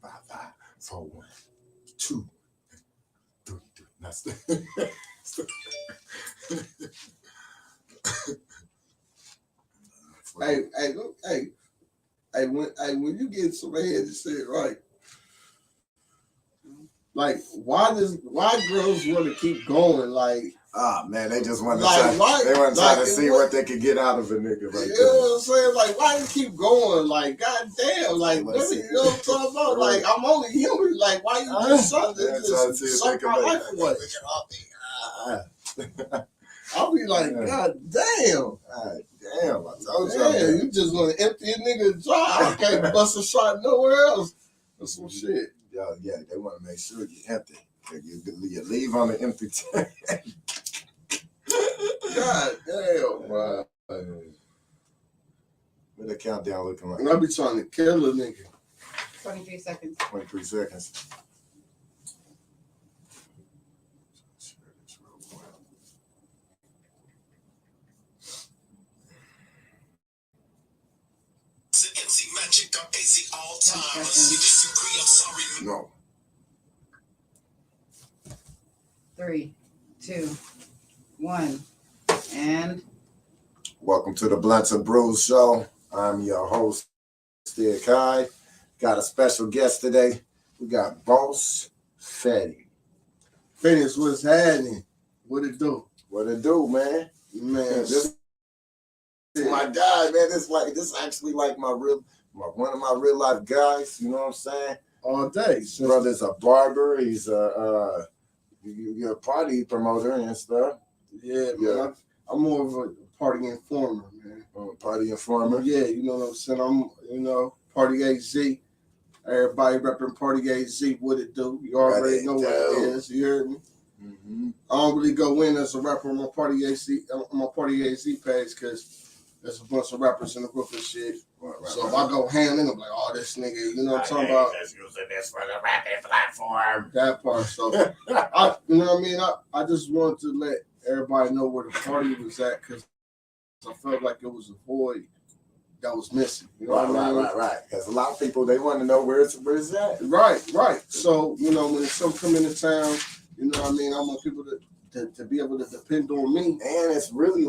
Five, 4, 1, 2, 3. That's the Hey, when you get some head, you say it right. Like, why girls want to keep going? Like, man, they just want to try to see what they could get out of a nigga. Right, you know what I'm saying? Like, why you keep going? Like, goddamn, like, women, you know what I'm talking about? Like, I'm only human. Like, why you just trying to suck my life away? I'll be like, God damn. Damn, I told you. Yeah, you just want to empty a nigga dry. I can't bust a shot nowhere else. That's some shit. Yeah, they want to make sure you're empty. You leave on the empty tank. God damn, bro. What the countdown looking like? I be trying to kill a nigga. 23 seconds. 23 seconds. No. 3, 2, 1, and welcome to the Blunts and Brews Show. I'm your host, Sticc. Hyde. Got a special guest today. We got Boss Fetti. Finish what's happening. What it do? What it do, man? Man, this my guy, man. This actually like one of my real life guys. You know what I'm saying? All day. Brother's a barber. He's you're a party promoter and stuff. Yeah, man. I'm more of a party informer, man. Party informer. Yeah, you know what I'm saying. I'm, Party AZ. Everybody repping Party AZ. What it do? You already know what it is. You heard me? Mm-hmm. I don't really go in as a rapper on my Party AZ page because there's a bunch of rappers in the group and shit. If I go ham in, I'm like, oh, this nigga, you know what I'm talking about? Just using this for the rapping platform. That part. So, you know what I mean? I just wanted to let everybody know where the party was at because I felt like it was a void that was missing. You know what I mean? Right. Because a lot of people, they want to know where it's at. Right. So, when some come into town, you know what I mean? I want people to be able to depend on me. And it's really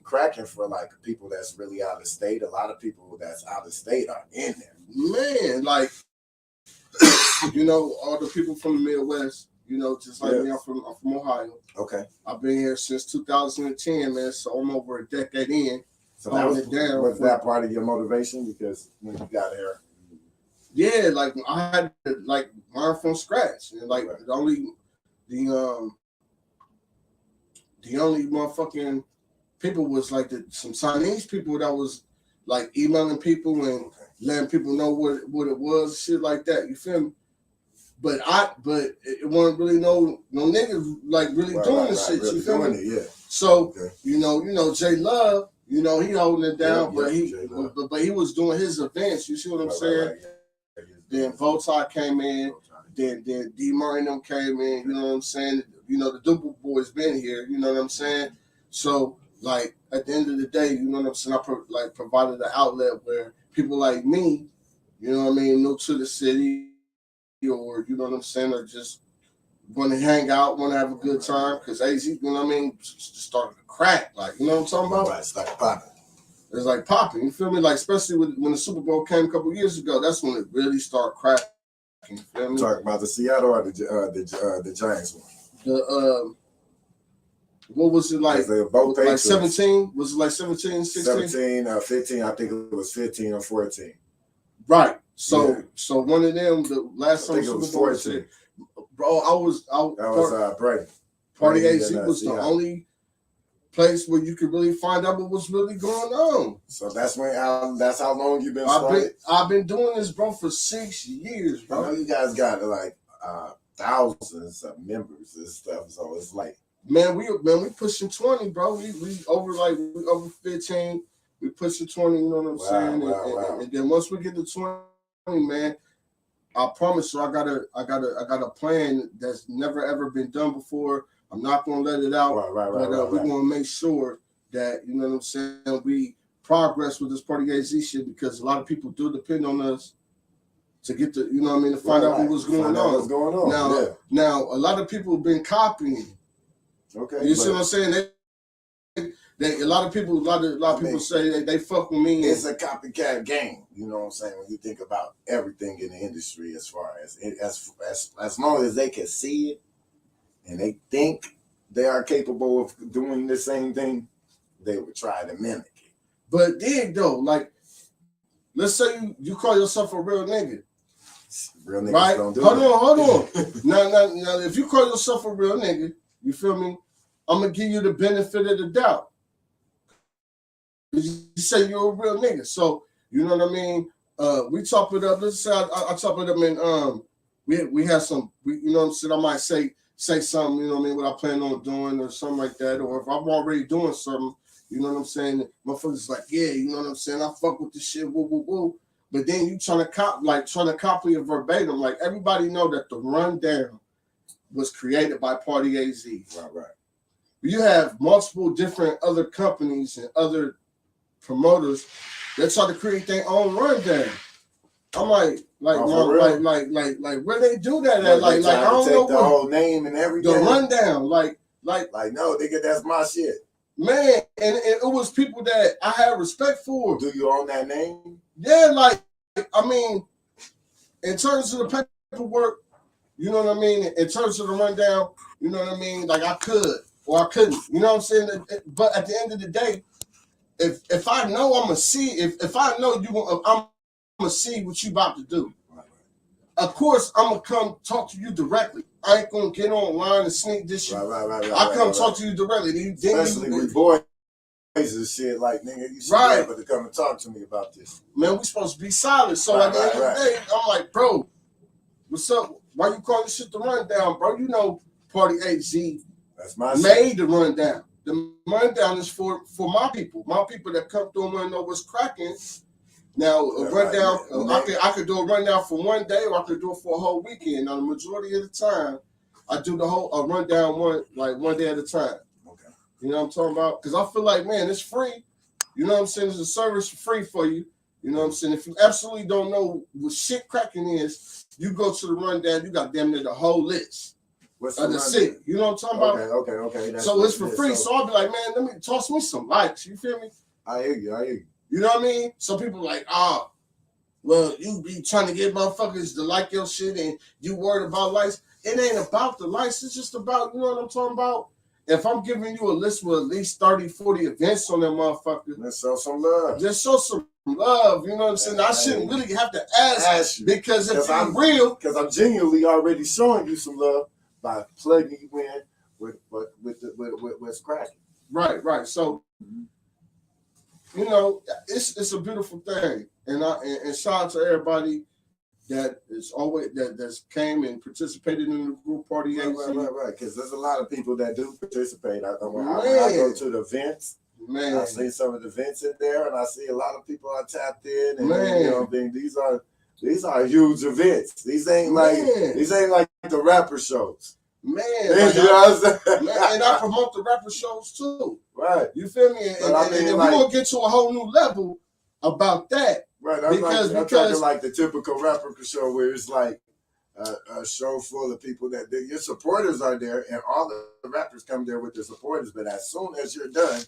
cracking for like people that's really out of state. A lot of people that's out of state are in there. Man, like, all the people from the Midwest, just like me, I'm from Ohio. Okay. I've been here since 2010, man, so I'm over a decade in. So was that part of your motivation? Because when you got here? Yeah, like I had to learn from scratch. And the only motherfucking people was some Chinese people that was like emailing people and letting people know what it was, shit like that. You feel me? But it wasn't really no niggas really doing this shit. Really you feel me? Yeah. So J Love, he holding it down, but he was doing his events. You see what I'm saying? Right. Then Voltaire came in. Then D Martin came in. You know what I'm saying? The Double Boys been here. You know what I'm saying? So at the end of the day, you know what I'm saying? I provided an outlet where people like me, you know what I mean, new to the city, or you know what I'm saying, or just want to hang out, want to have a good time, because AZ, you know what I mean, just started to crack, you know what I'm talking about? Right, it's like popping. It's like popping, you feel me? Especially when the Super Bowl came a couple years ago, that's when it really started cracking. You feel me? Talking about the Seattle or the Giants one? What was it like? They were both like 17? Was it like 17, 16? 17, 15. I think it was 15 or 14. Right. So one of them, the last time Super Bowl, 14. Bro, that was Brady. Party AZ was the only place where you could really find out what was really going on. So that's how long you've been started? I've been doing this, bro, for 6 years, bro. I know you guys got thousands of members and stuff, so it's like, man, we pushing 20, bro. We over 15. We pushing 20. You know what I'm saying? Wow. And then once we get to 20, man, I promise you, I got a plan that's never ever been done before. I'm not gonna let it out. Right. We're gonna make sure that, you know what I'm saying, we progress with this Party AZ shit, because a lot of people do depend on us to get the, you know what I mean, to find out what's going on. What's going on. Now a lot of people have been copying. Okay. You see what I'm saying? A lot of people say they fuck with me. It's a copycat game. You know what I'm saying? When you think about everything in the industry, as far as long as they can see it and they think they are capable of doing the same thing, they would try to mimic it. But then though, like, let's say you call yourself a real nigga. Real niggas right? don't do Hold on. Now, if you call yourself a real nigga, you feel me? I'm gonna give you the benefit of the doubt. You say you're a real nigga, so you know what I mean. We top it up. Let's say I top it up, and we have some. You know what I'm saying. I might say something. You know what I mean. What I plan on doing or something like that, or if I'm already doing something, you know what I'm saying. Motherfuckers like, yeah, you know what I'm saying. I fuck with this shit. Woo woo woo. But then you trying to copy it verbatim. Like, everybody know that the rundown was created by Party AZ. Right. You have multiple different other companies and other promoters that try to create their own rundown. I'm like, where they do that at? Like I don't know the whole name and everything. The rundown, like no, nigga, that's my shit. Man, and it was people that I had respect for. Do you own that name? Yeah, like, I mean, in terms of the paperwork, you know what I mean? In terms of the rundown, you know what I mean? Like, I could or I couldn't. You know what I'm saying? But at the end of the day, if I know I'm gonna see, if I know I'm gonna see what you about to do, of course I'm gonna come talk to you directly. I ain't gonna get online and sneak this shit. Right. I come talk to you directly. Especially with boys and shit, like, nigga, you should be able to come and talk to me about this. Man, we supposed to be solid. So at the end of the day, I'm like, bro, what's up? Why you calling this shit the rundown, bro? You know, Party AZ made the rundown. The rundown is for my people that come through and want to know what's cracking. Now, a rundown, I could do a rundown for one day, or I could do it for a whole weekend. Now, the majority of the time, I do a rundown one day at a time. Okay. You know what I'm talking about? Because I feel like, man, it's free. You know what I'm saying? It's a service for free for you. You know what I'm saying? If you absolutely don't know what shit cracking is, you go to the rundown, you got damn near the whole list. What's of the city. You know what I'm talking about? Okay. So it's for free. So I'll be like, man, let me toss me some likes. You feel me? I hear you. You know what I mean? Some people like, well, you be trying to get motherfuckers to like your shit and you worried about likes. It ain't about the likes. It's just about, you know what I'm talking about? If I'm giving you a list with at least 30, 40 events on that motherfucker, let's show some love. Just show some love. You know what I'm saying? I shouldn't really have to ask you. Because if I'm real. Because I'm genuinely already showing you some love by plugging you in with what's cracking. Right. So, you know, it's a beautiful thing. And shout out to everybody that is always that's came and participated in the group Party. Right. Because there's a lot of people that do participate. When I go to the events, man, I see some of the events in there, and I see a lot of people are tapped in. And man, you know, these are huge events. These ain't like the rapper shows. Man, you know what I'm saying? Man, and I promote the rapper shows too. Right. You feel me? And we're gonna get to a whole new level about that. Right. I'm talking like the typical rapper show where it's like a show full of people that your supporters are there, and all the rappers come there with their supporters. But as soon as you're done,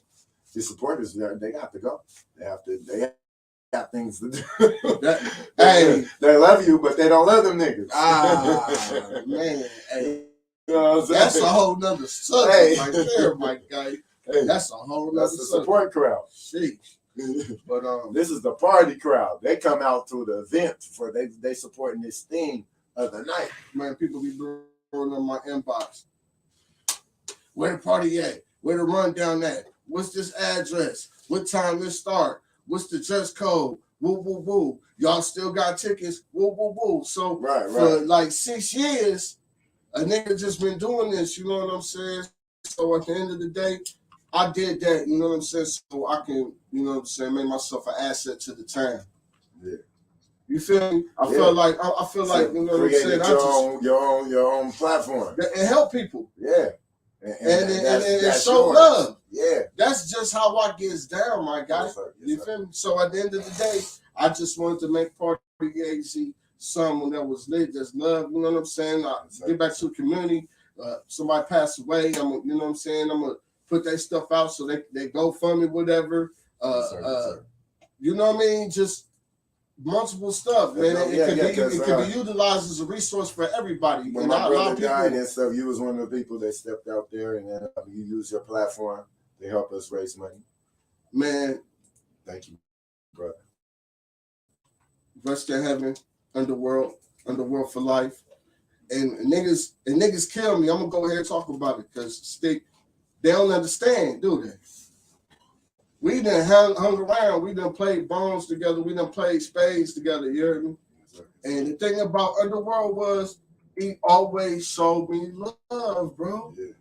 your supporters they have to go. They got things to do. Hey, they love you, but they don't love them niggas. Man, hey. You know what I'm saying? That's a whole nother subject right there, my guy. Hey, that's a whole nother subject. Support crowd. Sheesh. But this is the party crowd. They come out to the event for they supporting this theme of the night. Man, people be throwing on my inbox. Where the party at? Where the rundown at? What's this address? What time this start? What's the dress code? Woo woo woo. Y'all still got tickets? Woo woo woo. So for like 6 years, a nigga just been doing this, you know what I'm saying? So at the end of the day, I did that, you know what I'm saying? So I can, you know what I'm saying, make myself an asset to the town. Yeah. You feel me? I feel like, you know what I'm saying? Your own platform. And help people. Yeah. and show love. Yeah, that's just how I gets down, my guy. Yes, sir. Yes, you feel me? So at the end of the day, I just wanted to make Party AZ someone that was lit, just love. You know what I'm saying? Get back to the community. Somebody passed away. You know what I'm saying? I'm gonna put that stuff out so they go fund me, whatever. Yes, sir. You know what I mean? Just multiple stuff, man. It could be utilized as a resource for everybody. When my brother died and stuff, you was one of the people that stepped out there, and then you used your platform to help us raise money. Man, thank you, brother. Rest in heaven, Underworld for life. And niggas kill me. I'm gonna go ahead and talk about it because Sticc, they don't understand, do they? We done hung around. We done played bones together. We done played spades together. You heard me? And the thing about Underworld was he always showed me love, bro. Yeah.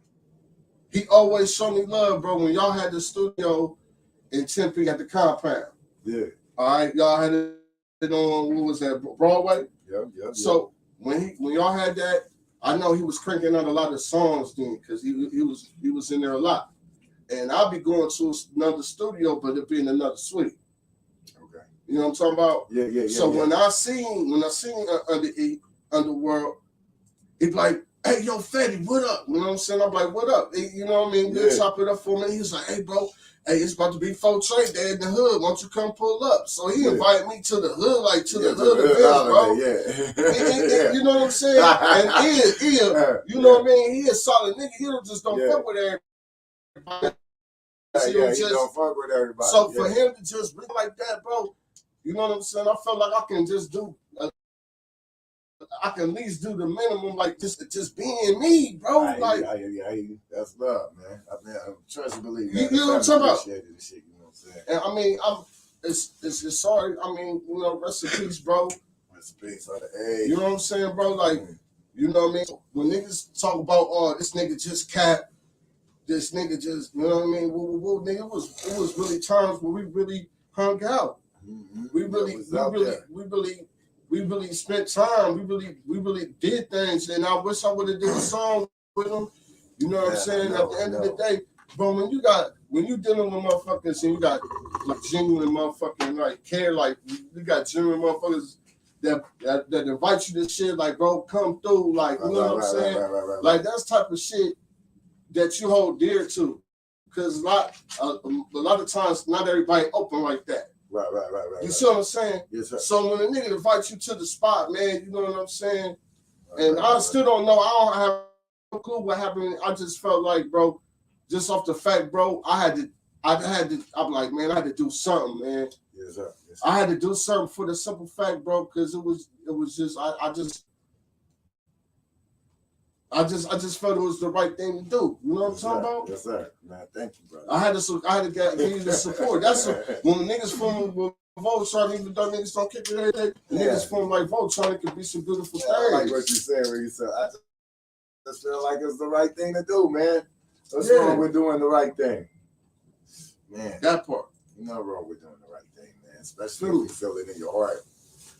He always showed me love, bro. When y'all had the studio in Tempe at the compound. Yeah. All right, y'all had it on, what was that, Broadway? Yeah. So when y'all had that, I know he was cranking out a lot of songs then because he was in there a lot. And I'll be going to another studio, but it'll be in another suite. Okay. You know what I'm talking about? Yeah. So when I seen Underworld, he's like, hey, yo, Fetti, what up? You know what I'm saying? I'm like, what up? You know what I mean? We'll chop it up for me. He was like, hey, bro, hey, it's about to be 4 trade day in the hood. Why don't you come pull up? So he invited me to the hood, like to the hood events, bro. Yeah. You know what I'm saying? And you know what I mean? He a solid nigga. He just don't fuck with everybody. He don't fuck with everybody. So for him to just be like that, bro, you know what I'm saying? I felt like I can just do, I can at least do the minimum, like just being me, bro. That's love, man. I'm trust and believe. You know what I'm talking about? This shit, you know what I'm saying? And I mean, it's sorry. I mean, you know, rest in peace, bro. Rest in peace, hey. You know what I'm saying, bro? Like, you know what I mean? When niggas talk about, oh, this nigga just cap. This nigga just, you know what I mean? Nigga, it was really times where we really hung out. Mm-hmm. We really spent time. We really did things. And I wish I would have did a song with him. You know what I'm saying? At the end of the day, bro, when you dealing with motherfuckers and you got like genuine motherfucking like care, like you got genuine motherfuckers that invite you to shit, like, bro, come through, like, you know what I'm saying? Right. Like that's type of shit that you hold dear to, because a lot of times not everybody open like that. Right. You see what I'm saying? Yes, sir. So when a nigga invites you to the spot, man, you know what I'm saying? And I still don't know. I don't have no clue what happened. I just felt like, bro, just off the fact, bro, I'm like, man, I had to do something, man. Yes, sir. I had to do something for the simple fact, bro, because it was just I just felt it was the right thing to do. You know what I'm talking about? Yes, sir. Man, thank you, brother. I had to give you the support. That's when the niggas from Voltron, even though niggas don't kick it every day, niggas from like Voltron, it could be some beautiful things. I like what you said when you said, I just feel like it's the right thing to do, man. What's wrong with doing the right thing? Man, that part. You're not wrong with doing the right thing, man. Especially if you feel it in your heart.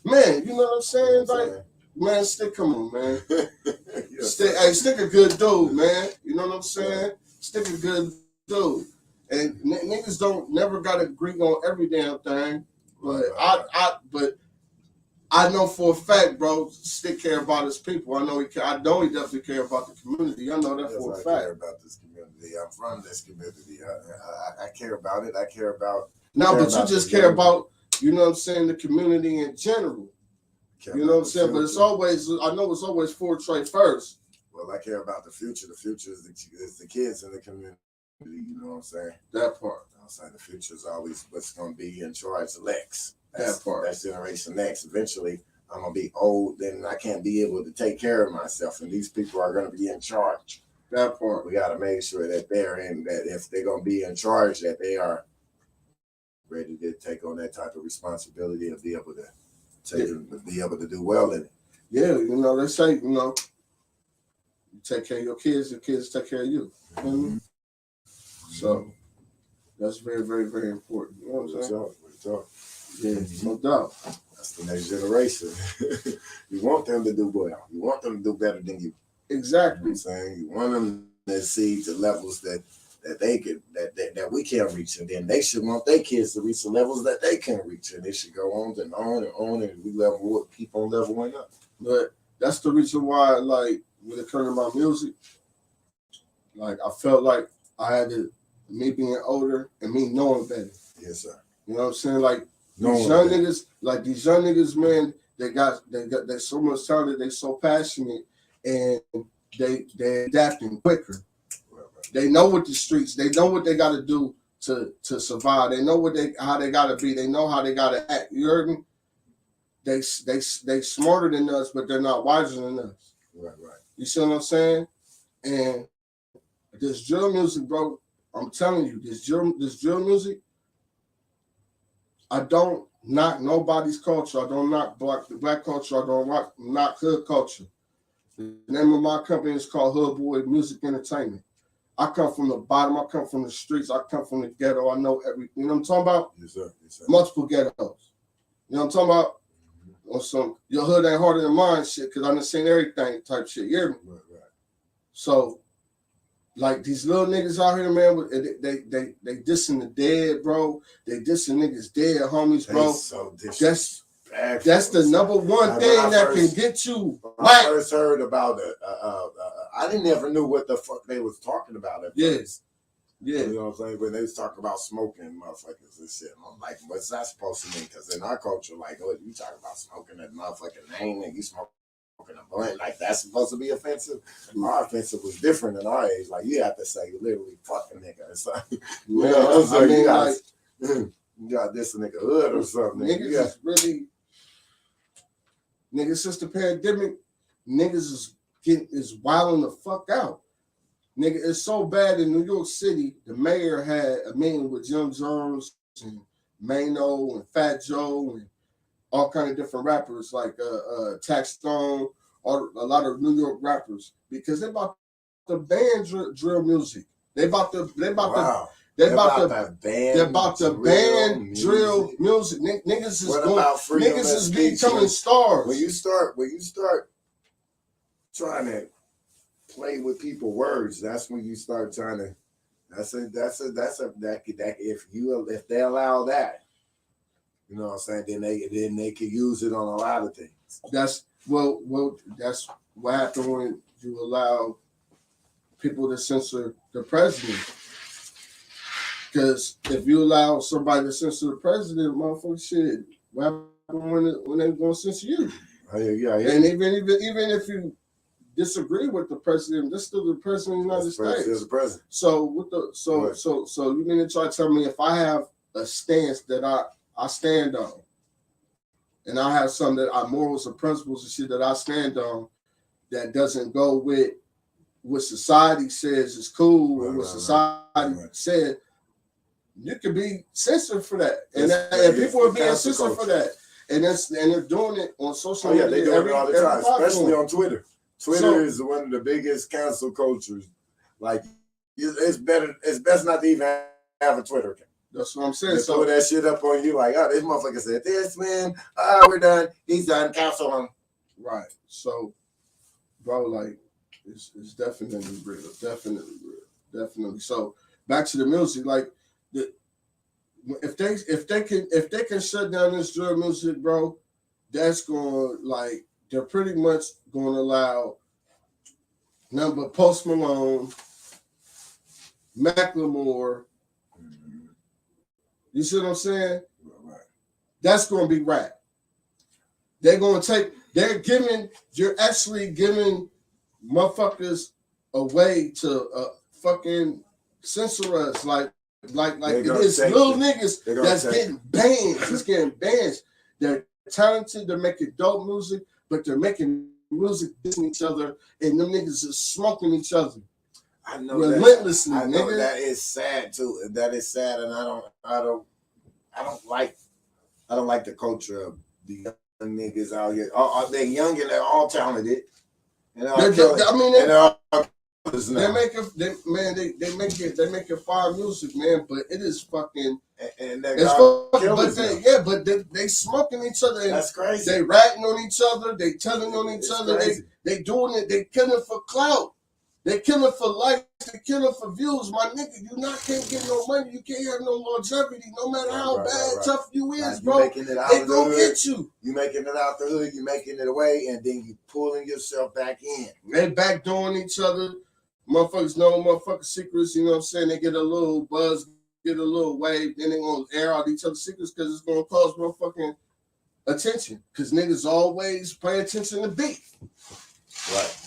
Man, you know what I'm saying? Man, Sticc, come on, man. Sticc a good dude, man. You know what I'm saying? Sticc a good dude. And niggas don't never gotta agree on every damn thing. But I know for a fact, bro, Sticc care about his people. I know he definitely care about the community. I know that for a fact. I care about this community. I'm from this community. I care about it. I care about. No, but you just care about, you know what I'm saying, the community in general. You know what I'm saying? But it's always, I know it's always Fortray first. Well, I care about the future. The future is the kids in the community. You know what I'm saying? That part. You know what I'm saying? The future is always what's going to be in charge of Lex. That part. That's Generation Next. Eventually, I'm going to be old, then I can't be able to take care of myself, and these people are going to be in charge. That part. We got to make sure that that if they're going to be in charge, that they are ready to take on that type of responsibility and be able to be able to do well in it. Yeah, you know, they say, you know, you take care of your kids take care of you. You know what I mean? So that's very, very, very important. You know what I'm saying? Yeah, no doubt. That's the next generation. You want them to do well. You want them to do better than you. Exactly. You know what I'm saying? You want them to see to levels that they could that we can't reach, and then they should want their kids to reach the levels that they can't reach, and they should go on and on and on, and we keep on leveling up. But that's the reason why, like, when it comes to my music, like, I felt like I had to, me being older and me knowing better. Yes, sir. You know what I'm saying? Like, these young niggas, man, they so much talent, they so passionate, and they adapting quicker. Right. They know what the streets, they know what they got to do to survive. They know how they got to be. They know how they got to act. You heard me? They smarter than us, but they're not wiser than us. Right. You see what I'm saying? And this drill music, bro, I'm telling you, this drill music, I don't knock nobody's culture. I don't knock black culture. I don't knock hood culture. The name of my company is called Hood Boy Music Entertainment. I come from the bottom. I come from the streets. I come from the ghetto. I know everything. You know what I'm talking about? Yes, sir. Multiple ghettos. You know what I'm talking about? On some, your hood ain't harder than mine shit, because I done seen everything type shit. You hear me? Right. So, like, these little niggas out here, man, they dissing the dead, bro. They dissing niggas dead, homies, bro. So that's the number one thing that can get you. When I first heard about it, I didn't ever knew what the fuck they was talking about at first. Yeah. You know what I'm saying? When they was talking about smoking motherfuckers and shit. I'm like, what's that supposed to mean? Because in our culture, like, oh, you talking about smoking that motherfucking name and you smoking a blunt, like, that's supposed to be offensive. Our offensive was different in our age. Like, you have to say literally fucking nigga or something. You know what I'm saying? You got this nigga hood or something. Niggas is really, niggas, since the pandemic, niggas is wilding the fuck out. Nigga, it's so bad in New York City, the mayor had a meeting with Jim Jones and Mano and Fat Joe and all kind of different rappers like Taxstone, a lot of New York rappers, because they about to ban drill music. They about to ban drill music. Niggas is becoming stars. When you start trying to play with people's words, that's when you start trying to. If they allow that, you know what I'm saying, then they could use it on a lot of things. That's that's what happened when you allow people to censor the president. Because if you allow somebody to censor the president, motherfucker, shit, what happened when they're gonna censor you? Yeah. And even if you disagree with the president, that's still the president of the United States. Still the president. So you mean to try to tell me if I have a stance that I stand on, and I have some that I morals and principles and shit that I stand on that doesn't go with what society says is cool and what society said, you could be censored for that, and people are being censored for that, and they're doing it on social media. They do it all the time, especially on Twitter. Twitter is one of the biggest cancel cultures. Like, it's best not to even have a Twitter account. That's what I'm saying. They throw that shit up on you like, oh, this motherfucker said this, man. We're done. He's done. Cancel him. Right. So, bro, like, it's definitely real. Definitely. So, back to the music. Like, if they can shut down this drill music, bro, that's going, like, they're pretty much going to allow number Post Malone, Macklemore. You see what I'm saying? Right. That's going to be rap. You're actually giving motherfuckers a way to fucking censor us. Like it's little niggas that's getting banned. It's getting banned. They're talented. They're making dope music, but they're making music dissing each other, and them niggas are smoking each other. I know relentlessly. I know nigga. That is sad too. That is sad, and I don't like the culture of the young niggas out here. They're young and they're all talented. They make fire music, man. But it is fucking. They smoking each other. That's crazy. They ratting on each other. They telling on each other. Crazy. They doing it. They killing for clout. They killing for likes, they killing for views. My nigga, you can't get no money, you can't have no longevity, no matter how bad, tough you is, like bro. They gonna get you. You making it out the hood, you making it away, and then you pulling yourself back in. They backdooring each other. Motherfuckers know motherfucking secrets, you know what I'm saying? They get a little buzz, get a little wave, then they gonna air out each other's secrets because it's gonna cause motherfucking attention. Because niggas always pay attention to beef. Right.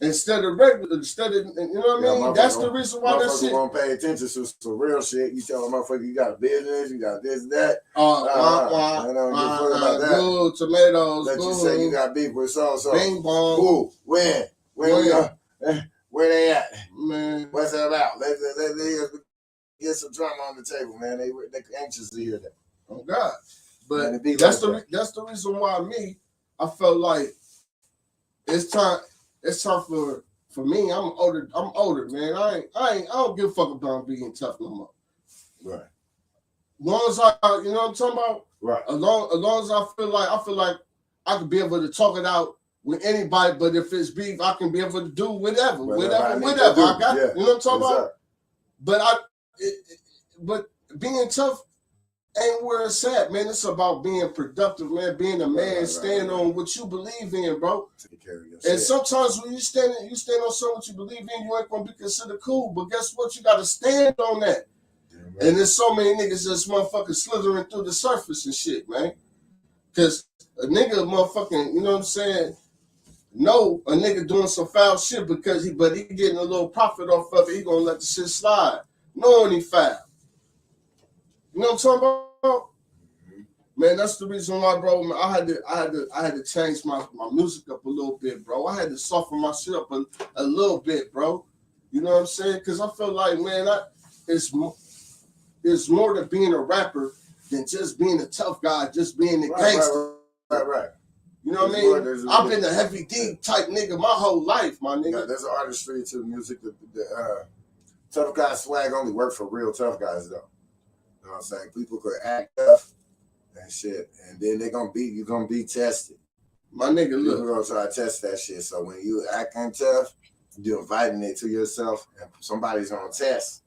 Instead of, you know what I mean? That's the reason why that shit. Won't pay attention to some real shit. You tell a motherfucker you got a business, you got this, that. Good tomatoes. Let you say you got beef with so. Bing bong. Cool. When we are, where they at? Man, what's that about? Let's get some drama on the table, man. They anxious to hear that. Oh God, but man, that's the reason why I felt like it's time. It's tough for me. I'm older, man. I don't give a fuck about being tough no more. Right. As long as you know what I'm talking about. Right. As long as I feel like I could be able to talk it out with anybody. But if it's beef, I can be able to do whatever. I got. Yeah. You know what I'm talking about. But being tough ain't where it's at, man. It's about being productive, man. Being a man, standing on what you believe in, bro. Take care of yourself. And sometimes when you stand on something what you believe in, you ain't gonna be considered cool. But guess what? You gotta stand on that. Yeah, and there's so many niggas that's motherfucking slithering through the surface and shit, man. Cause a nigga motherfucking, you know what I'm saying? No, a nigga doing some foul shit because he getting a little profit off of it. He gonna let the shit slide. Knowing he foul. You know what I'm talking about? Man, that's the reason why, bro. Man, I had to change my music up a little bit, bro. I had to soften my shit up a little bit, bro. You know what I'm saying? Because I feel like, man, it's more to being a rapper than just being a tough guy, just being a gangster. Right. You know what I mean? I've been a heavy D type nigga my whole life, my nigga. Yeah, there's an artistry to music. The tough guy swag only work for real tough guys, though. You know what I'm saying? People could act tough and shit, and then you're gonna be tested. My nigga, look. You're gonna try to test that shit. So when you acting tough, you're inviting it to yourself, and somebody's gonna test.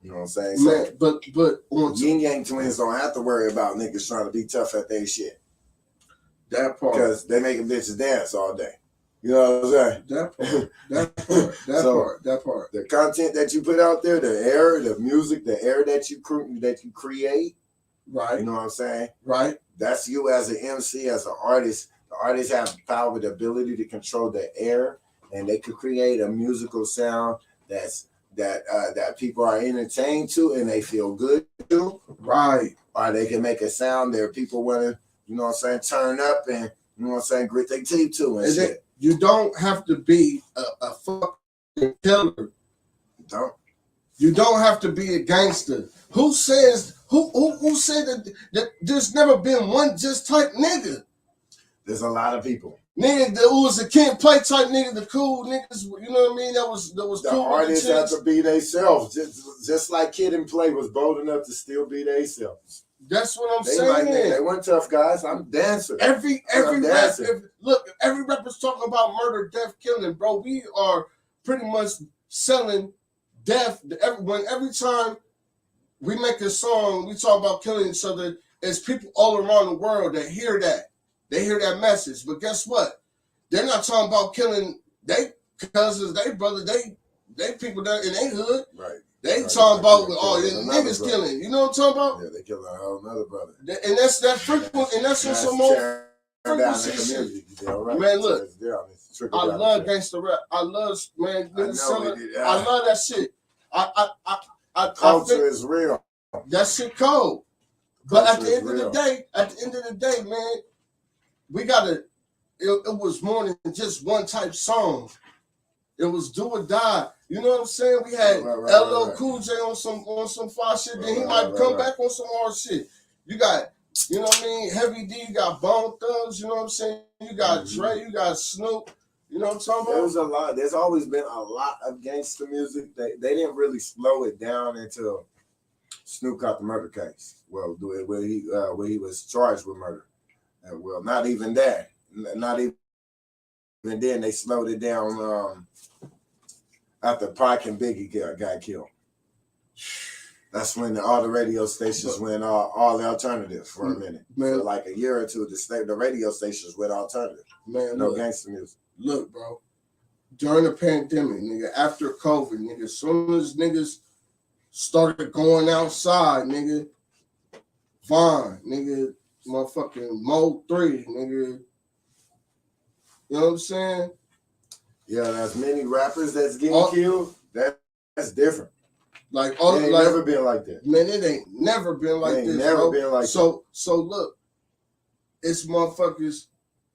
You know what I'm saying? Man, so, but Yin Yang twins don't have to worry about niggas trying to be tough at their shit. That part. Because they making bitches dance all day. You know what I'm saying? That part. The content that you put out there, the air, the music, the air that you create. Right. You know what I'm saying? Right. That's you as an MC, as an artist. The artists have the power, the ability to control the air, and they could create a musical sound that people are entertained to and they feel good to. Right. Or they can make a sound that people want to, you know what I'm saying, turn up and, you know what I'm saying, grit their teeth to and shit. You don't have to be a fucking killer. You don't have to be a gangster. Who says who said that there's never been one just type nigga? There's a lot of people. Nigga that was a Kid Play type nigga, the cool niggas, you know what I mean? That was the cool. Artists have to be themselves. Just like Kid and Play was bold enough to still be themselves. That's what I'm saying. Like, they weren't tough guys. I'm dancer. Every rapper's talking about murder, death, killing, bro. We are pretty much selling death. Every time we make a song, we talk about killing each other. There's people all around the world that hear that. They hear that message. But guess what? They're not talking about killing they cousins, they brother, they people that in their hood. Right. They talking about niggas brother. Killing. You know what I'm talking about? Yeah, they killing a whole another brother. And that's that frequent, and that's some more frequency shit. Right. Man, look, I love gangster rap. I love I love that shit. Culture is real. That shit cold. But at the end of the day, man, we gotta. It was more than just one type song. It was do or die. You know what I'm saying? We had LL Cool J on some fire shit. Then he might come back on some hard shit. You got, you know what I mean? Heavy D. You got Bone Thugs. You know what I'm saying? You got Dre. You got Snoop. You know what I'm talking about? There's a lot. There's always been a lot of gangster music. They didn't really slow it down until Snoop got the murder case. Well, where he was charged with murder. And well, not even that. Not even and then they slowed it down after Pac and Biggie got killed. That's when all the radio stations went all the alternative for a minute. Man. For like a year or two, the radio stations went alternative. Man, no gangster music. Look, bro. During the pandemic, nigga, after COVID, nigga, as soon as niggas started going outside, nigga, Vine, nigga, motherfucking Mode 3, nigga. You know what I'm saying? Yeah, there's many rappers that's getting killed. That's different. Like, it ain't never been like that. Man, it ain't never been like this. Never been like that. So look, it's motherfuckers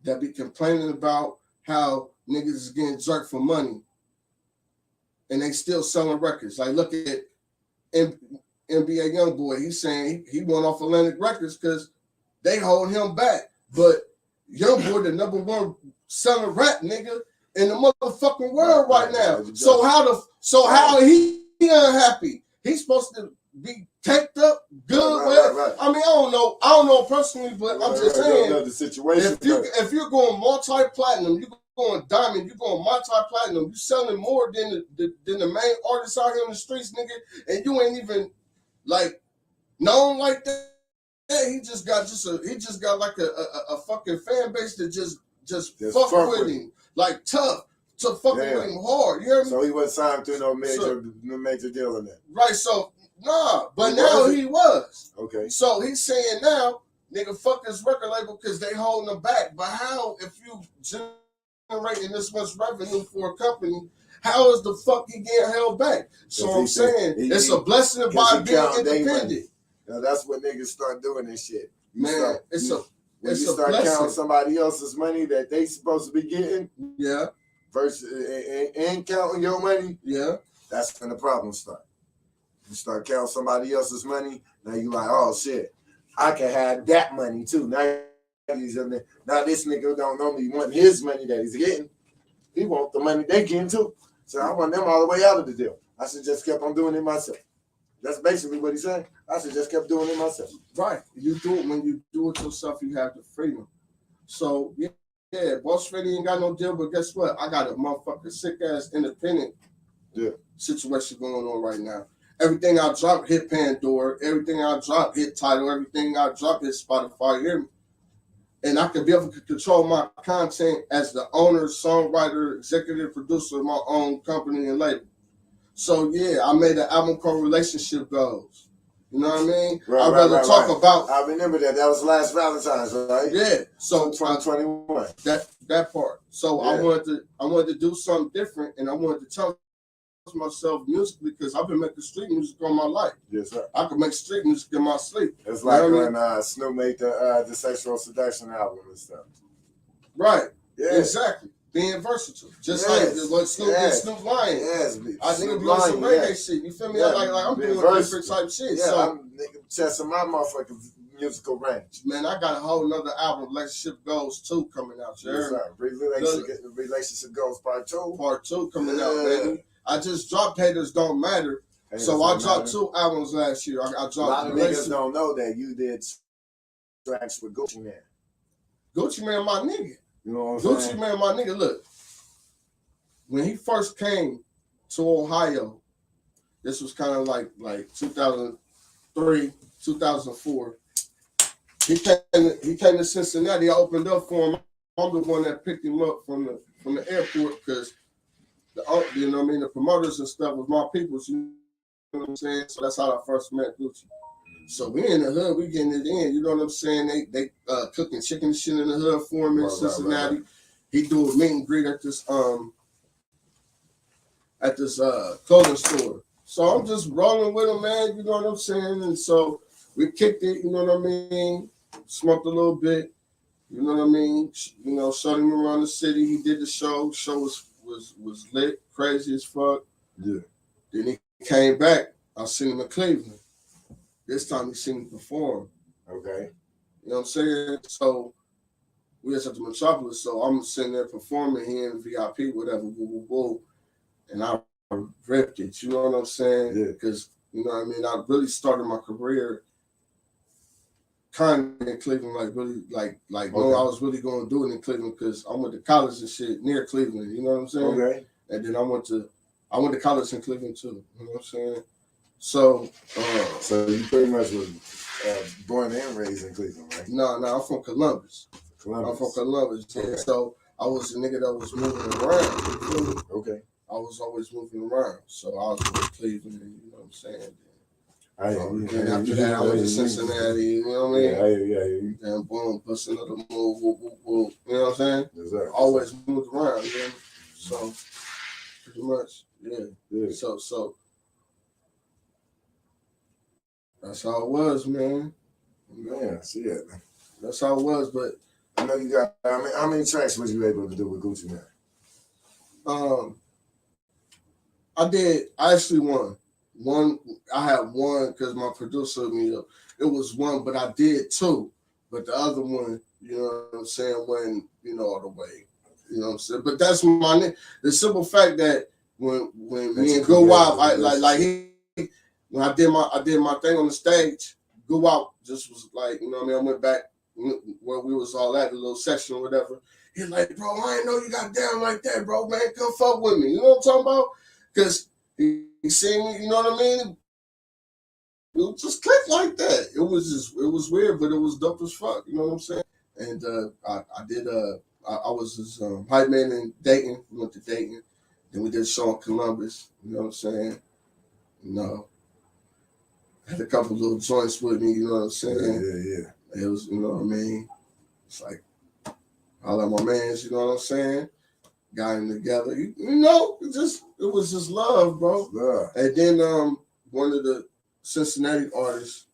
that be complaining about how niggas is getting jerked for money, and they still selling records. Like, look at NBA Youngboy. He's saying he went off Atlantic Records because they hold him back. But Youngboy, the number one selling rap nigga in the motherfucking world right now. So how he unhappy? He's supposed to be taped up good. Right. I mean, I don't know personally, but I'm just saying the situation. If you're going multi-platinum, you're going diamond, you're going multi-platinum, you're selling more than the main artists out here in the streets, nigga, and you ain't even like known like that. He just got like a fucking fan base that just fuck with him, like tough to fucking with him hard. You hear me? So he wasn't signed to no major deal in that. Right. So but now he was. Okay. So he's saying now, nigga, fuck this record label because they holding him back. But how, if you generating this much revenue for a company, how is the fuck he getting held back? So I'm saying it's a blessing by being independent. Now that's what niggas start doing this shit. When you start counting somebody else's money that they supposed to be getting, versus and counting your money, that's when the problems start. You start counting somebody else's money, now you like, oh shit, I can have that money too. Now this nigga don't only want his money that he's getting, he want the money they getting too. So I want them all the way out of the deal. I should just kept on doing it myself. That's basically what he's saying. I should just kept doing it myself. Right. You do it when you do it yourself, you have the freedom. So yeah, Boss Fetti ain't got no deal, but guess what? I got a motherfucking sick ass independent situation going on right now. Everything I drop hit Pandora, everything I drop hit Tidal, everything I drop hit Spotify. You hear me? And I can be able to control my content as the owner, songwriter, executive producer of my own company and label. So yeah, I made an album called Relationship Goals. You know what I mean? I'd rather talk about. I remember that. That was last Valentine's, right? Yeah. So 2021. That part. So I wanted to do something different, and I wanted to tell myself musically because I've been making street music all my life. Yes, sir. I can make street music in my sleep. It's like when Snoop made the Sexual Seduction album and stuff. Right. Yeah. Exactly. Being versatile. Just like Snoop did Snoop Lion. Yes. I think be on some reggae shit. You feel me? Like I'm doing different type shit. Yeah, so I'm testing my motherfucking musical range. Man, I got a whole nother album, Relationship Goals 2 coming out. Yes, sir. Relationship Goals Part 2. Part 2 coming out, baby. I just dropped Haters Don't Matter. So I dropped 2 albums last year. I dropped a lot of niggas don't know that you did tracks with Gucci Man. Gucci Man, my nigga. You know what I'm saying? Gucci Man, my nigga. Look, when he first came to Ohio, this was kind of like 2003, 2004. He came to Cincinnati. I opened up for him. I'm the one that picked him up from the airport because the promoters and stuff was my people. You know what I'm saying? So that's how I first met Gucci. So we in the hood, we getting it in. You know what I'm saying? They cooking chicken shit in the hood for him in Cincinnati. Right. He do a meet and greet at this clothing store. So I'm just rolling with him, man. You know what I'm saying? And so we kicked it. You know what I mean? Smoked a little bit. You know what I mean? You know, showed him around the city. He did the show. Show was lit, crazy as fuck. Yeah. Then he came back. I seen him in Cleveland. This time he seen me perform. Okay. You know what I'm saying? So we was at the Metropolis. So I'm sitting there performing here in VIP, whatever, woo, woo, woo. And I ripped it. You know what I'm saying? Yeah. Because, you know what I mean? I really started my career kind in Cleveland, like really, like no, I was really going to do it in Cleveland because I went to college and shit near Cleveland. You know what I'm saying? Okay. And then I went to college in Cleveland too. You know what I'm saying? So, so you pretty much was born and raised in Cleveland, right? No, I'm from Columbus. I'm from Columbus. Okay. So I was a nigga that was moving around. Okay. I was always moving around. So I was from Cleveland, you know what I'm saying? Then after that, I went to Cincinnati, you know what I mean? Yeah. And boom, plus another move, you know what I'm saying? Exactly. Always moved around, you know? So, pretty much, yeah. So, that's how it was, man. Man, shit. That's how it was, but I know you got, how many tracks was you able to do with Gucci Mane? I actually won. I had one because my producer hooked me up. It was one, but I did two. But the other one, you know what I'm saying, wasn't, all the way. You know what I'm saying? But that's the simple fact that when me and Go Wild, when I did my thing on the stage, Go Wild just was like, you know what I mean? I went back where we was all at, the little section or whatever. He's like, bro, I ain't know you got down like that, bro, man. Come fuck with me. You know what I'm talking about? Because he seen me, you know what I mean? It just clicked like that. It was weird, but it was dope as fuck. You know what I'm saying? And I was his hype man in Dayton. We went to Dayton. Then we did a show in Columbus. You know what I'm saying? Had a couple little joints with me. You know what I'm saying? Yeah. It was, you know what I mean? It's like, I like my mans, you know what I'm saying? Got him together. It was just love, bro. Love. And then one of the Cincinnati artists,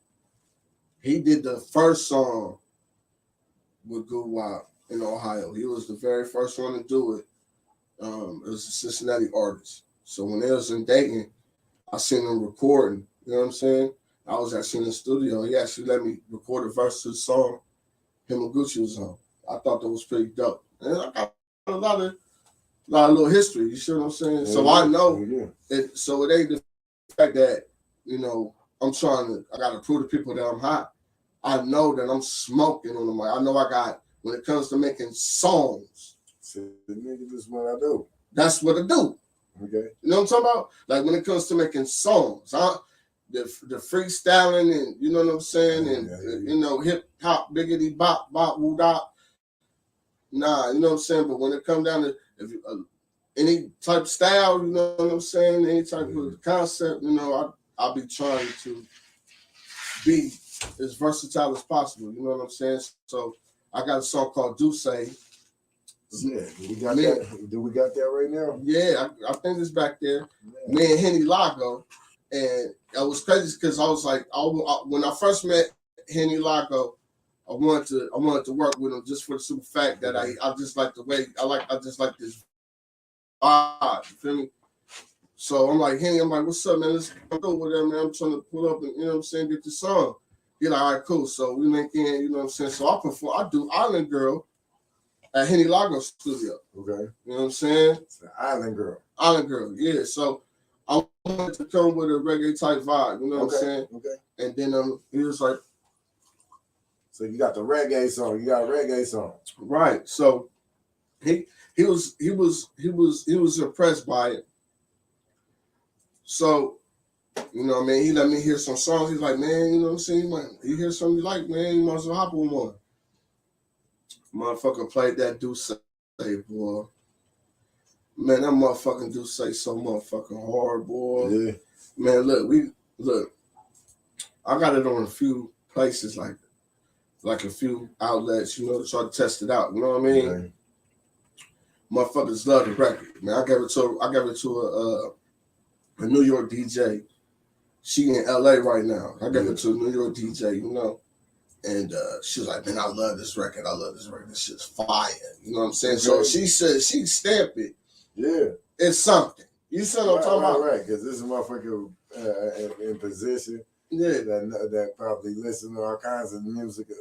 he did the first song with Good Wild in Ohio. He was the very first one to do it. It was a Cincinnati artist. So when they was in Dayton, I seen him recording. You know what I'm saying? I was actually in the studio. He actually let me record a verse to the song him and Gucci was on. I thought that was pretty dope. And I got a lot of little history. You see what I'm saying? Yeah, so I know it. So it ain't the fact that, I got to prove to people that I'm hot. I know that I'm smoking on the mic. I know when it comes to making songs. So the nigga, this is what I do. That's what I do. Okay. You know what I'm talking about? Like when it comes to making songs, the freestyling and, you know what I'm saying? And, hip hop, biggity, bop, bop, woo, dop. Nah, you know what I'm saying? But when it comes down to any type of style, you know what I'm saying? Any type of concept, I'll be trying to be as versatile as possible. You know what I'm saying? So I got a song called Do Say. Yeah, do we got that right now? Yeah, I think it's back there. Yeah. Me and Henny Lago. And it was crazy because I was like, when I first met Henny Lago, I wanted to work with him just for the simple fact that I just like the way I just like this vibe. You feel me? So I'm like, Henny, what's up, man? Let's go with that, man. I'm trying to pull up and, you know what I'm saying, get the song. He like, all right, cool. So we link in, you know what I'm saying? So I do Island Girl at Henny Lago's studio. Okay. You know what I'm saying? It's an Island Girl. Island Girl, yeah. So I wanted to come with a reggae type vibe, you know what I'm saying? Okay. And then he was like, so you got the reggae song, you got a reggae song. Right. So he was impressed by it. So, you know what I mean, he let me hear some songs. He's like, man, you know what I'm saying? You hear something you like, man, you might as well hop on one. Motherfucker played that Do Say, boy. Man, that motherfucking Do Say so motherfucking hard, boy. Yeah. Man, look. I got it on a few places, like a few outlets, to try to test it out. You know what I mean? Okay. Motherfuckers love the record, man. I gave it to a New York DJ. She in LA right now. I gave it to a New York DJ, and she was like, man, I love this record. This shit's fire. You know what I'm saying? Okay. So she said she stamped it. Yeah. It's something. You see what I'm talking about? Right, because this is a motherfucker in position. Yeah. That probably listen to all kinds of music, you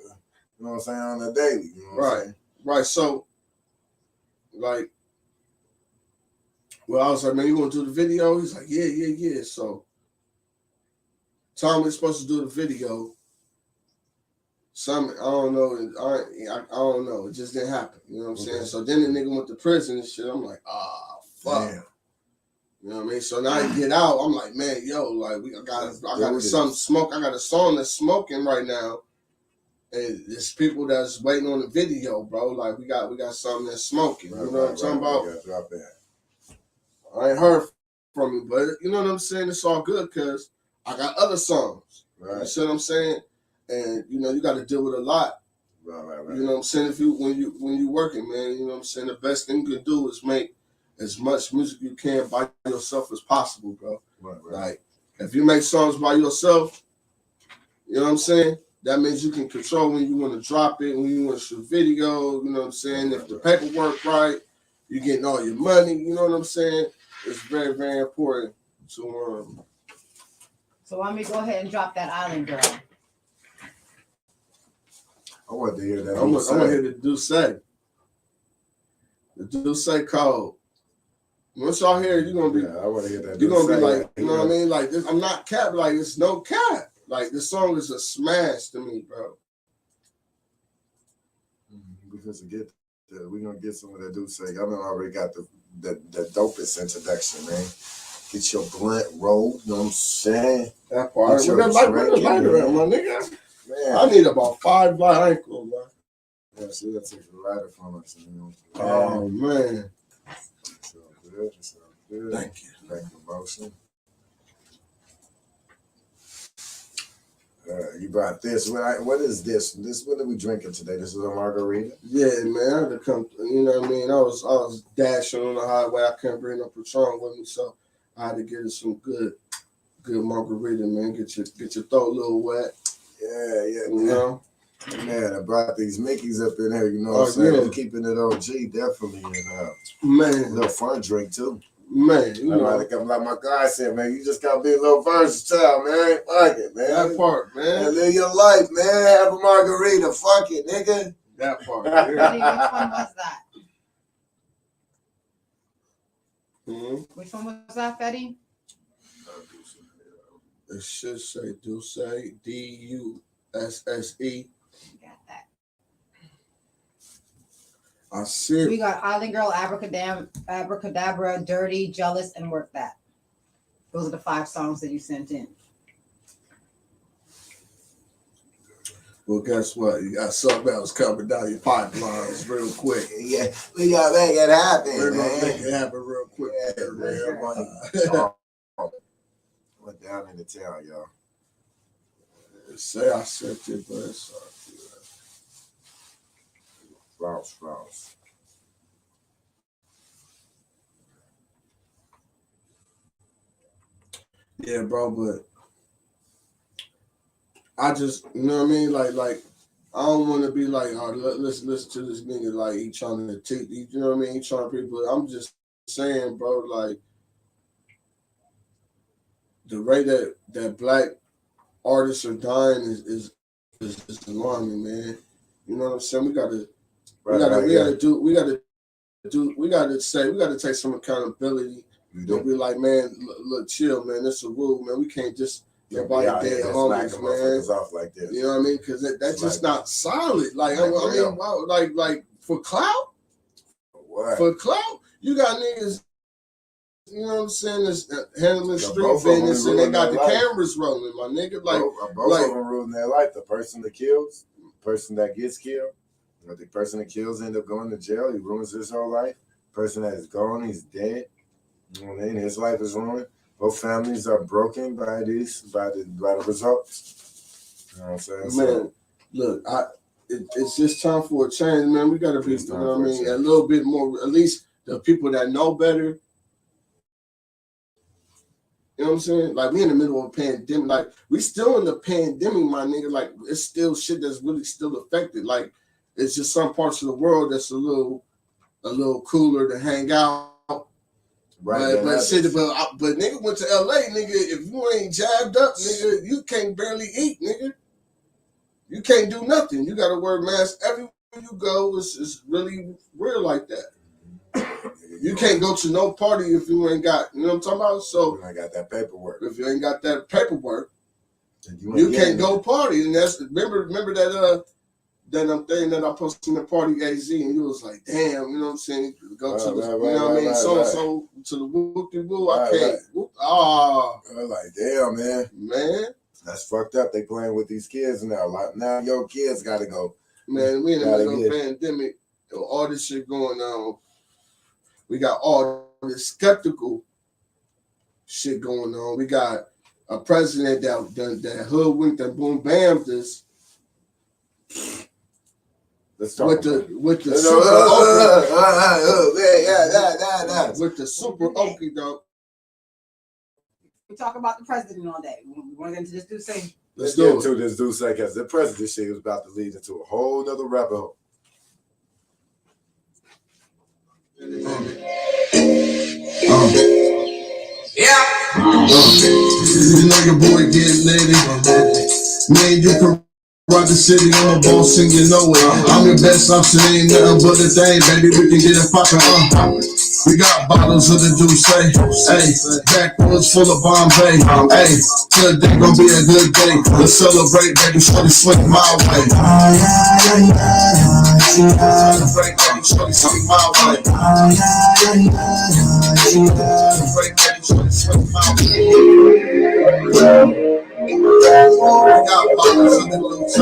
know what I'm saying, on a daily. You know what I'm saying? Right. So, I was like, man, you want to do the video? He's like, yeah. So, Tom was supposed to do the video. I don't know. I don't know. It just didn't happen. You know what I'm saying? So then the nigga went to prison and shit. I'm like, fuck. Damn. You know what I mean? So now I get out. I'm like, man, yo, like I got something smoke. I got a song that's smoking right now, and there's people that's waiting on the video, bro. Like we got something that's smoking. Right, you know what I'm talking about? Drop that. I ain't heard from you, but you know what I'm saying? It's all good because I got other songs. Right. You see what I'm saying? And you know, you got to deal with a lot. Right. You know what I'm saying? When you working, man, you know what I'm saying? The best thing you can do is make as much music you can by yourself as possible, bro. Right. Like, if you make songs by yourself, you know what I'm saying? That means you can control when you want to drop it, when you want to shoot video, you know what I'm saying? Right, if the paperwork right, you're getting all your money, you know what I'm saying? It's very, very important to So why don't we go ahead and drop that Island Girl? I want to hear that. I want to hear the Douce. The Douce code. Once y'all hear it, you're going to be, I want to hear that. You're going to be like, you know what I mean? Like, this, I'm not cap, like, it's no cap. Like, this song is a smash to me, bro. We're going to get some of that Douce. Y'all know I already got the dopest introduction, man. Get your blunt rolled, you know what I'm saying? That part. Where the lighter at, my nigga? Man. I need about 5 light. I ain't cool, man. Yeah, see, that takes a lighter from us. You know? Oh, man. So good. So good. Thank you. Thank you, Motion. You brought this. What is this? What are we drinking today? This is a margarita? Yeah, man. I had to come, you know what I mean? I was dashing on the highway. I couldn't bring no Patron with me, so I had to get it some good margarita, man. Get your throat a little wet. Yeah, you know. Man, I brought these Mickeys up in here. You know what I'm saying? Yeah. We're keeping it OG, definitely, and man, a little fun drink too. Man, you know, like my guy said, man, you just gotta be a little versatile, man. Fuck it, man. That part, man. And live your life, man. Have a margarita. Fuck it, nigga. That part. Which one was that? Mm-hmm. Which one was that, Fetti? It should say Douce, D-U-S-S-E. Got that. I see. We got Island Girl, Abracadabra, Dirty, Jealous, and Work That. Those are the 5 songs that you sent in. Well, guess what? You got something else coming down your pipelines real quick. Yeah, we gotta make it happen. We're gonna make it happen real quick. Went down in the town, y'all. Say I sent it, but it's Rouse. Yeah, bro, but I just, you know what I mean? Like I don't want to be like, oh, let's listen to this nigga like he trying to teach, you know what I mean? He trying to people. I'm just saying, bro, like the way that black artists are dying is alarming, man. You know what I'm saying? We gotta take some accountability. Don't be like, man, look, chill, man. This is a rule, man. We can't just everybody dead homies, man. Off like this. You know what I mean? Because that's just not solid. Like, I mean, wow, like for clout, for clout, you got niggas. You know what I'm saying? That's handling street business, and they got the cameras rolling, my nigga. Like, both of them ruling their life. The person that kills, the person that gets killed. The person that kills end up going to jail. He ruins his whole life. The person that is gone, he's dead. You know what I mean? His life is ruined. Both families are broken by the results. You know what I'm saying? Man, look, it's just time for a change, man. We gotta be, you know what I mean, a little bit more. At least the people that know better. You know what I'm saying? Like, we in the middle of a pandemic. Like, we still in the pandemic, my nigga. Like, it's still shit that's really still affected. Like, it's just some parts of the world that's a little cooler to hang out. Right. But nigga went to LA, nigga. If you ain't jabbed up, nigga, you can't barely eat, nigga. You can't do nothing. You gotta wear a mask everywhere you go. It's really real like that. You can't go to no party if you ain't got, you know what I'm talking about? So I got that paperwork. If you ain't got that paperwork, then you can't go party. And that's remember that thing that I posted in the party AZ, and you was like, damn, you know what I'm saying? Go to the, you know what I mean? So to the whoop-de-woo, I can't. I was like, damn, man. That's fucked up. They playing with these kids now. Like, now your kids got to go. Man, we in the middle of a pandemic. All this shit going on. We got all this skeptical shit going on. We got a president that hoodwinked and boom bammed us. With the super okie doke. We talk about the president all day. We want to get into this dude saying. Let's get into this dude saying, because the president shit was about to lead into a whole nother rabbit hole. You know your boy getting lady. Man, you can rock the city, I'm a boss and you know it. I'm your best option, ain't nothing but a thing, baby. We can get it poppin', We got bottles of the Douce, hey, backwoods full of Bombay, hey, today gon' be a good day. Let's celebrate, baby, shorty swing my way. Celebrate, baby, shorty swing my way. Celebrate, baby, shorty swing my way. We got bottles of the Douce,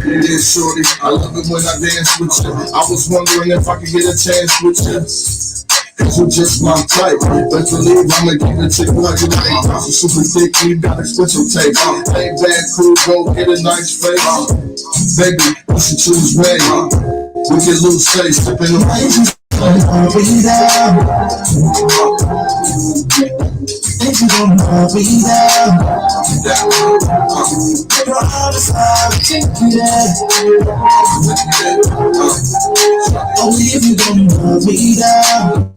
Yeah, shorty, I love it when I dance with you. I was wondering if I could get a chance with you. Cause you just my type. But believe I'ma give it to you like you like. I'm super thick, you gotta split your tape. Ain't bad, cool, go get a nice face. Baby, you should choose me. We get loose, say, sipping the rain. Think you gon' love me down. Take her out of side, take you there. Only if you gon' love me down.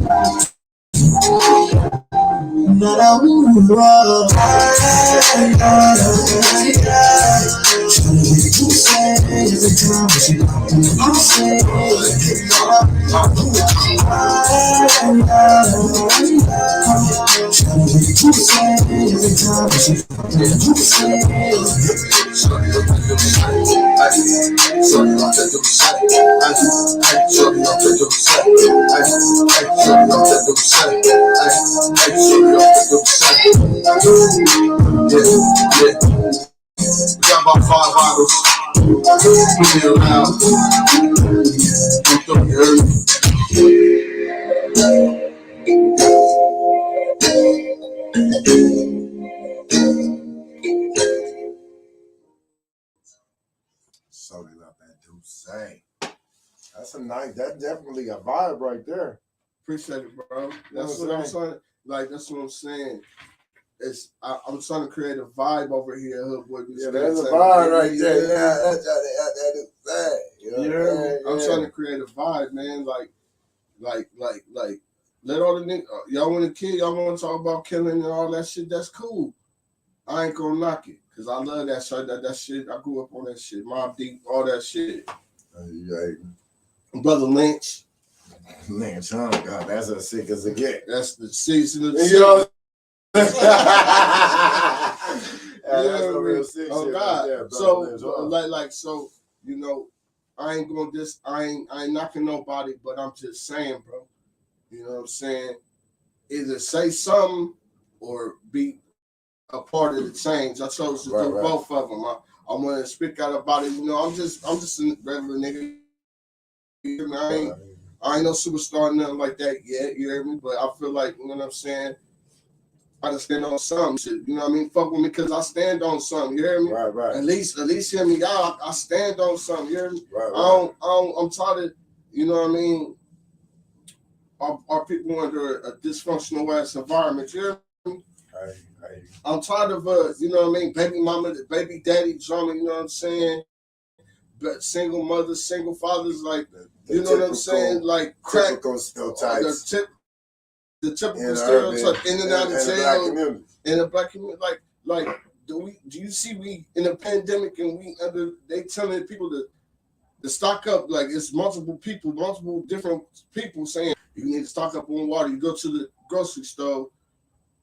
Not a woman, you say every time she you say you say every time she you say we got about 5 bottles. Bring it around. So they love that dude say. That's a nice, that's definitely a vibe right there. Appreciate it, bro. That's what I'm saying. Like, that's what I'm saying. I'm trying to create a vibe over here, Hood Boy. Yeah, there's a vibe right there. Yeah, that's how that is sad. I'm trying to create a vibe, man. Like, let all the niggas, y'all want to kill, y'all want to talk about killing and all that shit, that's cool. I ain't gonna knock it, because I love that shit, that shit, I grew up on that shit, Mob Deep, all that shit. Brother Lynch. Lynch, oh God, that's as sick as it get. That's the season of the that's the real sick shit. Oh God. Right there, So, you know, I ain't knocking nobody, but I'm just saying, bro. You know what I'm saying? Either say something or be a part of the change. I chose to do both of them. I want to speak out about it. You know, I'm just a regular nigga. You know, I ain't no superstar, nothing like that yet. You hear me? But I feel like, you know what I'm saying? I just stand on something shit. You know what I mean? Fuck with me because I stand on something. You hear me? Right. At least hear me out. I stand on something. You hear me? Right. I'm tired of, you know what I mean? Are people under a dysfunctional ass environment? You hear me? I'm tired of you know what I mean? Baby mama, baby daddy drama. You know what I'm saying? single mothers, single fathers, like you know what I'm saying, like crack, typical stereotypes, the typical stereotype in and out of jail in the black community, like do you see we in a pandemic and they telling people to stock up, like it's multiple different people saying you need to stock up on water. You go to the grocery store,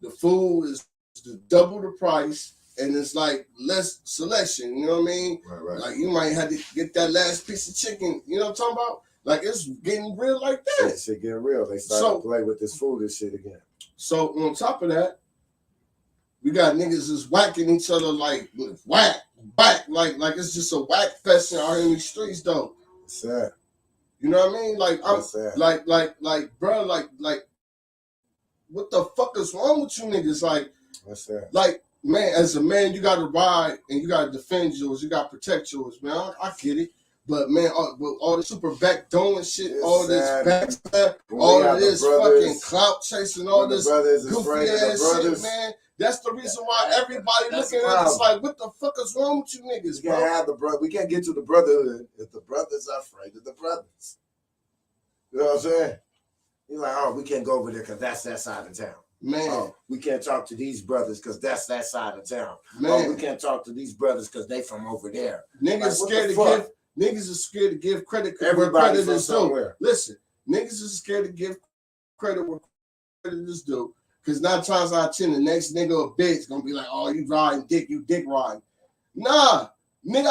the food is double the price, and it's like less selection. You know what I mean? Right. Like you might have to get that last piece of chicken. You know what I'm talking about? Like it's getting real like that. Shit getting real. They start to play with this food and shit again. So on top of that, we got niggas just whacking each other like whack, like it's just a whack fest out here in the streets though. It's sad. You know what I mean? Like I'm sad. like bro, like what the fuck is wrong with you niggas? Like what's that? Like man, as a man, you gotta ride and you gotta defend yours. You gotta protect yours, man. I get it. But man, all the super backdoing shit, it's all sad. This backstab, all of this fucking clout chasing, all this goofy ass shit, man. That's the reason why everybody looking at us like, what the fuck is wrong with you niggas, bro? Can't have the brother. We can't get to the brotherhood if the brothers are afraid of the brothers. You know what I'm saying? You're like, oh, we can't go over there because that's that side of town. Man. Oh, we can't talk to these brothers because that's that side of town. Man. Oh, we can't talk to these brothers because they from over there. Niggas are scared to give credit where credit is due. Listen, niggas are scared to give credit where credit is due. Because 9 times out of 10, the next nigga or bitch gonna be like, oh, you riding dick, you dick riding. Nah, nigga,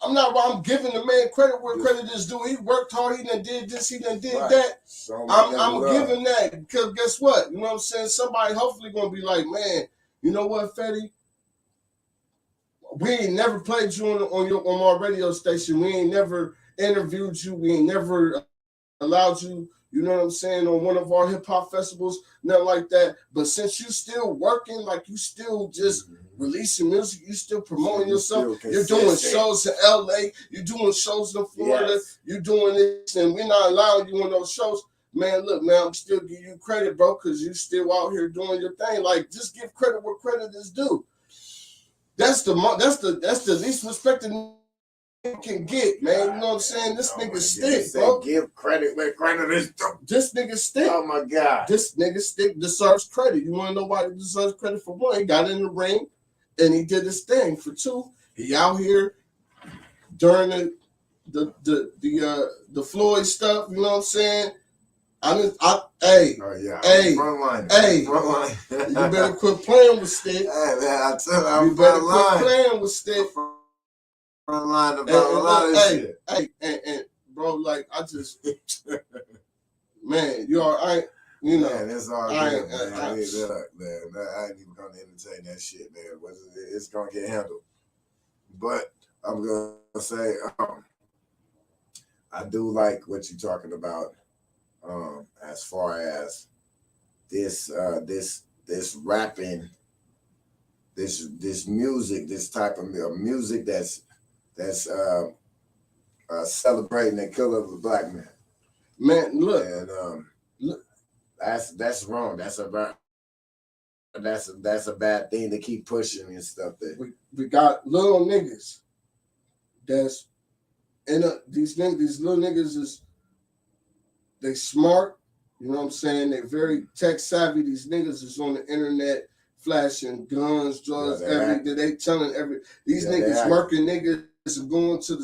I'm not. I'm giving the man credit where credit is due. He worked hard. He done did this. He done did that. So I'm giving that because guess what? You know what I'm saying? Somebody hopefully gonna be like, man, you know what, Fetti? We ain't never played you on my radio station. We ain't never interviewed you. We ain't never allowed you. You know what I'm saying, on one of our hip hop festivals, nothing like that. But since you still working, like you still just releasing music, you still promoting yourself. You're doing shows in LA, you're doing shows in Florida, you're doing this, and we're not allowing you on those shows. Man, look, man, I'm still giving you credit, bro, because you still out here doing your thing. Like, just give credit where credit is due. That's the least respected can get, man. You know what I'm saying? This nigga Sticc, bro. Give credit where credit is due. This nigga Sticc. Oh my God. This nigga Sticc deserves credit. You want to know why he deserves credit? For one, he got in the ring and he did his thing. For two, he out here during the Floyd stuff. You know what I'm saying? Hey, you better quit playing with Sticc. Hey man, I tell you, you better quit playing with Sticc. Line about a lot of shit. And bro, like I just, man, you all right? You know, man, it's all good, man. I ain't even gonna entertain that shit, man. It's gonna get handled. But I'm gonna say, I do like what you're talking about, as far as this rapping, this music, this type of music that's celebrating the kill of a black man. Man, look, and that's wrong. That's a bad thing to keep pushing and stuff. That we got little niggas that's these little niggas they smart. You know what I'm saying? They're very tech savvy. These niggas is on the internet flashing guns, drugs, everything. They telling these niggas working niggas. Going to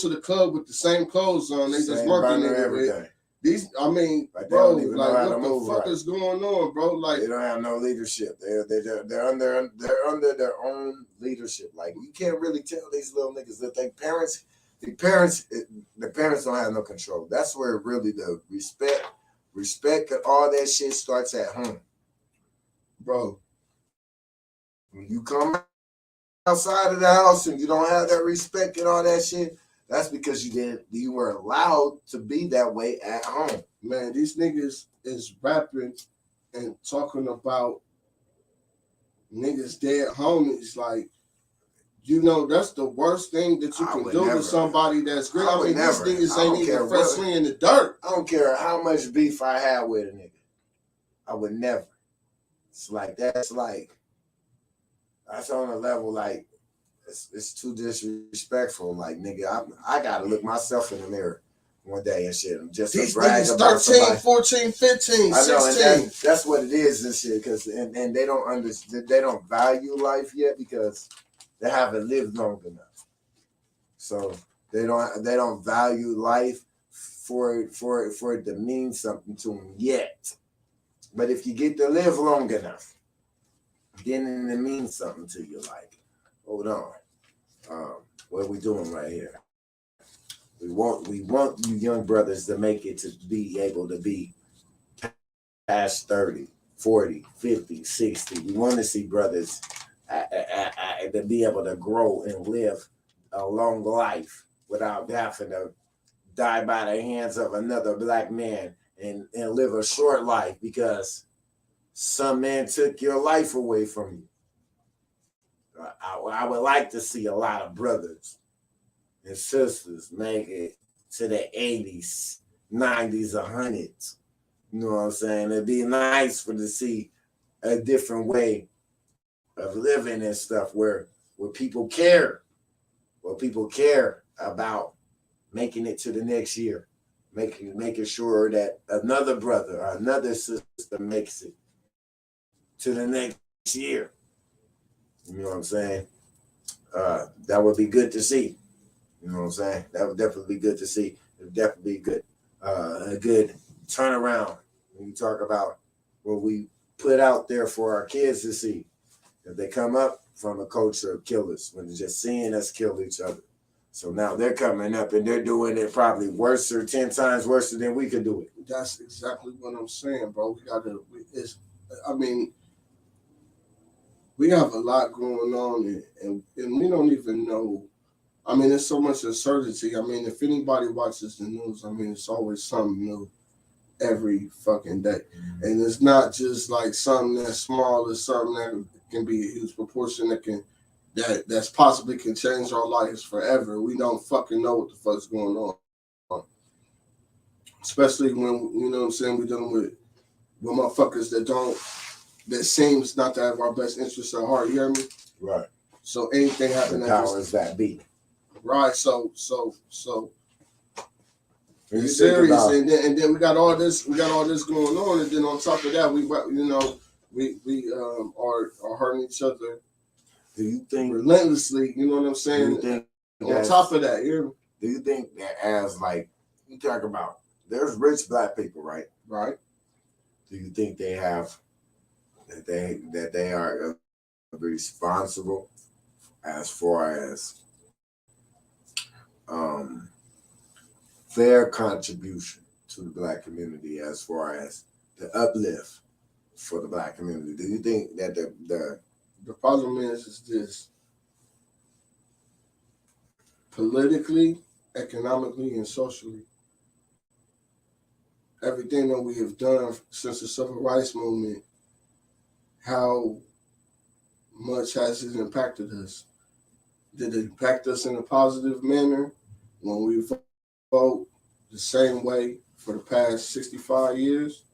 the club with the same clothes on. They just working everything. Like bro, like what the fuck is going on, bro? Like they don't have no leadership. They're under their own leadership. Like you can't really tell these little niggas that the parents don't have no control. That's where really the respect and all that shit starts at home, bro. When you come outside of the house and you don't have that respect and all that shit, that's because you weren't allowed to be that way at home. Man, these niggas is rapping and talking about niggas dead homies. Like, you know, that's the worst thing that you can do to somebody that's great. I mean, these niggas ain't even freshly in the dirt. I don't care how much beef I had with a nigga. I would never. It's like, that's on a level like, it's too disrespectful. Like, nigga, I gotta look myself in the mirror one day and shit. Just these to brag niggas about 13, somebody. 14, 15, I know, 16. and that's what it is and shit. Because and they don't understand. They don't value life yet because they haven't lived long enough. So they don't value life for it to mean something to them yet. But if you get to live long enough, then it means something to you. Like, hold on, what are we doing right here? We want you young brothers to make it to be able to be past 30, 40, 50, 60. We want to see brothers to be able to grow and live a long life without having to die by the hands of another black man and live a short life because some man took your life away from you. I would like to see a lot of brothers and sisters make it to the 80s, 90s, 100s. You know what I'm saying? It'd be nice to see a different way of living and stuff where people care. Where people care about making it to the next year. Making sure that another brother or another sister makes it to the next year. You know what I'm saying? That would be good to see. You know what I'm saying? That would definitely be good to see. It would definitely be good. A good turnaround when you talk about what we put out there for our kids to see. If they come up from a culture of killers, when they're just seeing us kill each other. So now they're coming up and they're doing it probably worse or 10 times worse than we could do it. That's exactly what I'm saying, bro. We have a lot going on and we don't even know. I mean, there's so much uncertainty. I mean, if anybody watches the news, I mean, it's always something new every fucking day. And it's not just like something that's small, it's something that can be a huge proportion that's possibly can change our lives forever. We don't fucking know what the fuck's going on. Especially when, you know what I'm saying, we're dealing with motherfuckers that seems not to have our best interests at heart, you hear me? Right. So anything happening. The powers that be. Right, so When you serious, about, and then we got all this going on, and then on top of that, we are hurting each other. Do you think relentlessly? You know what I'm saying? On top of that, do you think that as like you talk about, there's rich black people, right? Right. Do you think they have that they are responsible as far as their contribution to the black community as far as the uplift for the black community? Do you think that the problem is this: politically, economically, and socially, everything that we have done since the civil rights movement, how much has it impacted us? Did it impact us in a positive manner when we vote the same way for the past 65 years?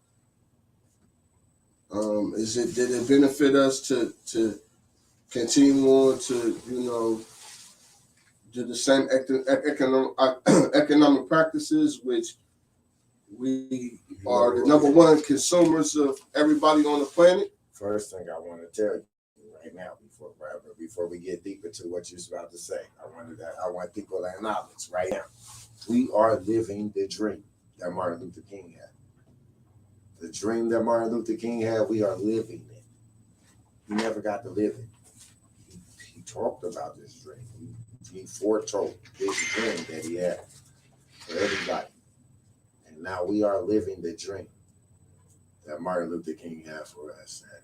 Did it benefit us to continue on to, do the same economic practices, which we are the number one consumers of everybody on the planet? First thing I want to tell you right now, before we get deep into what you're about to say, I want people to acknowledge right now, we are living the dream that Martin Luther King had. The dream that Martin Luther King had, we are living it. He never got to live it. He talked about this dream. He foretold this dream that he had for everybody. And now we are living the dream that Martin Luther King had for us. And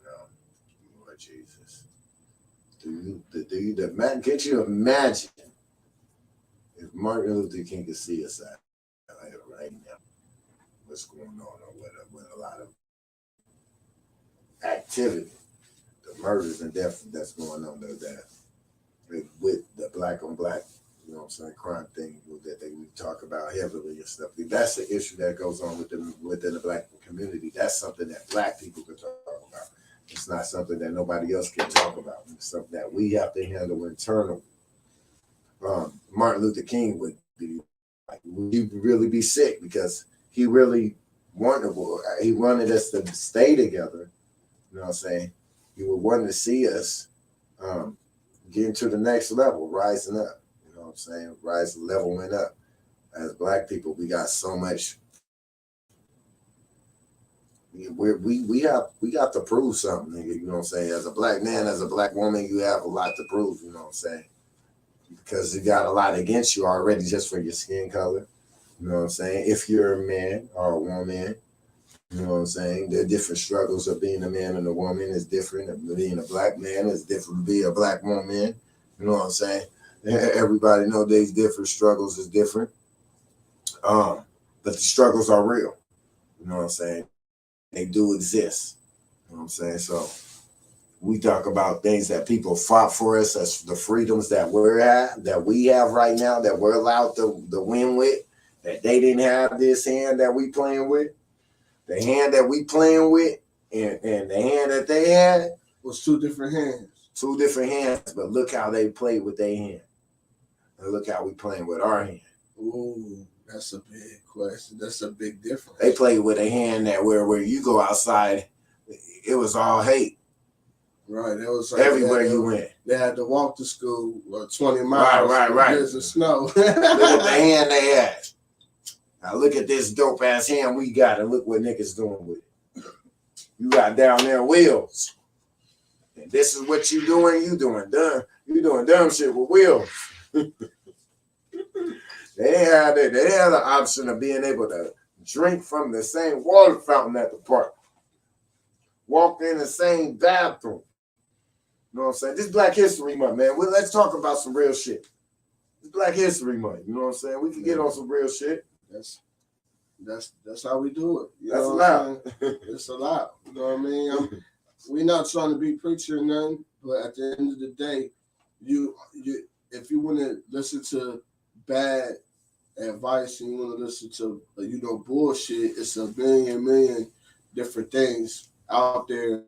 Lord Jesus, can't you imagine if Martin Luther King could see us right now? What's going on with a lot of activity, the murders and deaths that's going on there with the black on black, you know what I'm saying, crime thing that we talk about heavily and stuff. That's the issue that goes on within the black community. That's something that black people can talk about. It's not something that nobody else can talk about. It's something that we have to handle internally. Martin Luther King would be like, we'd really be sick because he really wanted us to stay together. You know what I'm saying? He would want to see us getting to the next level, rising up. You know what I'm saying? Leveling up. As Black people, we got so much. We got to prove something, nigga. You know what I'm saying? As a Black man, as a Black woman, you have a lot to prove. You know what I'm saying? Because you got a lot against you already just for your skin color. You know what I'm saying? If you're a man or a woman, you know what I'm saying? There are different struggles of being a man and a woman is different. Being a Black man is different. Being a Black woman, you know what I'm saying? Everybody know these different struggles is different. But the struggles are real. You know what I'm saying? They do exist. You know what I'm saying? So we talk about things that people fought for us, as the freedoms that we have right now, that we're allowed to win with, that they didn't have this hand that we playing with. The hand that we playing with and the hand that they had was two different hands. Two different hands, but look how they played with their hand. And look how we playing with our hand. Ooh, that's a big question. That's a big difference. They played with a hand that where you go outside, it was all hate. Right. It was like everywhere you went. They had to walk to school 20 miles. Right. Years of snow. Look at the hand they had. Now look at this dope ass hand we got, and look what niggas doing with it. You got down there wheels. And this is what you doing. You doing dumb shit with wheels. They had the option of being able to drink from the same water fountain at the park. Walk in the same bathroom. You know what I'm saying? This Black History Month, man. Let's talk about some real shit. It's Black History Month. You know what I'm saying? We can get on some real shit. That's how we do it. You That's know allowed. It's allowed. You know what I mean? We're not trying to be preacher or nothing, but at the end of the day, you if you want to listen to bad advice and you want to listen to bullshit, it's a million different things out there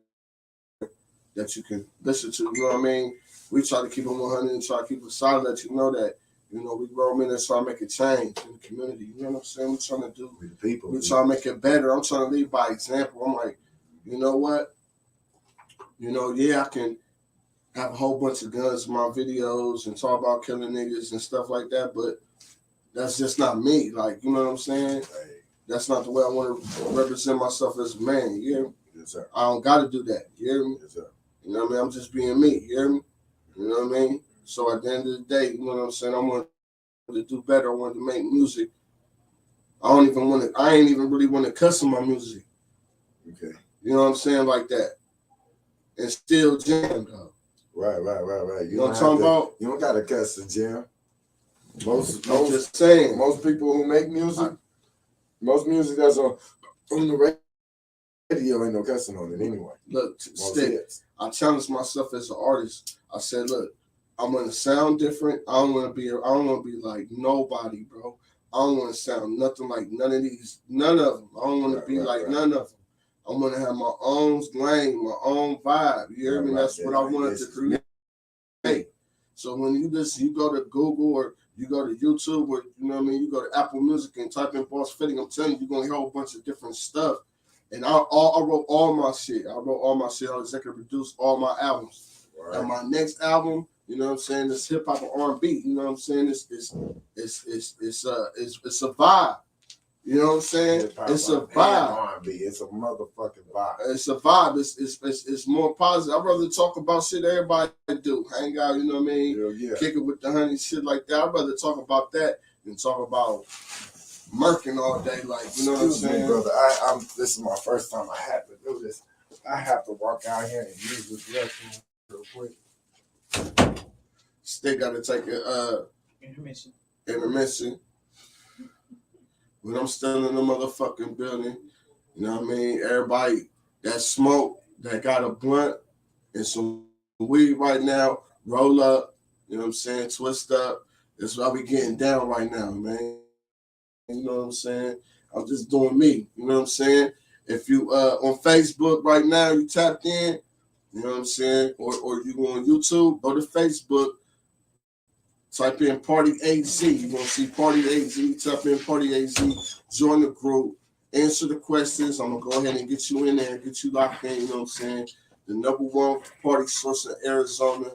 that you can listen to. You know what I mean? We try to keep it 100 and try to keep it solid, let you know that, we grow men and try to make a change in the community. You know what I'm saying? We're trying to do with the people. We're trying to make it better. I'm trying to lead by example. I'm like, you know what? I can have a whole bunch of guns in my videos and talk about killing niggas and stuff like that, but that's just not me. Like, you know what I'm saying? Right. That's not the way I want to represent myself as a man. You hear me? Yes, sir. I don't got to do that. You hear me? Yes, sir. You know what I mean? I'm just being me. You hear me? You know what I mean? So at the end of the day, you know what I'm saying? I want to do better. I want to make music. I ain't even really want to cuss in my music. Okay. You know what I'm saying? Like that. And still jam, though. Right. You know what I'm talking about? You don't got to cuss the jam. Most people who make music, most music that's on the radio ain't no cussing on it anyway. Look, Sticc, I challenged myself as an artist. I said, look, I'm gonna sound different. I don't want to be like nobody, bro. I don't want to sound nothing like none of them. I don't want to be like none of them. I'm gonna have my own lane, my own vibe. You hear me? That's what I wanted to create. So when you listen, you go to Google or you go to YouTube or you go to Apple Music and type in Boss Fetti, I'm telling you, you're gonna hear a whole bunch of different stuff. And I wrote all my shit. I executive produced all my albums. Right. And my next album, you know what I'm saying, it's hip hop and R&B. You know what I'm saying? It's a vibe. You know what I'm saying? It's a vibe. R&B. It's a motherfucking vibe. It's a vibe. It's more positive. I'd rather talk about shit everybody do. Hang out, you know what I mean? Yeah. Kick it with the honey, shit like that. I'd rather talk about that than talk about murking all day. Like, you know what I'm saying? Brother, this is my first time I have to do this. I have to walk out here and use this restroom real quick. Still got to take a intermission. When I'm still in the motherfucking building, you know what I mean? Everybody that smoke, that got a blunt and some weed right now, roll up, you know what I'm saying? Twist up. That's why we getting down right now, man. You know what I'm saying? I'm just doing me. You know what I'm saying? If you on Facebook right now, you tapped in, you know what I'm saying? Or you go on YouTube, go to Facebook, Type in Party AZ. You're going to see Party AZ. Type in Party AZ. Join the group. Answer the questions. I'm going to go ahead and get you in there, get you locked in, you know what I'm saying? The #1 party source in Arizona.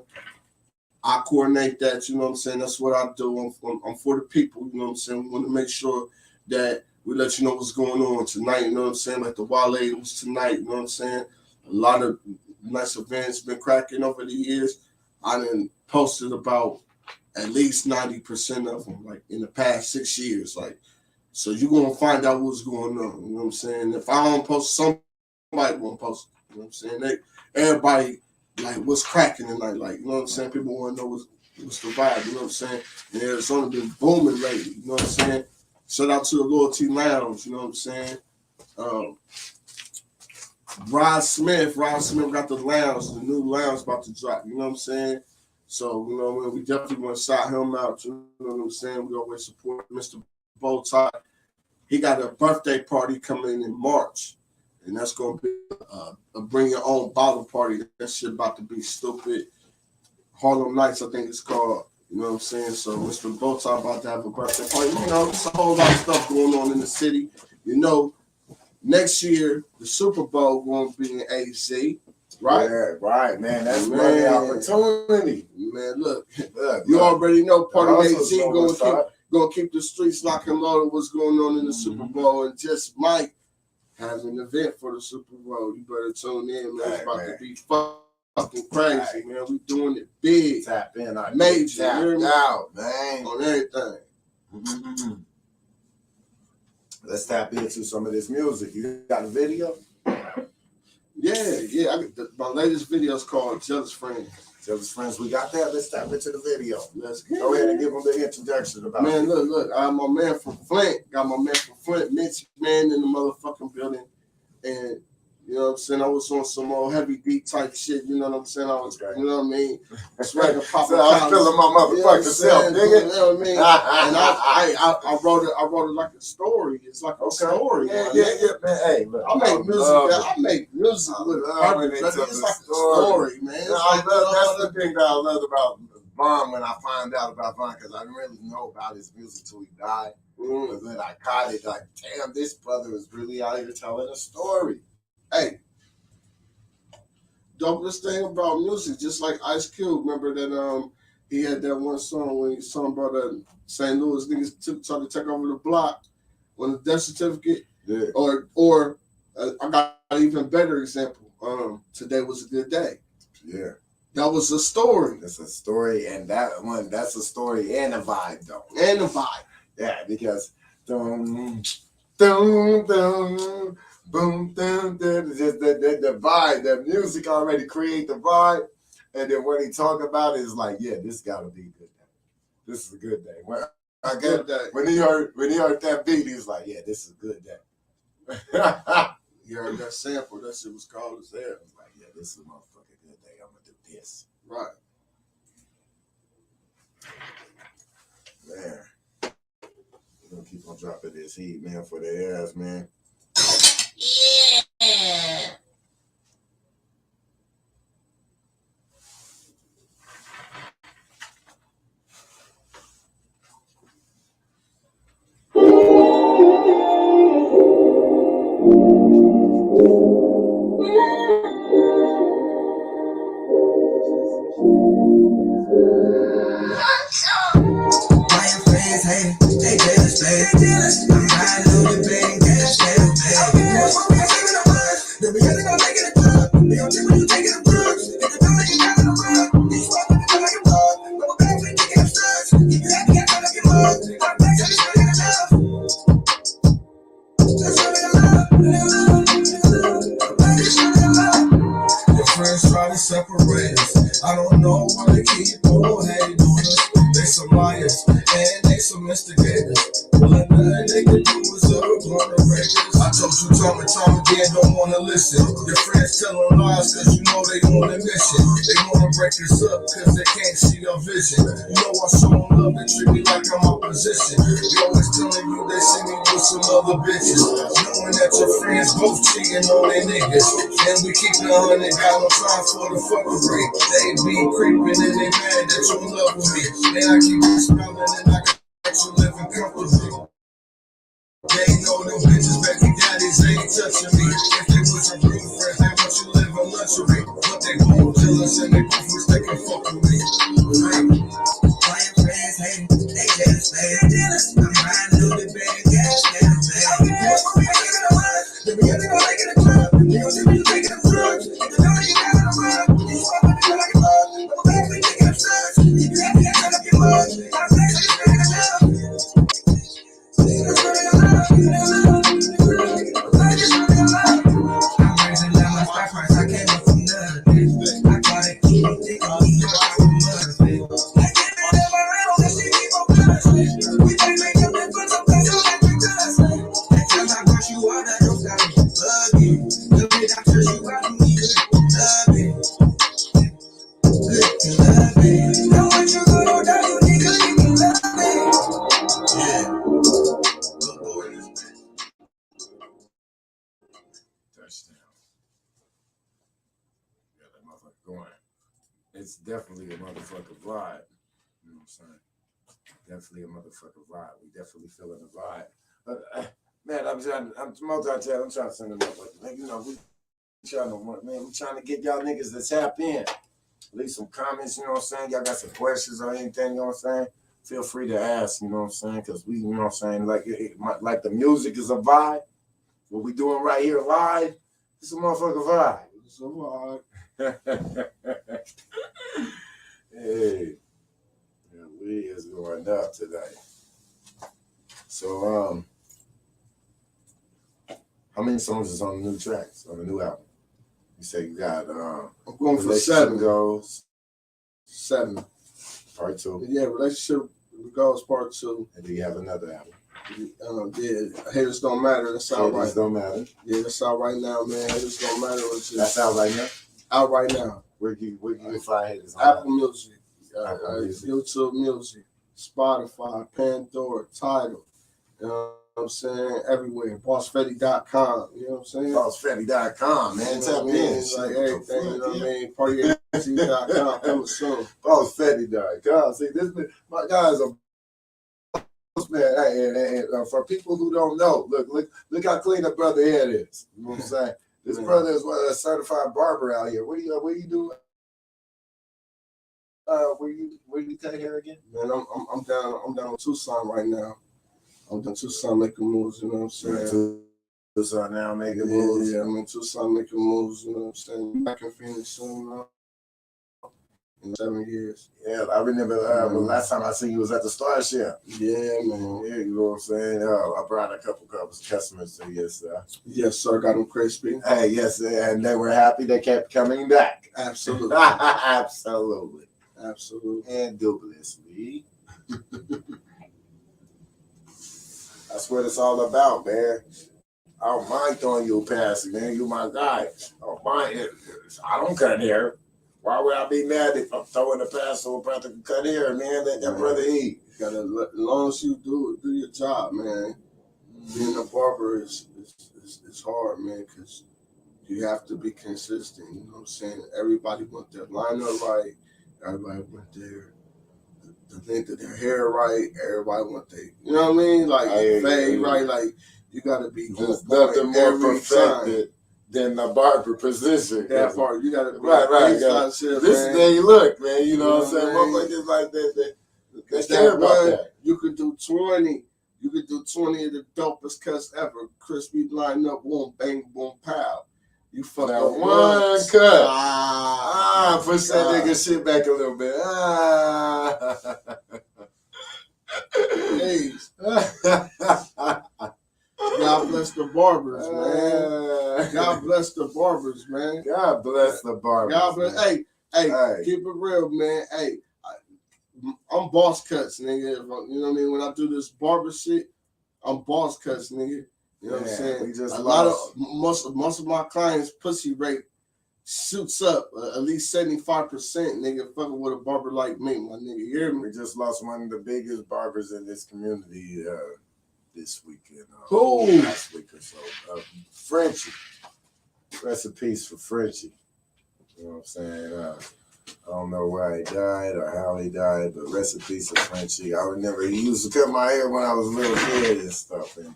I coordinate that, you know what I'm saying? That's what I do. I'm for the people, you know what I'm saying? We want to make sure that we let you know what's going on tonight, you know what I'm saying? Like the Wale was tonight, you know what I'm saying? A lot of nice events been cracking over the years. I done posted about at least 90% of them, like in the past 6 years. Like, so you're going to find out what's going on, you know what I'm saying? If I don't post, somebody won't post it, you know what I'm saying? Everybody, like, what's cracking tonight? Like, you know what I'm saying? People want to know what's the vibe, you know what I'm saying? And Arizona been booming lately, you know what I'm saying? Shout out to the Loyalty Lounge, you know what I'm saying? Rod Smith got the lounge, the new lounge about to drop, you know what I'm saying? So, you know, we definitely want to shout him out, you know what I'm saying? We always support Mr. Bowtie. He got a birthday party coming in March. And that's going to be a bring your own bottle party. That shit about to be stupid. Harlem Nights, I think it's called. You know what I'm saying? So Mr. Bowtie about to have a birthday party. You know, there's a whole lot of stuff going on in the city. You know, next year, the Super Bowl going to be in AZ. Right? Yeah, right, man. That's money opportunity. Man, look, you already know Party AZ going to keep the streets locked and loaded what's going on in the Super Bowl, and just might have an event for the Super Bowl. You better tune in, man. It's about to be fucking crazy, man. We doing it big. Tap in. Major. Tap out, man. On everything. Mm-hmm. Let's tap into some of this music. You got a video? Yeah. My latest video is called Jealous Friends. Jealous Friends, we got that. Let's tap into the video. Let's go ahead and give them the introduction about man, it. Look. I'm my man from Flint. Got my man from Flint, Mitch, man, in the motherfucking building. And, you know what I'm saying? I was on some old heavy beat type shit. You know what I'm saying? I was, you know what I mean? That's right. The pop. So I was feeling my motherfucking self, nigga. You know what I mean? And I wrote it like a story. It's like a story. Yeah, man. Hey, look, I make music with purpose. It's like a story, man. That's the thing that I loved about Vaughn when I found out about Vaughn, because I didn't really know about his music till he died. But then I caught it like, damn, this brother is really out here telling a story. Hey, dopest thing about music, just like Ice Cube. Remember that he had that one song when he was talking about St. Louis niggas tried to take over the block on the death certificate. Yeah. Or I got an even better example. Today was a good day. Yeah. That was a story. That's a story, and that's a story and a vibe, though. And a vibe. Yeah, because boom, boom, boom, just the vibe, the music already create the vibe, and then when he talk about it, it's like, yeah, this gotta be a good day. This is a good day. When he heard that beat, he was like, yeah, this is a good day. You heard that sample? That shit was cold as hell. I was like, yeah, this is a motherfucking good day. I'm gonna do this. Right. Man. We're gonna keep on dropping this heat, man, for their ass, man. Yeah. I don't know why they keep on hating on us. They some liars and they some instigators. Well, nothing they can do is blunt the records. I told you time and time again, don't wanna listen. Your friends telling lies cause you know they on a mission. They wanna break us up cause they can't see your vision. You know I show them love, they treat me like I'm opposition. You always telling you they see me with some other bitches. Knowing knowing that your friends both cheating on their niggas. And we keep $100 fine for the fuckery. They be creeping and they mad that you love with me. And I keep smiling and I got you living comfortably. They know them bitches baby daddies ain't touching me. If they was a real friend, they want you live in luxury. But they both jealous and they both wish they can fuck with me. Why your friends hate? They just mad jealous. I'm riding through the bed, gas down bad. They be getting all like in the club. They gon' see me taking them drugs. If the money you got in the rug, you fuck with me like a bug. I'm back with taking them drugs. If you happy, I turn up your mug. I'm back with you in the love. It's definitely a motherfucker vibe. You know what I'm saying? Definitely a motherfucker vibe. We definitely feeling the vibe. But man, I'm multi-talented. I'm trying to send them up. Like, you know, we trying to get y'all niggas to tap in. Leave some comments, you know what I'm saying? Y'all got some questions or anything, you know what I'm saying? Feel free to ask, you know what I'm saying? Because we, you know what I'm saying? Like the music is a vibe. What we doing right here live, it's a motherfucker vibe. It's a vibe. Hey, yeah, we is going up today. So, how many songs is on the new tracks, on the new album? You say you got, I'm going for Relationship 7. Goals. 7. Part 2. Yeah, Relationship Goals Part 2. And do you have another album? Yeah, Haters Don't Matter. That's out right. Haters Don't Matter. Yeah, that's out right now, man. Haters Don't Matter. That's out right now? Out right now. Where you can find Haters on Apple Music, Apple Music, YouTube Music, Spotify, Pandora, Tidal. You know what I'm saying? Everywhere. BossFetti.com. You know what I'm saying? BossFetti.com, man. You know Tap what I in. mean? Like everything. You know what I mean? PartyAgency.com coming soon. BossFetti.com. See, my guy's a man. And for people who don't know, look how clean a brother head is. You know what I'm saying? This brother is a certified barber out here. What do you do? Where you cut hair again? Man, I'm down in Tucson right now. I'm in Tucson making moves, you know what I'm saying? Tucson now making moves. Yeah, I'm in Tucson making moves, you know what I'm saying? Back in Phoenix soon, in 7 years. Yeah, I remember the last time I seen you was at the Starship. Yeah, man. Yeah, you know what I'm saying? I brought a couple customers to you, sir. Yes, sir. Got them crispy. Hey, yes, and they were happy. They kept coming back. Absolutely. Absolutely. Absolutely. And dubiously. That's what it's all about, man. I don't mind throwing you a pass, man. You my guy. I don't mind it. I don't cut hair. Why would I be mad if I'm throwing a pass to a brother who cut hair, man? Let that brother eat. You gotta, as long as you do your job, man. Being a barber is hard, man, because you have to be consistent. You know what I'm saying? Everybody want their lineup right. Everybody want their the length of their hair right. Everybody want their, you know what I mean? Like fade right. Like you gotta be. There's nothing more perfected than the barber position. That part, you gotta be right. Shit, this is how you look, man. You know what I'm saying? Motherfuckers like that. They care about that. You could do 20. You could do 20 of the dopest cuts ever. Crispy line up, boom, bang, boom, pow. You fuck up one cut. Push that nigga shit back a little bit. Please. God bless the barbers, man. God bless the barbers, man. God bless the barbers. God bless. Hey, keep it real, man. Hey, I'm boss cuts, nigga. You know what I mean? When I do this barber shit, I'm boss cuts, nigga. You know what I'm saying? Most of my clients' pussy rate shoots up at least 75%, nigga, fucking with a barber like me, my nigga. You hear me? We just lost one of the biggest barbers in this community this weekend. Cool. Last week or so. Frenchie. Rest in peace for Frenchie. You know what I'm saying? I don't know why he died or how he died, but rest in peace to Frenchie. I remember he used to cut my hair when I was a little kid and stuff, and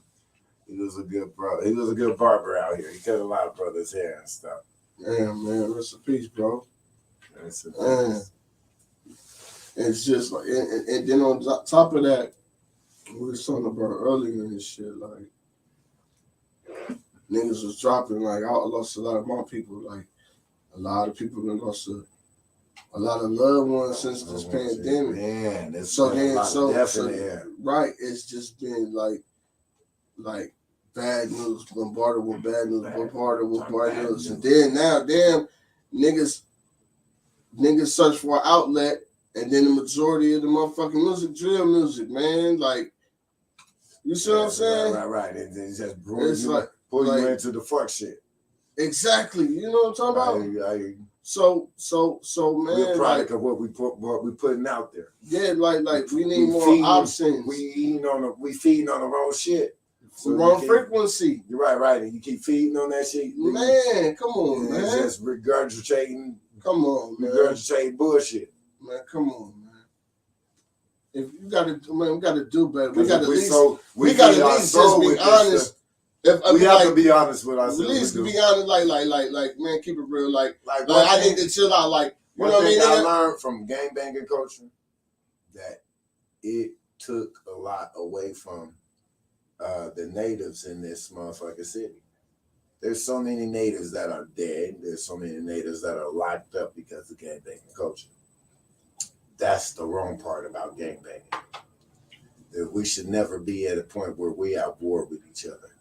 he was a good brother. He was a good barber out here. He cut a lot of brothers' hair and stuff. Damn, man, rest in peace, bro. Rest in peace. It's just like, and then on top of that, we were talking about earlier and shit, like, niggas was dropping, like, I lost a lot of my people, like, a lot of people have lost a lot of loved ones since this pandemic. Man, it's so then, a lot of death in the air. Right, it's just been like bad news, bombarded with bad news, and then now, damn, niggas search for an outlet, and then the majority of the motherfucking music, drill music, man, like, you see what I'm saying? Right. And then just pull you into the fuck shit. Exactly, you know what I'm talking about? So, man, we're a product of what we putting out there. Yeah, like we need more options. We feeding on the wrong shit. So wrong frequency. You're right. And you keep feeding on that shit. Man, come on, man. It's just regurgitating. Come on, man. Regurgitating bullshit. Man, come on, man. If you gotta, man, we gotta do better. We gotta at least just be honest. We have to be honest with ourselves. At least to be honest, like, man, keep it real. Like I need to chill out. Like, you know what I mean? I learned from gangbanging culture that it took a lot away from the natives in this motherfucking city. There's so many natives that are dead. There's so many natives that are locked up because of gangbanging culture. That's the wrong part about gangbanging. That we should never be at a point where we are at war with each other.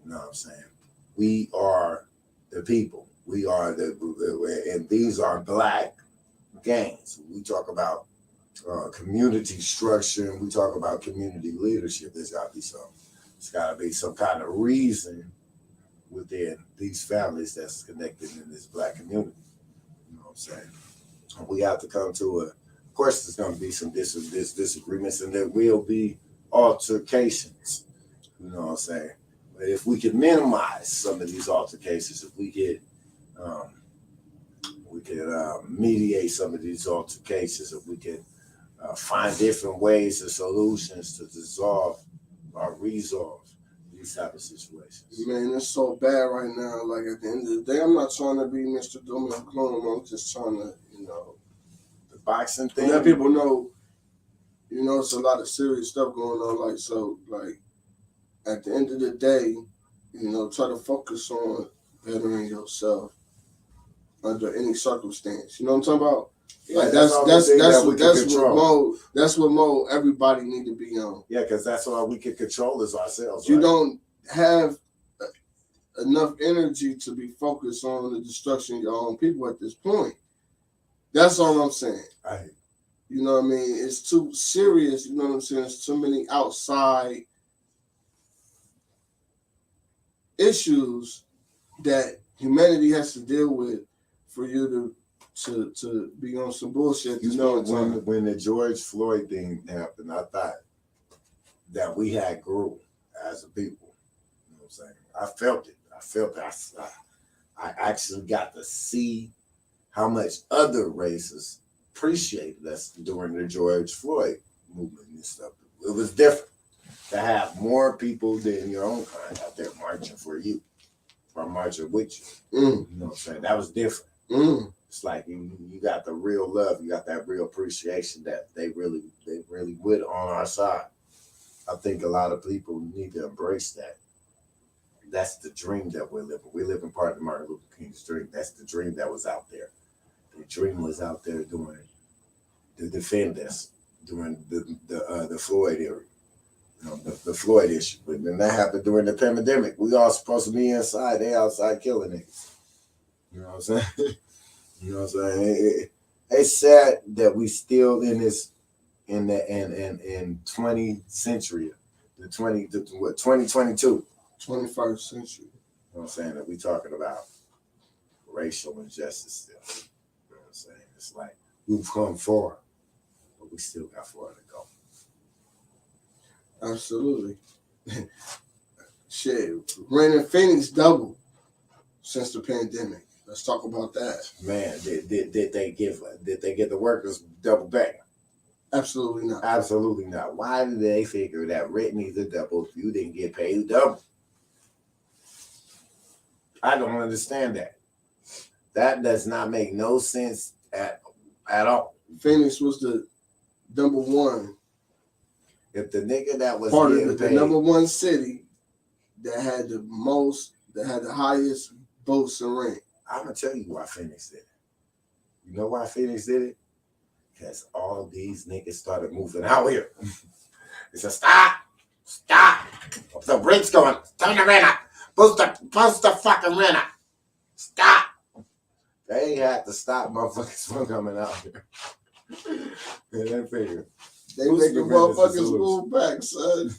You know what I'm saying? We are the people. We are and these are black gangs. We talk about community structure and we talk about community leadership. There's got to be some kind of reason within these families that's connected in this black community. You know what I'm saying? We have to come to of course, there's going to be some disagreements and there will be altercations. You know what I'm saying? But if we could minimize some of these altercations, if we could mediate some of these altercations, if we could find different ways and solutions to dissolve or resolve these type of situations. Man, it's so bad right now. Like at the end of the day, I'm not trying to be Mr. Doom and Gloom. I'm just trying to, the boxing thing. Let people know, it's a lot of serious stuff going on. Like at the end of the day, try to focus on bettering yourself under any circumstance. You know what I'm talking about? Yeah, like that's what mode everybody need to be on. Yeah, because that's all we can control is ourselves. You don't have enough energy to be focused on the destruction of your own people at this point. That's all I'm saying. You know what I mean? It's too serious. You know what I'm saying? There's too many outside issues that humanity has to deal with for you to be on some bullshit. When the George Floyd thing happened, I thought that we had grew as a people. You know what I'm saying? I felt it. I actually got to see how much other races appreciated us during the George Floyd movement and stuff. It was different to have more people than your own kind out there marching for you or marching with you. You know what I'm saying? That was different. It's like you got the real love, you got that real appreciation that they really would on our side. I think a lot of people need to embrace that. That's the dream that we're living. We live in part of Martin Luther King's dream. That's the dream that was out there. The dream was out there to defend us during the Floyd era, the Floyd issue. But then that happened during the pandemic. We all supposed to be inside. They outside killing niggas. You know what I'm saying? You know what I'm saying? It's sad that we still in this in 20th century, 2022, 21st century. You know what I'm saying? That we talking about racial injustice still. You know what I'm saying? It's like we've come far, but we still got far to go. Absolutely. Shit, rent in Phoenix doubled since the pandemic. Let's talk about that. Man, did they get the workers double back? Absolutely not. Absolutely not. Why did they figure that rent needs to double if you didn't get paid double? I don't understand that. That does not make no sense at all. Phoenix was the number one. If the nigga that was part getting of the paid, number one city that had the highest votes in rent. I'm gonna tell you why Phoenix did it. You know why Phoenix did it? Because all these niggas started moving out here. They said, stop. The rent's going. Turn the rent up. Post the fucking rent up. Stop. They had to stop motherfuckers from coming out here. And they figured. They making motherfuckers move back, son.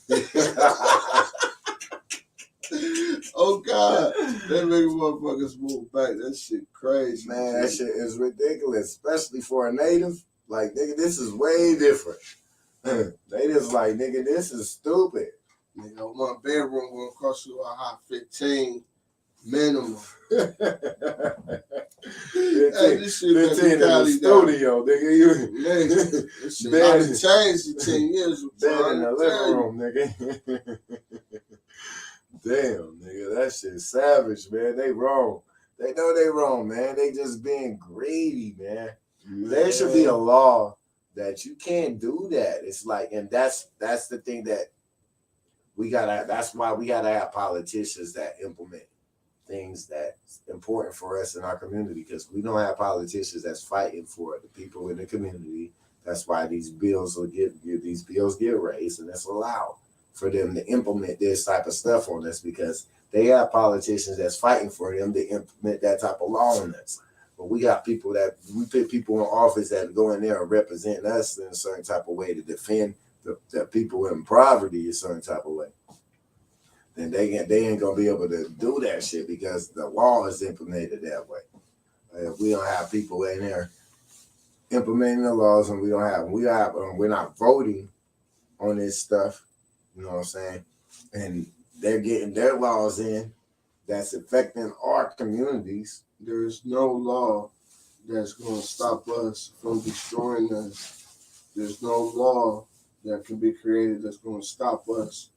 Oh God, they making motherfuckers move back. That shit crazy. Man, that shit is ridiculous, especially for a native. Like, nigga, this is way different. They just like, nigga, this is stupid. Nigga, one bedroom gonna cost you a high 15 minimum. This shit 15 in the studio, nigga. This shit I've changed in 10 years. Bed in the living room, nigga. Damn, nigga, that shit's savage, man. They wrong. They know they wrong, man. They just being greedy, man. There should be a law that you can't do that. It's like, and that's the thing that that's why we gotta have politicians that implement things that's important for us in our community, because we don't have politicians that's fighting for the people in the community. That's why these bills get raised, and it's allowed for them to implement this type of stuff on us, because they have politicians that's fighting for them to implement that type of law on us. But we got we put people in office that go in there and represent us in a certain type of way to defend the people in poverty a certain type of way. Then they ain't gonna be able to do that shit because the law is implemented that way. If we don't have people in there implementing the laws, and we're not voting on this stuff, you know what I'm saying? And they're getting their laws in that's affecting our communities. There is no law that's going to stop us from destroying us. There's no law that can be created that's going to stop us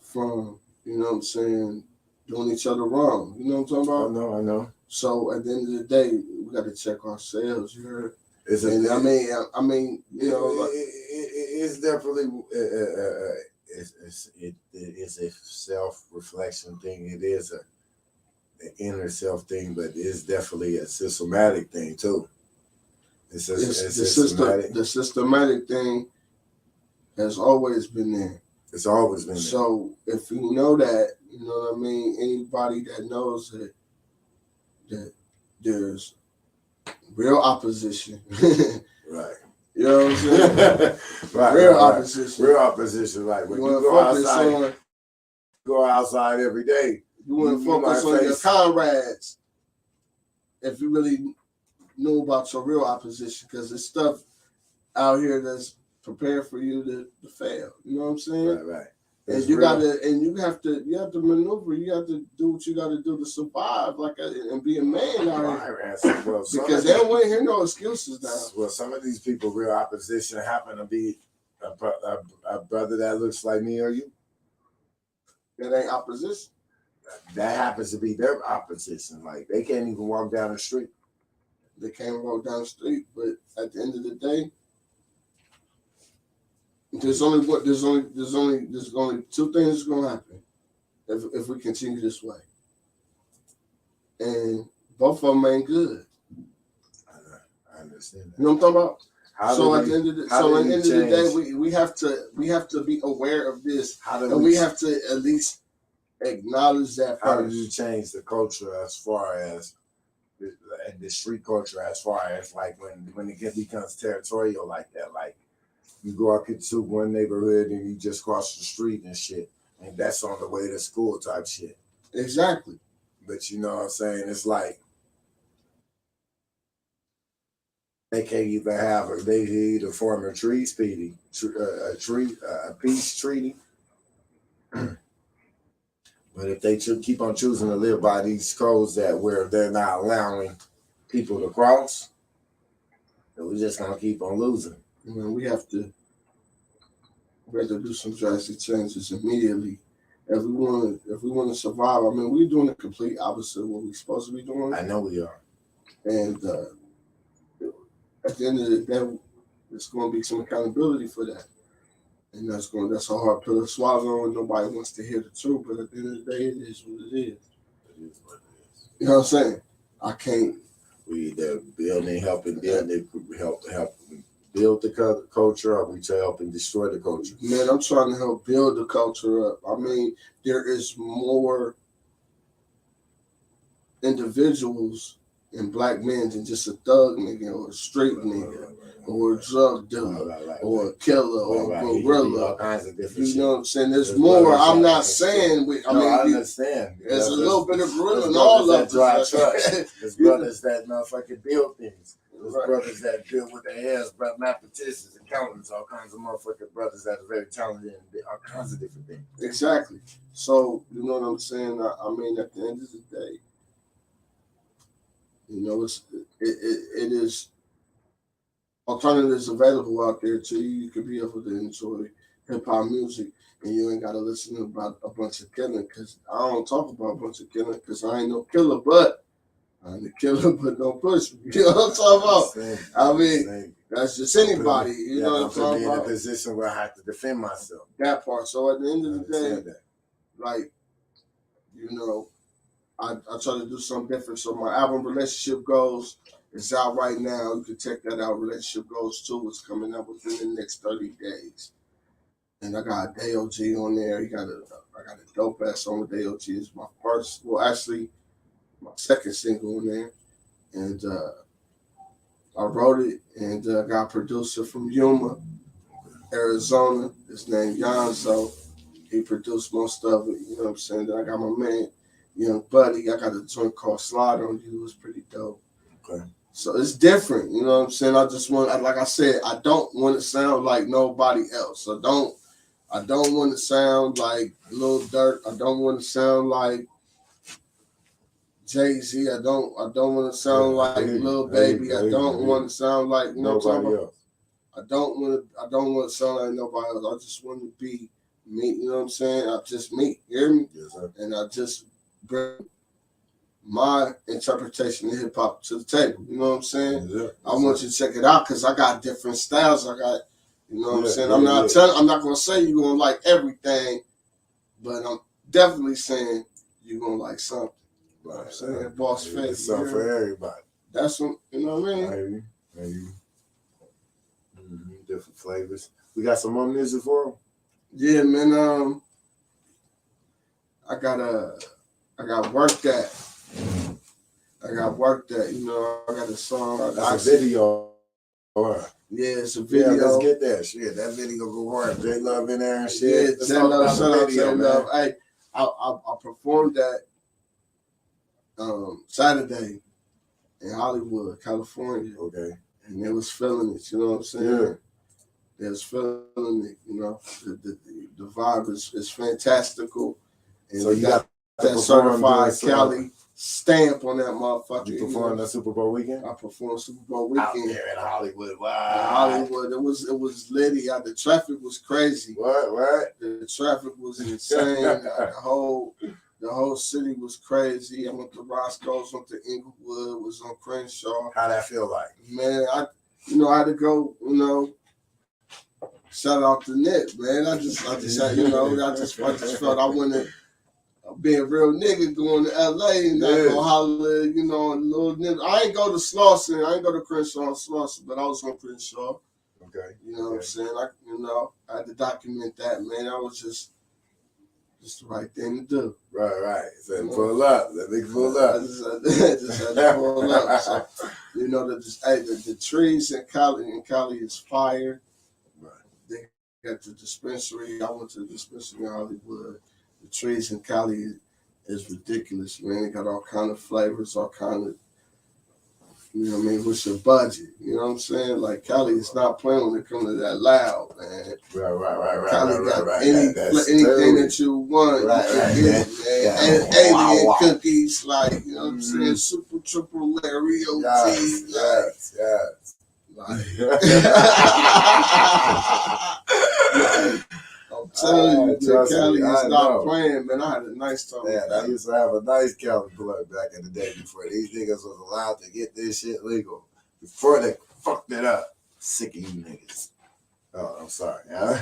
from, you know what I'm saying, doing each other wrong. You know what I'm talking about? I know. So at the end of the day, we got to check ourselves. You heard? I mean, you know, it's definitely it's a self-reflection thing. It is an inner self thing, but it's definitely a systematic thing too. The systematic thing has always been there. It's always been there. So if you know that, you know what I mean, anybody that knows that there's real opposition. Right. You know what I'm saying? Right. Real opposition. Real opposition. Like when you go outside every day. You want to focus on your comrades if you really knew about your real opposition, because there's stuff out here that's prepared for you to fail. You know what I'm saying? Right. And you have to maneuver. You have to do what you got to do to survive, and be a man out here. Because they don't want to hear no excuses now. Well, some of these people, real opposition, happen to be a brother that looks like me or you. That ain't opposition. That happens to be their opposition. Like, they can't even walk down the street. They can't walk down the street, but at the end of the day, there's only two things that's gonna happen if we continue this way, and both of them ain't good. I understand that. You know what I'm talking about? At the end of the day, we have to be aware of this, and we have to at least acknowledge that first. How do you change the culture as far as the street culture, as far as like when it becomes territorial like that? Like, you go out to one neighborhood and you just cross the street and shit, and that's on the way to school type shit. They can't even have it. They either form a peace treaty. But if they keep on choosing to live by these codes that where they're not allowing people to cross, then we're just gonna keep on losing. We have to do some drastic changes immediately. If we want to survive, I mean, we're doing the complete opposite of what we're supposed to be doing. I know we are. And at the end of the day, there's going to be some accountability for that. And that's a hard pill to swallow, and nobody wants to hear the truth. But at the end of the day, it is what it is. It is what it is. You know what I'm saying? I can't. We either helping build the culture, or we try helping destroy the culture. Man, I'm trying to help build the culture up. I mean, there is more individuals in black men than just a thug nigga or a straight nigga or a drug dealer or a killer or a gorilla. All kinds of different you know what I'm saying? There's more. I'm not saying. I understand. There's a little bit of gorilla in all of us. There's brothers that motherfucking build things. There's brothers that deal with their hands, mathematicians, accountants, all kinds of motherfucking brothers that are very talented and all kinds of different things. Exactly. So, you know what I'm saying? I mean, at the end of the day, you know, it is alternatives available out there to you. You could be able to enjoy hip hop music, and you ain't got to listen about a bunch of killing. Because I don't talk about a bunch of killing because I ain't no killer, but I'm the killer, but don't push me. You know what I'm talking about? I mean, that's just anybody. You know what I'm talking about? I'm in a position where I have to defend myself. That part. So at the end of the day, like, you know, I try to do something different. So my album Relationship Goals is out right now. You can check that out. Relationship Goals 2 is coming up within the next 30 days. And I got DOG on there. I got a dope ass song with DOG. It's my first, well, actually, my second single on there. And I wrote it and got a producer from Yuma, Arizona. His name Yanzo. He produced most of it. You know what I'm saying? Then I got my man, Young Buddy. I got a joint called Slide on You. It was pretty dope. Okay. So it's different. You know what I'm saying? I just want, like I said, I don't want to sound like nobody else. I don't want to sound like Lil Durk. I don't want to sound like Jay-Z. I don't want to sound like Lil Baby. I don't want to sound like nobody else. I don't want to sound like nobody else. I just want to be me. You know what I'm saying? I just me. You hear me? Yes, sir. And I just bring my interpretation of hip hop to the table. You know what I'm saying? Yes, I want you to check it out because I got different styles. I got, you know what I'm saying? I'm not gonna say you're gonna like everything, but I'm definitely saying you're gonna like something. You know what I'm saying? Boss Fetti. It's something for everybody. That's what, you know what I mean? Maybe. Different flavors. We got some more music for them? Yeah, man. I got work that. You know, I got a song. That's a video. Yeah, it's a video. Yeah, let's get that shit. That video go hard. J Love in there and shit. Yeah, J Love, shout out J Love. Hey, I performed that Saturday in Hollywood, California. Okay. And they was feeling it, you know what I'm saying? Yeah. They was feeling it, you know. The vibe is fantastical. And so you got that certified Cali stamp on that motherfucker. You performed that Super Bowl weekend? I performed Super Bowl weekend. Out there in Hollywood. Wow. In Hollywood. It was litty. The traffic was crazy. What? The traffic was insane. The whole city was crazy. I went to Roscoe's, went to Inglewood, was on Crenshaw. How'd that feel like? Man, I had to go, shout out to Nick, man. I just had, I just felt I wanted to be a real nigga going to LA and not go holler, a little nigga. I ain't go to Slauson. I ain't go to Crenshaw and Slauson, but I was on Crenshaw. Okay. You know what I'm saying? I had to document that, man. I was just the right thing to do. Right. So pull up. Let me pull up. I just had to pull up. So, the trees in Cali is fire. Right. They got the dispensary. I went to the dispensary in Hollywood. The trees in Cali is ridiculous, man. They got all kind of flavors, all kind of, You know what I mean? What's your budget? You know what I'm saying? Like Cali is not playing when it comes to that loud, man. Right. Cali got anything that you want, you can get it, man. And alien cookies, like, you know what I'm saying? Super triple Larry OT. Yes. Like, I'm telling you, Cali is not playing, man. I had a nice time. Man, I used to have a nice Cali plug back in the day before these niggas was allowed to get this shit legal. Before they fucked it up. Sick of you niggas. Oh, I'm sorry. Huh?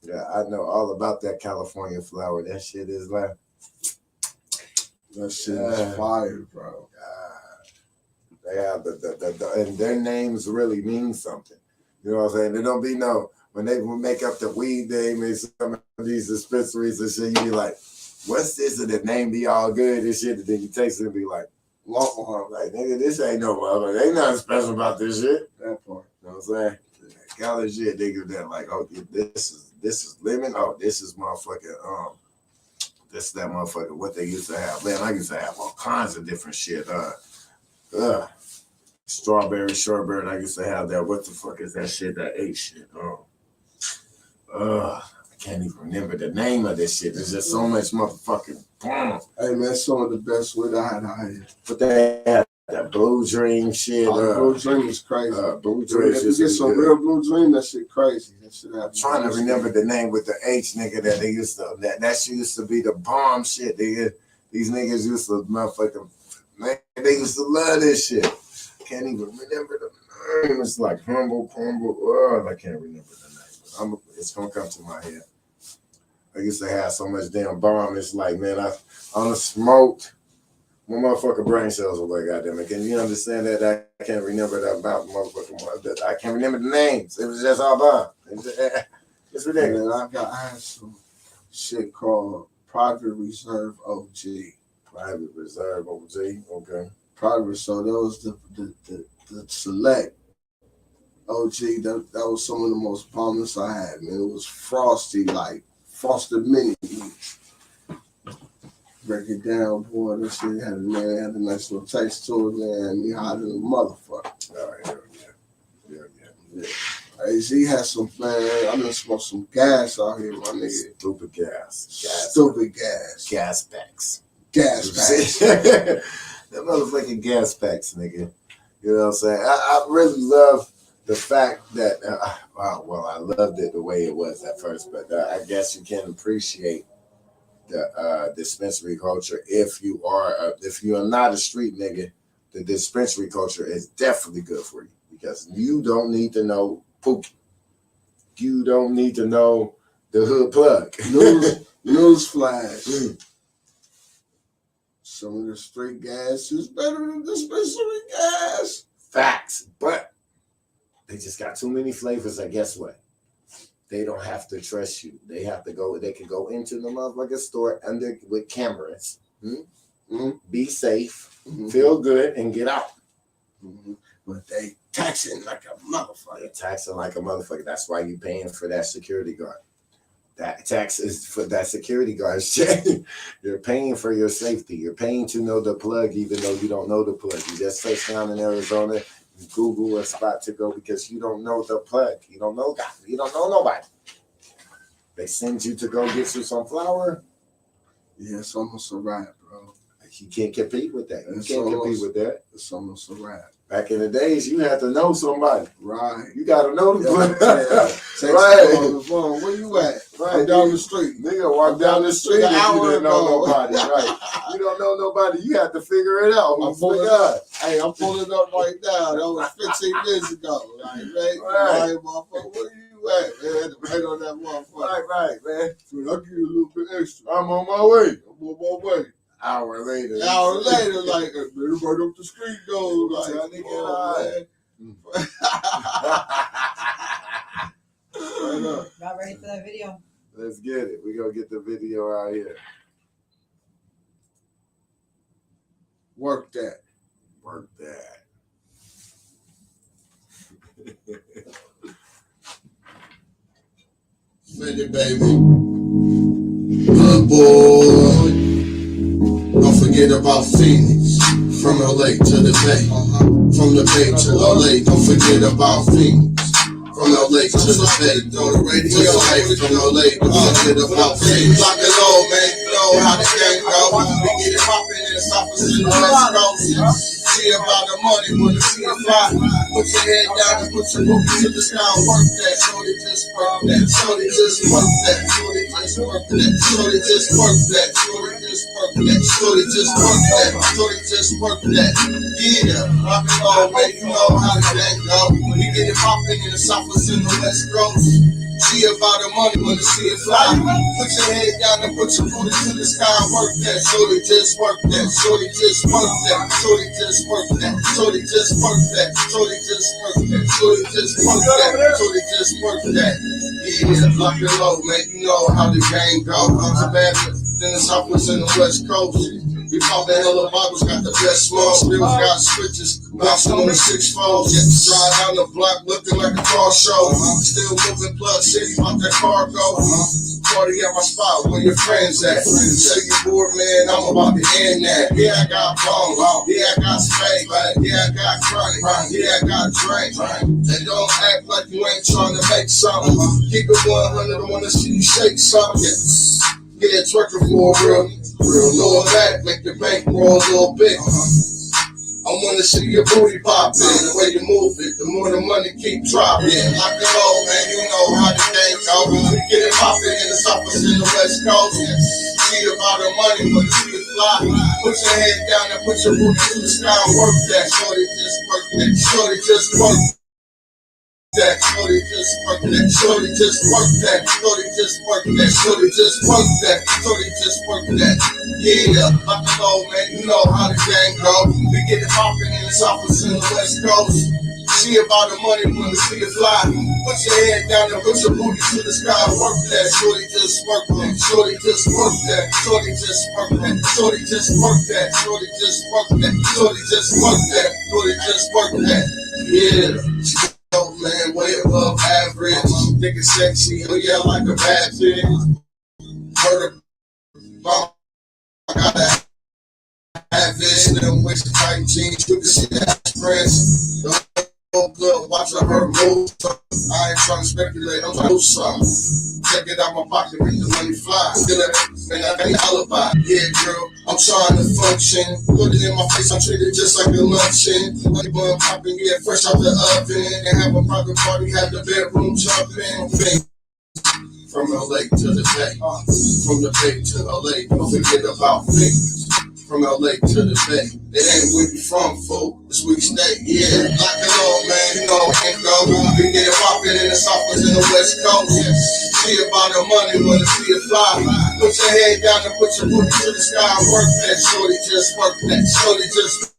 Yeah, I know all about that California flower. That shit is like. That shit is fire, bro. They have and their names really mean something. You know what I'm saying? There don't be no, when they make up the weed name in some of these dispensaries and shit, you be like, what's this? And the name be all good and shit. And then you taste it and be like, like, nigga, this ain't no mother. Ain't nothing special about this shit. That part. You know what I'm saying? College shit, nigga, that like, oh, this is lemon. Oh, this is motherfucking, this that motherfucker, what they used to have. Man, I used to have all kinds of different shit. Strawberry shortbread. I used to have that. What the fuck is that shit? That H shit. I can't even remember the name of this shit. There's just so much motherfucking. Hey man, some of the best weed I had out here. But they had that Blue Dream shit. Blue Dream is crazy. Blue Dream. If you get some real Blue Dream, that shit crazy. That shit I'm trying to remember the name with the H, nigga. That they used to. That shit used to be the bomb shit. These niggas used to motherfucking. Man, they used to love this shit. Can't even remember the name. It's like humble. Oh, I can't remember the name. But it's gonna come to my head. I used to have so much damn bomb. It's like, man, I done smoked my motherfucking brain cells away. Goddamn it! Can you understand that? I can't remember that about motherfucking. I can't remember the names. It was just all bomb. It's ridiculous. I had some shit called Private Reserve OG. Private Reserve OG. Okay. Private, so that was the select OG. That was some of the most bombers I had, man. It was frosty, like frosted mini. Break it down, boy. That shit had a nice little taste to it, man. You hot in a motherfucker. All right, hell yeah. AZ had some, man. I done smoked some gas out here, my nigga. Stupid gas. Stupid gas. Gas packs. Gas packs. That motherfucking gas packs, nigga. You know what I'm saying? I really love the fact that, I loved it the way it was at first, but I guess you can appreciate the dispensary culture if you are not a street nigga. The dispensary culture is definitely good for you because you don't need to know Pookie. You don't need to know the hood plug. News flash. Some of the street gas is better than dispensary gas. Facts, but they just got too many flavors. And guess what? They don't have to trust you. They have to go. They can go into the motherfucking store with cameras. Be safe, feel good, and get out. But they taxing like a motherfucker. They taxing like a motherfucker. That's why you paying for that security guard. That tax is for that security guard shit. You're paying for your safety. You're paying to know the plug, even though you don't know the plug. You just touch down in Arizona, you Google a spot to go because you don't know the plug. You don't know God. You don't know nobody. They send you to go get you some flour. Yeah, it's almost a wrap, bro. You can't compete with that. You can't compete with that. It's almost a wrap. Back in the days, you had to know somebody. Right. You got to know the plug. Right. On the phone. Where you at? Right. I'm down the street. Nigga, walk down the street if you didn't know nobody. Right. You don't know nobody. You have to figure it out. I'm pulling up right now. That was 15 years ago. Like, right? Motherfucker, where you at, man? Right on that motherfucker. Right, man. So I'll give you a little bit extra. I'm on my way. Hour later, like, right up the street goes, like, man. Y'all ready for that video? Let's get it. We gonna get the video out here. Work that. Fetti, baby. Good boy. forget about Phoenix. From LA to the Bay. From the Bay to LA, don't forget about Phoenix. From LA to the Bay, on the radio, from LA, don't forget about Phoenix. Lock it low, man, you know how the game go. We get it poppin' in the South Pacific West Coast. See about the money when you see it fly. Put your head down and put your boots to the sky. Work that, shorty just work that. Shorty just work that. Shorty just work that. Shorty just work that. Shorty just work that. Shorty just work that. Shorty just work that. Yeah, rock and roll, man, you know how the game go. We get it poppin' in the South Pacific West Coast. See about the money when you see it fly. Put your head down and put your booty to the sky. Work that, shorty just work that. Shorty just work that. Shorty just work that. Shorty just work that. Shorty just work that. Shorty just work that. Shorty just work that. Yeah, lock it low, man. You know how the game go. I'm so bad in the Southwest and the West Coast. We poppin' hella bottles, got the best small skills, got switches, bouncing on the 6-4s. Yeah, drive down the block looking like a car show. Still moving Plug City, about that cargo. Party at my spot, where your friends at? Say you bored, man, I'm about to end that. Yeah, I got bones, yeah, I got spade, yeah, I got chronic, yeah, I got drink. And don't act like you ain't trying to make something. Keep it 100, I wanna see you shake something. Yeah, twerking for real. Lower back, make the bank roll a little bit. I wanna see your booty poppin', the way you move it, the more the money keep dropping. Lock it low, man, you know how the game go. We get it poppin' in the South and the West Coast. See about the money, but see it fly. Put your head down and put your booty to the sky and work that. Shorty just work that, shorty just work that, shorty just work that, shorty just work that, shorty just work that, shorty just work that, shorty just work that. Yeah, lock it low, man, you know how the game go. We get it poppin' in the South and the West Coast. See about the money when you see it fly. Put your head down and put your booty to the sky. Work that, shorty just work that, shorty just work that, shorty just work that, shorty just work that, shorty just work that, shorty just work that, shorty just work that. Yeah. Man, way above average. Nigga sexy, oh yeah, like a bad bitch. Murder, mama, I gotta have it. Them with tight jeans, you can see that express. Good, watch her move. I ain't trying to speculate, I'm trying to do something. Check it out my pocket, make the money fly. Still a man, I got an alibi. Yeah, girl, I'm trying to function. Put it in my face, I'm treated just like a luncheon. Money bun popping, yeah, fresh out the oven. And have a private party, have the bedroom jumping. From LA to the Bay, from the Bay to LA, don't forget about things. From LA to the Bay, it ain't where we from, fool. It's where we stay, yeah. Lock it on, man, you know it ain't go. We get it poppin' in the South and the West Coast. See about the money when you see it fly. Put your head down and put your booty to the sky and work that. Shorty just work that. Shorty just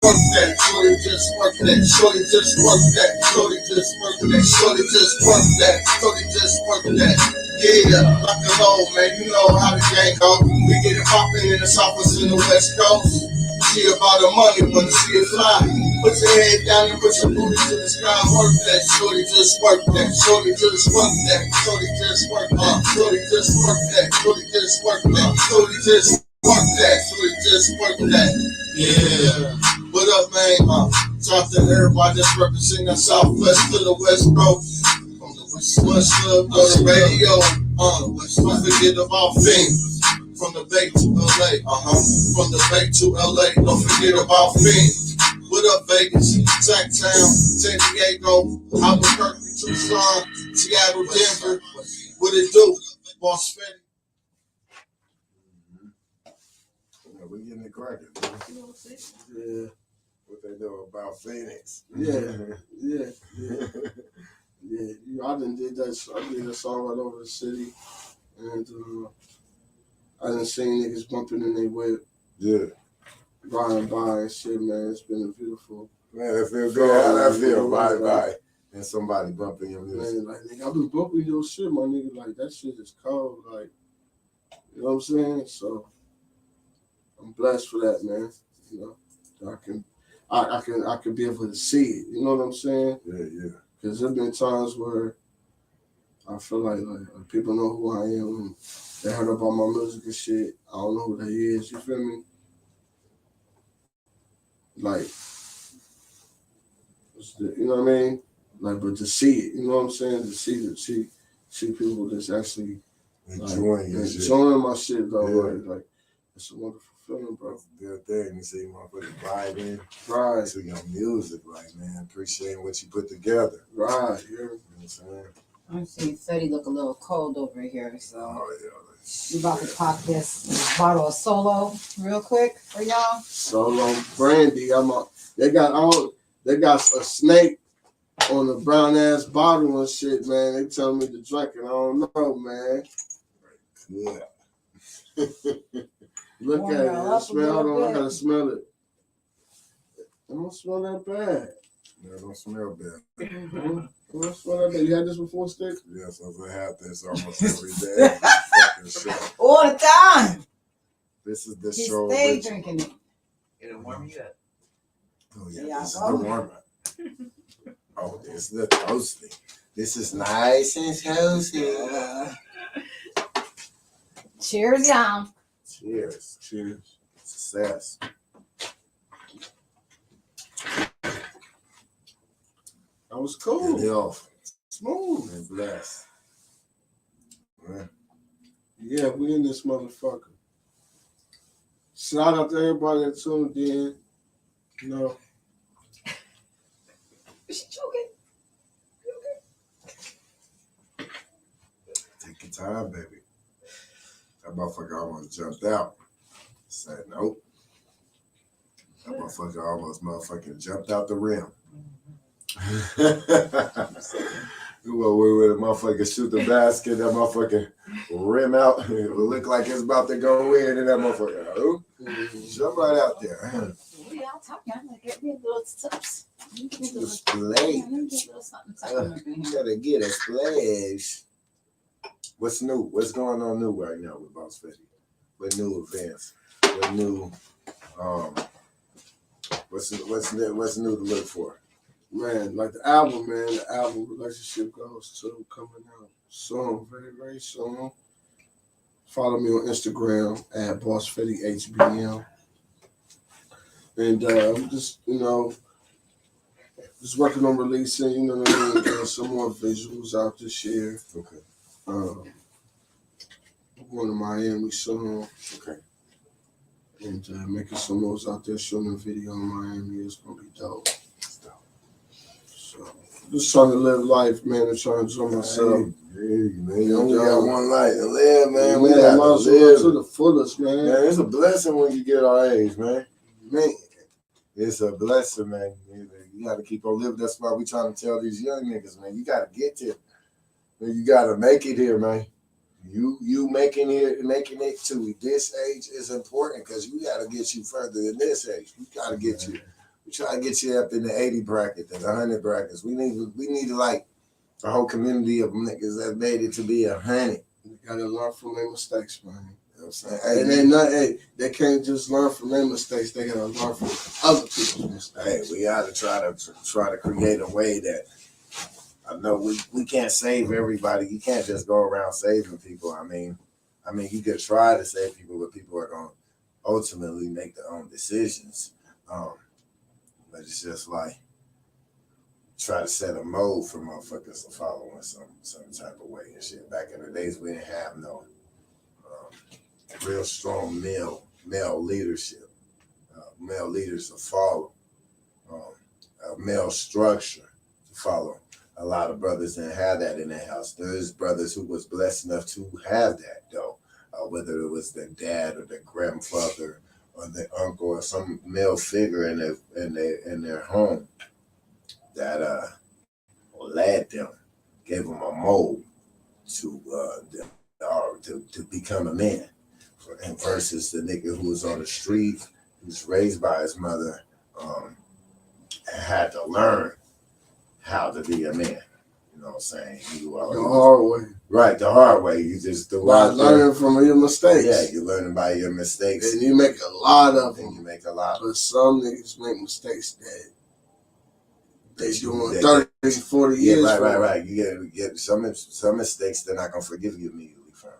work that. Shorty just work that. Shorty just work that. Shorty just work that. Shorty just work that. Shorty just work that. Yeah, lock it low, man, you know how the game go. We get it poppin' in the South and the West Coast. See about the money when you see it fly. Put your head down and put your booty to the sky and work that. Shorty just work that. Shorty just work that. Shorty just work that. Shorty just work that. Shorty just work that. Shorty just work that. Shorty just work that. Yeah. What up, man? Talk to everybody that's representing the Southwest to the West Coast. What's up, go to radio, don't forget about things. From the Bay to LA, from the Bay to LA, don't forget about things. What up, Vegas, Sacktown, San Diego, Albuquerque, Tucson, Seattle, Denver, what it do, Boss Fetti? Yeah, we getting it cracking. Yeah. What they know about Phoenix. Yeah. Yeah, I did that. I did a song right over the city, and I done seen niggas bumping in their whip. Yeah. Riding by and shit, man. It's been a beautiful. Man, it feels good. How that feel? Bye. And somebody bumping your music. Man, like, nigga, I've been bumping your shit, my nigga. Like, that shit is cold. Like, you know what I'm saying? So, I'm blessed for that, man. You know, I can be able to see it. You know what I'm saying? Yeah. Because there's been times where I feel like people know who I am and they heard about my music and shit. I don't know who that is, you feel me? like, you know what I mean? Like, but to see it, you know what I'm saying? To see people that's actually enjoying my shit though. Yeah. Like, it's a wonderful feeling, bro. It's a good thing. You see motherfuckers vibing Right. to your music, like, man, appreciating what you put together. Right. You know what I'm saying? I'm seeing Fetti look a little cold over here, so Yeah. we about to pop this bottle of Solo real quick for y'all. Solo brandy. They got a snake on the brown ass bottle and shit, man. They tell me to drink it. I don't know, man. Good. Look at it. Hold on, I gotta smell it. It don't smell that bad. Yeah, it don't smell bad. It don't smell that bad. You had this before, Sticc? Yes, I have this almost every day. Fucking show. All the time. This is the He show. stay drinking it. It'll warm you up. Oh yeah, Yeah, this is the warm up. Oh, this is the toasty. This is nice and toasty. Cheers, y'all. Cheers. Cheers. Success. That was cool. Get off. Smooth. And blessed. Yeah, we in this motherfucker. Shout out to everybody that tuned in. You know. Is she joking? Take your time, baby. That motherfucker almost jumped out. Said nope. That motherfucker almost motherfucking jumped out the rim. You know, we would motherfucker shoot the basket, that motherfucker rim out. It would look like it's about to go in, and that motherfucker jump right out there. What y'all talking? I'm gonna get me a little tips. Display. Gotta get a splash. What's new? What's going on new right now with Boss Fetti? What new events? What new what's new to look for? Man, like the album, Relationship Goes to coming out soon, very, very soon. Follow me on Instagram at Boss Fetti HBM. And I'm just, just working on releasing, you know what I mean, getting some more visuals out this year. Okay. I'm going to Miami soon. Okay. And making some moves out there, shooting a video in Miami is going to be dope. So, just trying to live life, man, and trying to enjoy myself. Hey, man, you only got one life to live, man. We got gotta to live to the fullest, man. Man, it's a blessing when you get our age, man. Man, it's a blessing, man. You got to keep on living. That's why we trying to tell these young niggas, man. You got to get there. Man, you got to make it here, man. You making it to this age is important because we got to get you further than this age. We got to get you. We try to get you up in the 80 bracket, the 100 brackets. We need like a whole community of niggas that made it to be 100. You gotta learn from their mistakes, man. You know what I'm saying? And they can't just learn from their mistakes. They gotta learn from other people's mistakes. Hey, we gotta try to create a way that I know we can't save everybody. You can't just go around saving people. I mean, you could try to save people, but people are gonna ultimately make their own decisions. But it's just like try to set a mold for motherfuckers to follow in some type of way and shit. Back in the days, we didn't have no real strong male leadership, male leaders to follow, a male structure to follow. A lot of brothers didn't have that in their house. There's brothers who was blessed enough to have that though, whether it was their dad or their grandfather or their uncle or some male figure in their home that led them, gave them a mold to become a man. And versus the nigga who was on the street, who's raised by his mother, had to learn how to be a man. You know what I'm saying? The hard way. Right, the hard way. You just do learning from your mistakes. Yeah, you're learning by your mistakes. And you make a lot of them. You make a lot. But some niggas make mistakes that they doing 30, 40 years. Right. You get some mistakes they're not gonna forgive you immediately from.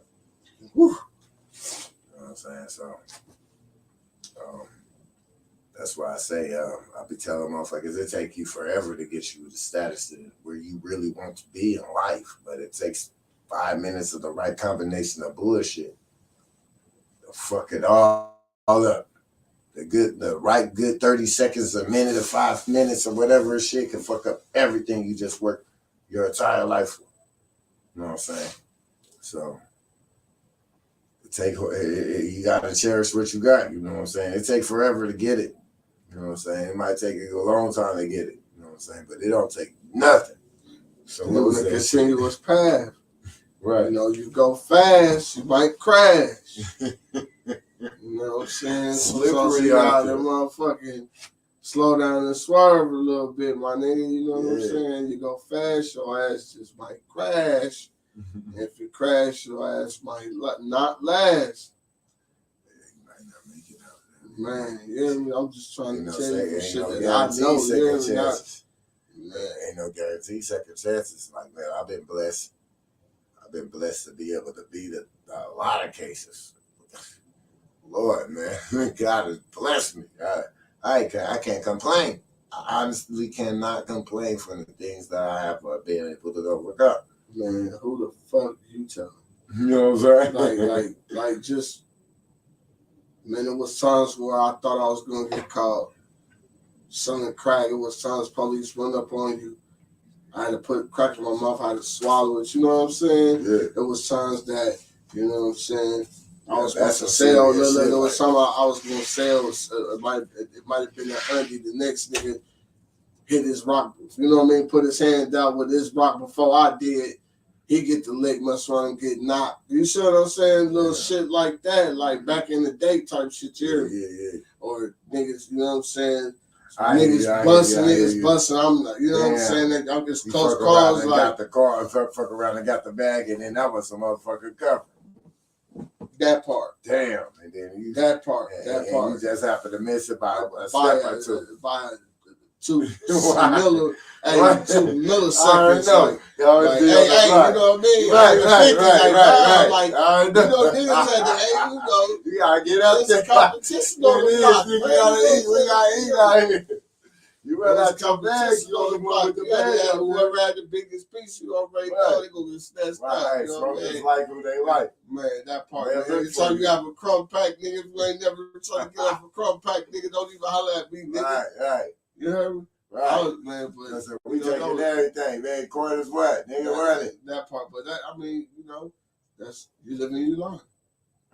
Whew. You know what I'm saying? So That's why I say, I be telling motherfuckers, it take you forever to get you the status to where you really want to be in life, but it takes 5 minutes of the right combination of bullshit to fuck it all up. The right good 30 seconds, a minute, or 5 minutes, or whatever shit can fuck up everything you just worked your entire life for. You know what I'm saying? So you gotta cherish what you got. You know what I'm saying? It takes forever to get it. You know what I'm saying? It might take a long time to get it. You know what I'm saying? But it don't take nothing. So it was a continuous path. Right. You know, you go fast, you might crash. You know what I'm saying? Slippery so you out gotta there. motherfucking slow down and swerve a little bit, my nigga. You know what I'm saying? You go fast, your ass just might crash. If you crash, your ass might not last. You might not make it out there. Man, yeah, I'm just trying to tell you shit no that I know. second chances. Man. Ain't no guarantee second chances. Like, man, I've been blessed. I've been blessed to be able to beat a lot of cases. Lord, man, God has blessed me. I can't complain. I honestly cannot complain for the things that I have been able to overcome. Man, who the fuck you telling? You know what I'm saying? Like just, man, it was times where I thought I was gonna get caught selling crack. It was times police run up on you. I had to put crack in my mouth. I had to swallow it. You know what I'm saying? Yeah. It was times that, you know what I'm saying, I was that's supposed to sell. There was like, some I was gonna sell. It might have been that Andy. The next nigga hit his rock. You know what I mean? Put his hand out with his rock before I did. He get the lick, must run and get knocked. You see what I'm saying? Little shit like that, like back in the day type shit here. Yeah. Or niggas, you know what I'm saying? Niggas busting. I'm not, you know what I'm saying? I'm just close calls. Like, got the car, fuck around and got the bag, and then that was some motherfucking cover. That part. Damn. And then you you just happen to miss it by a step or two. By 2 milliseconds. Like, you know what I mean? Right. Like, you know, niggas had to, you gotta get up there. Competition on the block. We gotta eat out here. You better not come back. You on the one with the bag. Whoever had the biggest piece, you already know they gonna get snatched out. Right, You know what I smokers mean? like who they like. Man, that part. Man, Every time you have a crumb pack, nigga, if you ain't never trying to get off a crumb pack, nigga, don't even holler at me, nigga. Right. You heard me? Right. Man, but we taking everything, man. Quarters what? Nigga running. That part, but that, I mean, you know, that's you live and you learn.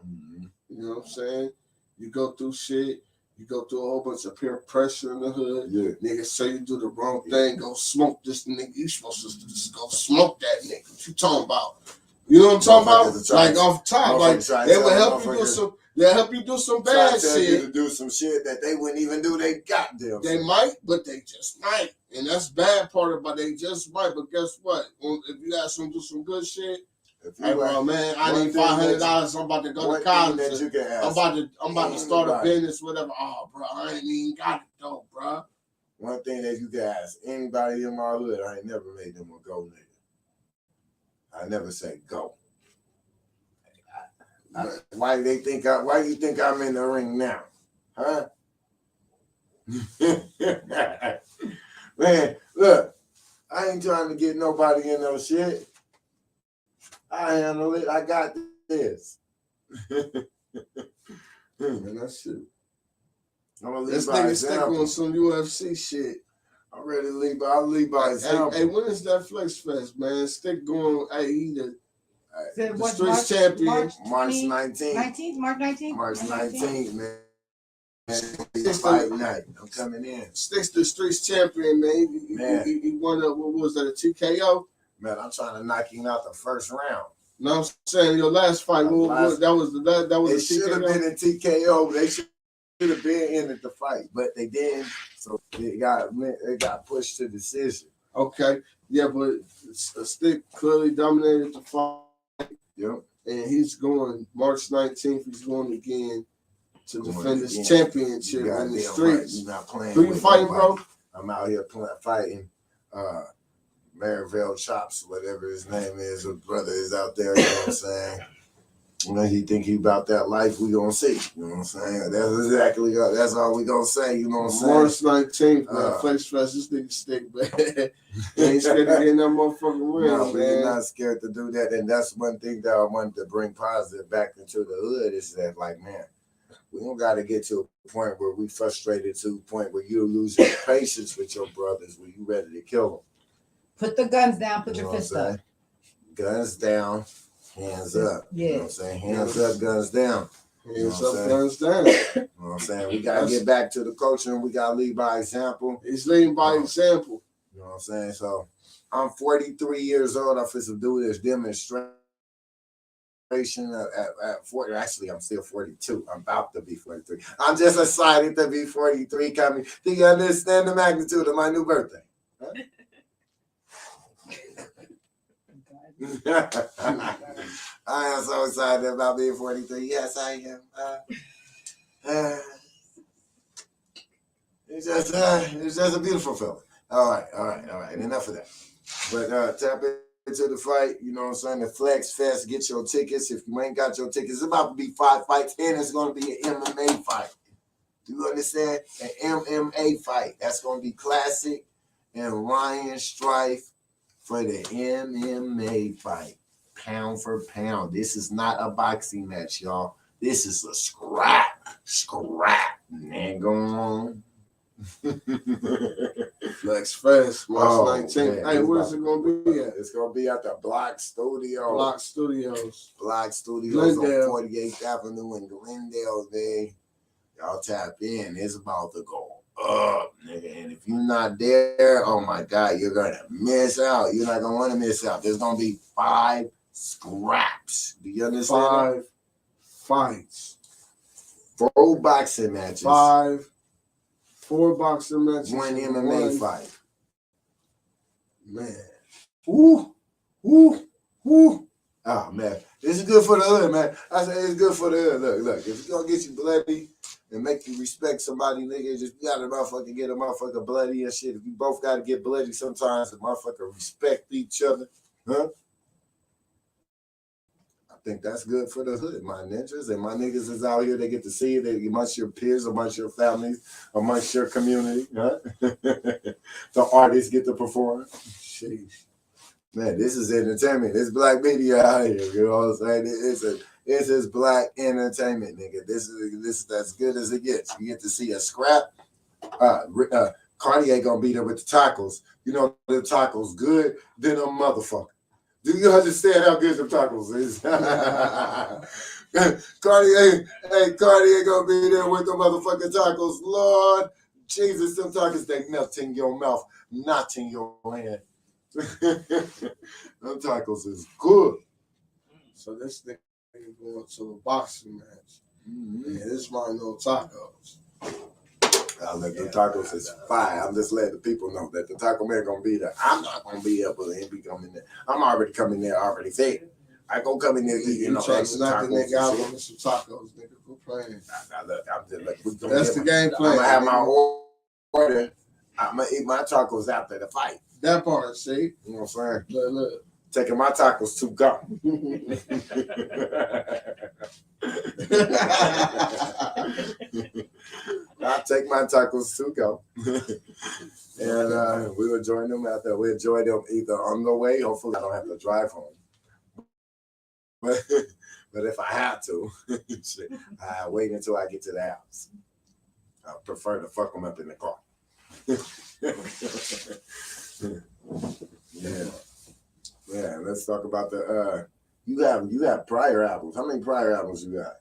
Mm-hmm. You know what I'm saying? You go through shit. You go through a whole bunch of peer pressure in the hood. Yeah. Niggas say you do the wrong thing, go smoke this nigga. You supposed to just go smoke that nigga. What you talking about? You know what I'm talking about? Like off top, like they would help you do some. They help you do some bad shit. You to do some shit that they wouldn't even do. They goddamn. They might, but they just might, and that's bad part about they just might. But guess what? If you ask them to do some good shit. Hey, bro, man, I need $500. I'm about to go to college. I'm about to start a business, whatever. Oh, bro, I ain't even got it though, bro. One thing that you can ask anybody in my hood, I ain't never made them a go nigga. I never say go. Why do you think I'm in the ring now? Huh? Man, look, I ain't trying to get nobody in no shit. I handle it. I got this. Man, that's shit. I'm gonna leave this by nigga example. Sticc on some UFC shit. I'm ready to leave. I'll leave by example. Hey, when is that Flex Fest, man? Sticc going. Hey, he the What, streets champion. March 19th. March 19th? March 19th, man. It's fight night. I'm coming in. Stick's the streets champion, man. He won a, what was that, a TKO? Man, I'm trying to knock him out the first round. No, I'm saying your last fight, that was it should have been a TKO. They should have been in it to fight, but they didn't. So it got pushed to decision. Okay, yeah, but Sticc clearly dominated the fight. Yep. And he's going March 19th. He's going again to defend his championship in the streets. Right. Not playing. Who you fighting, bro? I'm out here fighting. Maryville Chops, whatever his name is, his brother is out there, you know what I'm saying? You know, he think he about that life, we gonna see. You know what I'm saying? That's exactly that's all we gonna say. You know what I'm saying? March 19th, man. Flex Fest, this nigga Sticc, man. He ain't scared to get in that motherfucking ring, no, but man. you're not scared to do that, and that's one thing that I wanted to bring positive back into the hood is that, like, man, we don't got to get to a point where we frustrated to a point where you lose your patience with your brothers, where you ready to kill them. Put the guns down. Put your fist up. Guns down, hands up. Yeah. You know what I'm saying? Hands up, guns down. Hands up, guns down. You know what I'm saying? We got to get back to the culture and we got to lead by example. It's leading by example. You know what I'm saying? So I'm 43 years old. I'm supposed to do this demonstration at 40. Actually, I'm still 42. I'm about to be 43. I'm just excited to be 43 coming. Do you understand the magnitude of my new birthday? Huh? I am so excited about being 43. Yes, I am. It's just a beautiful feeling. All right. Enough of that. But tap into the fight. You know what I'm saying? The Flex Fest. Get your tickets. If you ain't got your tickets, it's about to be 5 fights, and it's going to be an MMA fight. Do you understand? An MMA fight. That's going to be Classic and Ryan Strife for the MMA fight. Pound for pound. This is not a boxing match, y'all. This is a scrap. Man, go on. Flex Fest, March 19th. Hey, where's it gonna be at? It's gonna be at the Block Studio. Block Studios Glendale. On 48th Avenue in Glendale, man. Y'all tap in. It's about to go up, nigga. And if you're not there, oh my God, you're gonna miss out. You're not gonna want to miss out. There's gonna be 5 scraps. Do you understand? 5 fights. 4 boxing matches. 4 boxing matches. 1 MMA fight. Man. Ooh. Oh, man. This is good for the hood, man. I say it's good for the hood. Look. If it's going to get you bloody and make you respect somebody, nigga, just you got to motherfucking get a motherfucker bloody and shit. If you both got to get bloody sometimes, the motherfucker respect each other. Huh? I think that's good for the hood, my ninjas. And my niggas is out here. They get to see it amongst your peers, amongst your families, amongst your community. Huh? The artists get to perform. Sheesh. Man, this is entertainment. It's black media out here. You know what I'm saying? It's just black entertainment, nigga. This is as good as it gets. You get to see a scrap. Cartier gonna be there with the tacos. You know the tacos good than a motherfucker. Do you understand how good the tacos is? Cartier gonna be there with the motherfucking tacos. Lord Jesus, them tacos, they melt in your mouth, not in your hand. Them tacos is good. So this nigga going to a boxing match. Mm-hmm. Yeah, this might know tacos. The tacos is fire. I'm just letting the people know that the taco man gonna be there. I'm not gonna be there, but he'll be coming there. I'm already coming there, already fed. I go come in there eating extra tacos. Nigga out on some tacos, nigga. Go playing. That's the game plan. I'm gonna have my order. I'm gonna eat my tacos after the fight. That part, see? You know what I'm saying? Look. Taking my tacos to go. I'll take my tacos to go. And we will join them out there. We'll enjoy them either on the way. Hopefully I don't have to drive home. But if I have to, I wait until I get to the house. I prefer to fuck them up in the car. Yeah, let's talk about the you have prior albums. How many prior albums you got?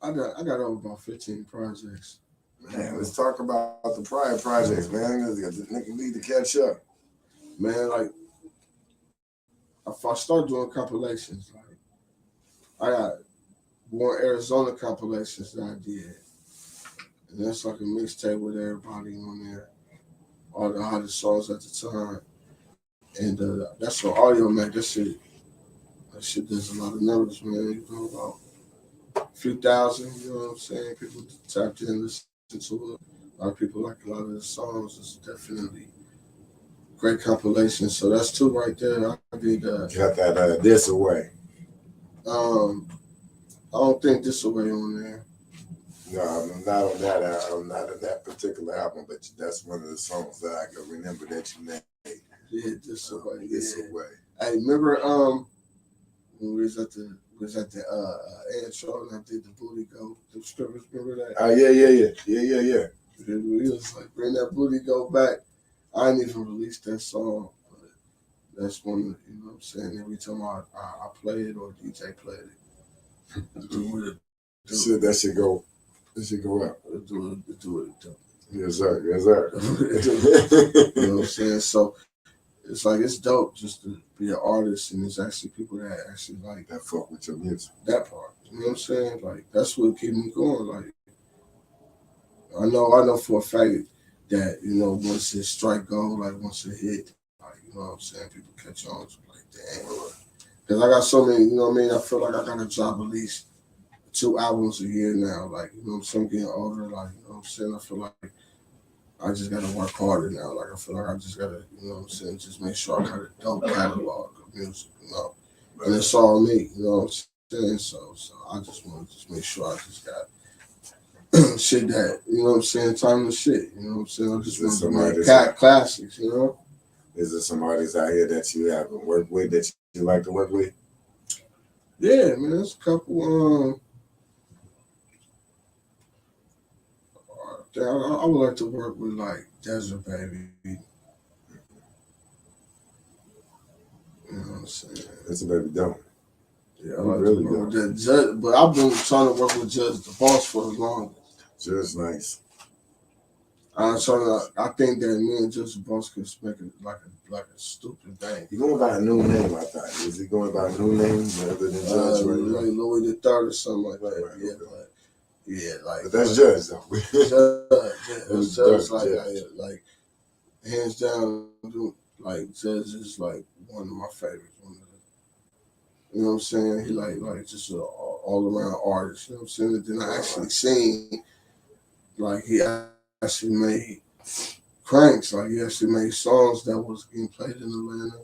I got over about 15 projects. Man, let's talk about the prior projects, man. Nigga need to catch up. Man, like if I start doing compilations, like I got Born Arizona compilations that I did. And that's like a mixtape with everybody on there. All the hottest songs at the time. And that's for audio, man. That shit does a lot of numbers, man. You know, about a few thousand, you know what I'm saying? People tapped in, listen to it. A lot of people like a lot of the songs. It's definitely great compilation. So that's 2 right there. I did got that This Away. I don't think this away on there. No, I'm not on that album. I'm not on that particular album, but that's one of the songs that I can remember that you named. Yeah, this away. This Yeah. away. I remember when we was at the intro and I did the booty go, the strippers, remember that? Oh yeah. We was like, bring that booty go back. I didn't even release that song, but that's one, you know what I'm saying? Every time I play it or DJ play it, That should go out. Do it. Yes, sir. You know what I'm saying? So it's like, it's dope just to be an artist, and there's actually people that actually like that fuck with your music. That part. You know what I'm saying? Like, that's what keeps me going. Like, I know for a fact that, you know, once it strike gold, like once it hit, like, you know what I'm saying, people catch on to like, damn. Because I got so many, you know what I mean? I feel like I got to drop at least 2 albums a year now. Like, you know, so I'm getting older. Like, you know what I'm saying? I feel like I just got to work harder now. Like, I feel like I just got to, you know what I'm saying, just make sure I got a dope catalog of music, you know? And it's all me, you know what I'm saying? So I just want to just make sure I just got shit that, you know what I'm saying, timeless shit, you know what I'm saying? I just want to make classics, you know? Is there some artists out here that you haven't worked with that you like to work with? Yeah, man, there's a couple. I would like to work with like Desert Baby. You know what I'm saying? That's a baby dope. Yeah, I like really to work with that Judge, but I've been trying to work with Judge the Boss for the longest. Judge nice. I think that me and Judge the Boss could make it like a stupid thing. He going by a new name, I thought. Is he going by a new name other than Judge right now? Like Louis the Third or something like that. Right, yeah, okay. But that's Judge though. Judge, like hands down, like Judge is like one of my favorites. You know what I'm saying? He like just an all around artist. You know what I'm saying? And then I actually seen like he actually made cranks. Like he actually made songs that was getting played in Atlanta.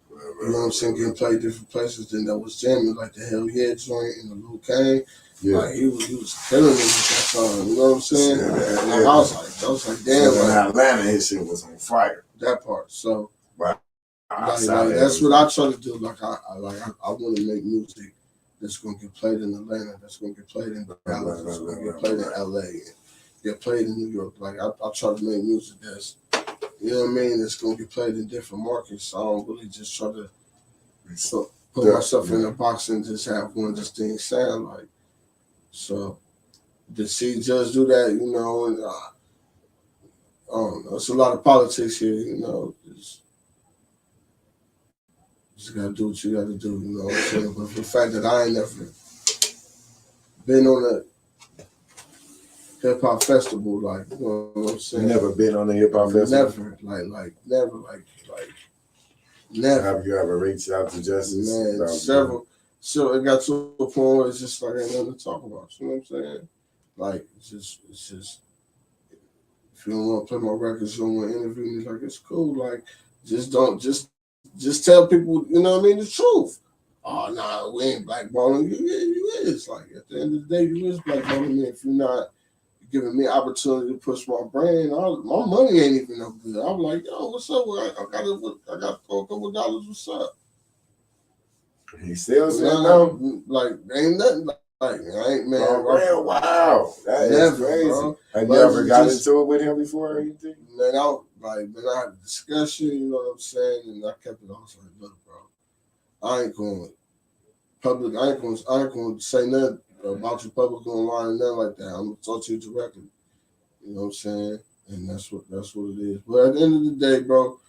You know what I'm saying? Getting played different places. Then that was jamming, like the Hell Yeah joint and the Lil Kane. Yeah. Like he was killing it with that song. You know what I'm saying? I was like, damn. So in Atlanta, his shit was on fire. That part. So like that's what I try to do. Like I want to make music that's gonna get played in Atlanta, that's gonna get played in Dallas, that's gonna get played in LA, and get played in New York. Like I try to make music that's, you know what I mean, that's gonna get played in different markets. So I don't really just try to put myself in a box and just have one distinct sound. Like, so to see Judge do that, you know, and I don't know, it's a lot of politics here, you know. Just gotta do what you gotta do, you know what I'm saying? But for the fact that I ain't never been on a hip hop festival, like, you know what I'm saying? Never been on a hip hop festival? Never. Have you ever reached out to Justice? Man, several. So it got to a point where it's just like ain't nothing to talk about. You know what I'm saying? Like it's just if you don't want to play my records, you don't want to interview me, like it's cool. Like just tell people, you know what I mean, the truth. Oh nah, we ain't blackballing you. Yeah, you is. Like at the end of the day, you is blackballing me if you're not giving me opportunity to push my brand. My money ain't even no good. I'm like, yo, what's up? I got a couple dollars. What's up? He still said no. Like ain't nothing. Like I ain't man. Oh, wow, that is crazy. Bro. Have you ever got into it with him before or anything? Man, I had a discussion. You know what I'm saying? And I kept it off. Like, look, bro, I ain't going to say nothing about you public online and nothing like that. I'm gonna talk to you directly. You know what I'm saying? And that's what it is. But at the end of the day, bro,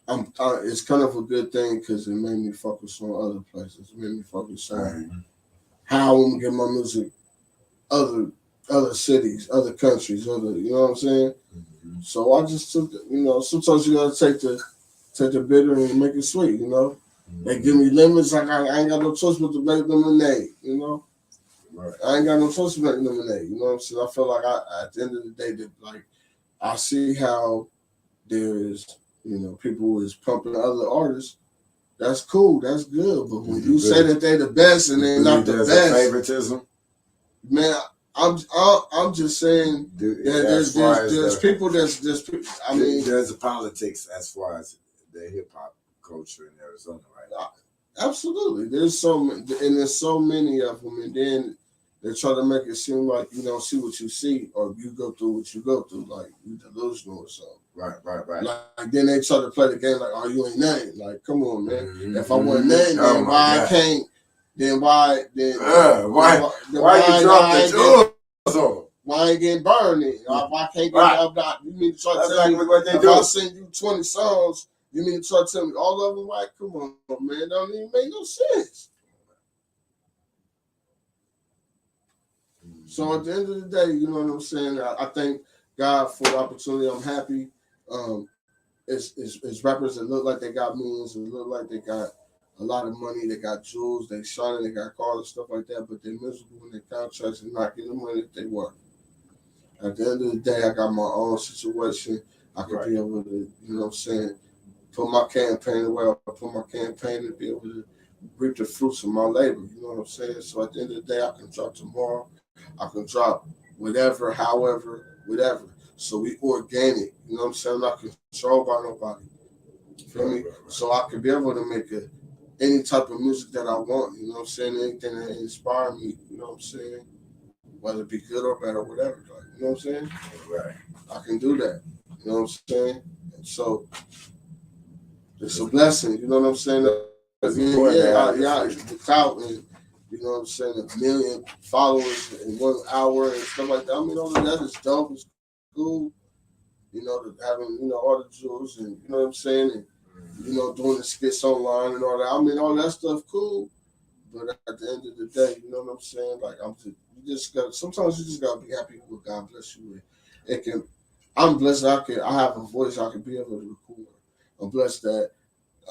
it's kind of a good thing because it made me focus on other places. It made me focus on how I'm gonna get my music other cities, other countries, you know what I'm saying? Mm-hmm. So I just took sometimes you gotta take the bitter and make it sweet, you know. Mm-hmm. They give me lemons, I ain't got no choice but to make lemonade, you know. Right. I ain't got no choice to make lemonade, you know what I'm saying? I feel like at the end of the day that like I see how there's, you know, people is pumping other artists That's cool. That's good. But when you say that they the best and they're not the best, favoritism. Man, I'm just saying that there's people that's I mean, there's a politics as far as the hip hop culture in Arizona right now. Absolutely. There's so many of them, and then they try to make it seem like you don't see what you see, or you go through what you go through, like you delusional or something. Right. Like then they try to play the game like, oh, you ain't nothing. Like, come on, man. Mm-hmm. If I wasn't nothing, then why I can't? Then why you drop the jewels on? Why I ain't getting burned? Why can't get up? You mean to try to tell me what they do? If I send you 20 songs, you mean to try to tell me all of them? Like, come on, man, don't even make no sense. So at the end of the day, you know what I'm saying? I thank God for the opportunity. I'm happy. It's rappers that look like they got millions and look like they got a lot of money. They got jewels, they shining, they got cars and stuff like that, but they're miserable in their contracts and not getting the money that they want. At the end of the day, I got my own situation. I could be able to, you know what I'm saying, put my campaign away, I put my campaign to be able to reap the fruits of my labor, you know what I'm saying? So at the end of the day, I can drop tomorrow, I can drop whatever, however, whatever. So we organic, you know what I'm saying? I'm not controlled by nobody. You feel me? So I could be able to make any type of music that I want, you know what I'm saying? Anything that inspire me, you know what I'm saying? Whether it be good or bad or whatever, like, you know what I'm saying? Right. I can do that, you know what I'm saying? And so it's a blessing, you know what I'm saying? The clout and, you know what I'm saying, 1 million followers in 1 hour and stuff like that. I mean, all of that is dope, it's cool, you know, having, you know, all the jewels and, you know what I'm saying, and, you know, doing the skits online and all that. I mean, all that stuff cool, but at the end of the day, you know what I'm saying, like, sometimes you just gotta be happy with what God bless you with. I'm blessed that I have a voice I can be able to record. I'm blessed that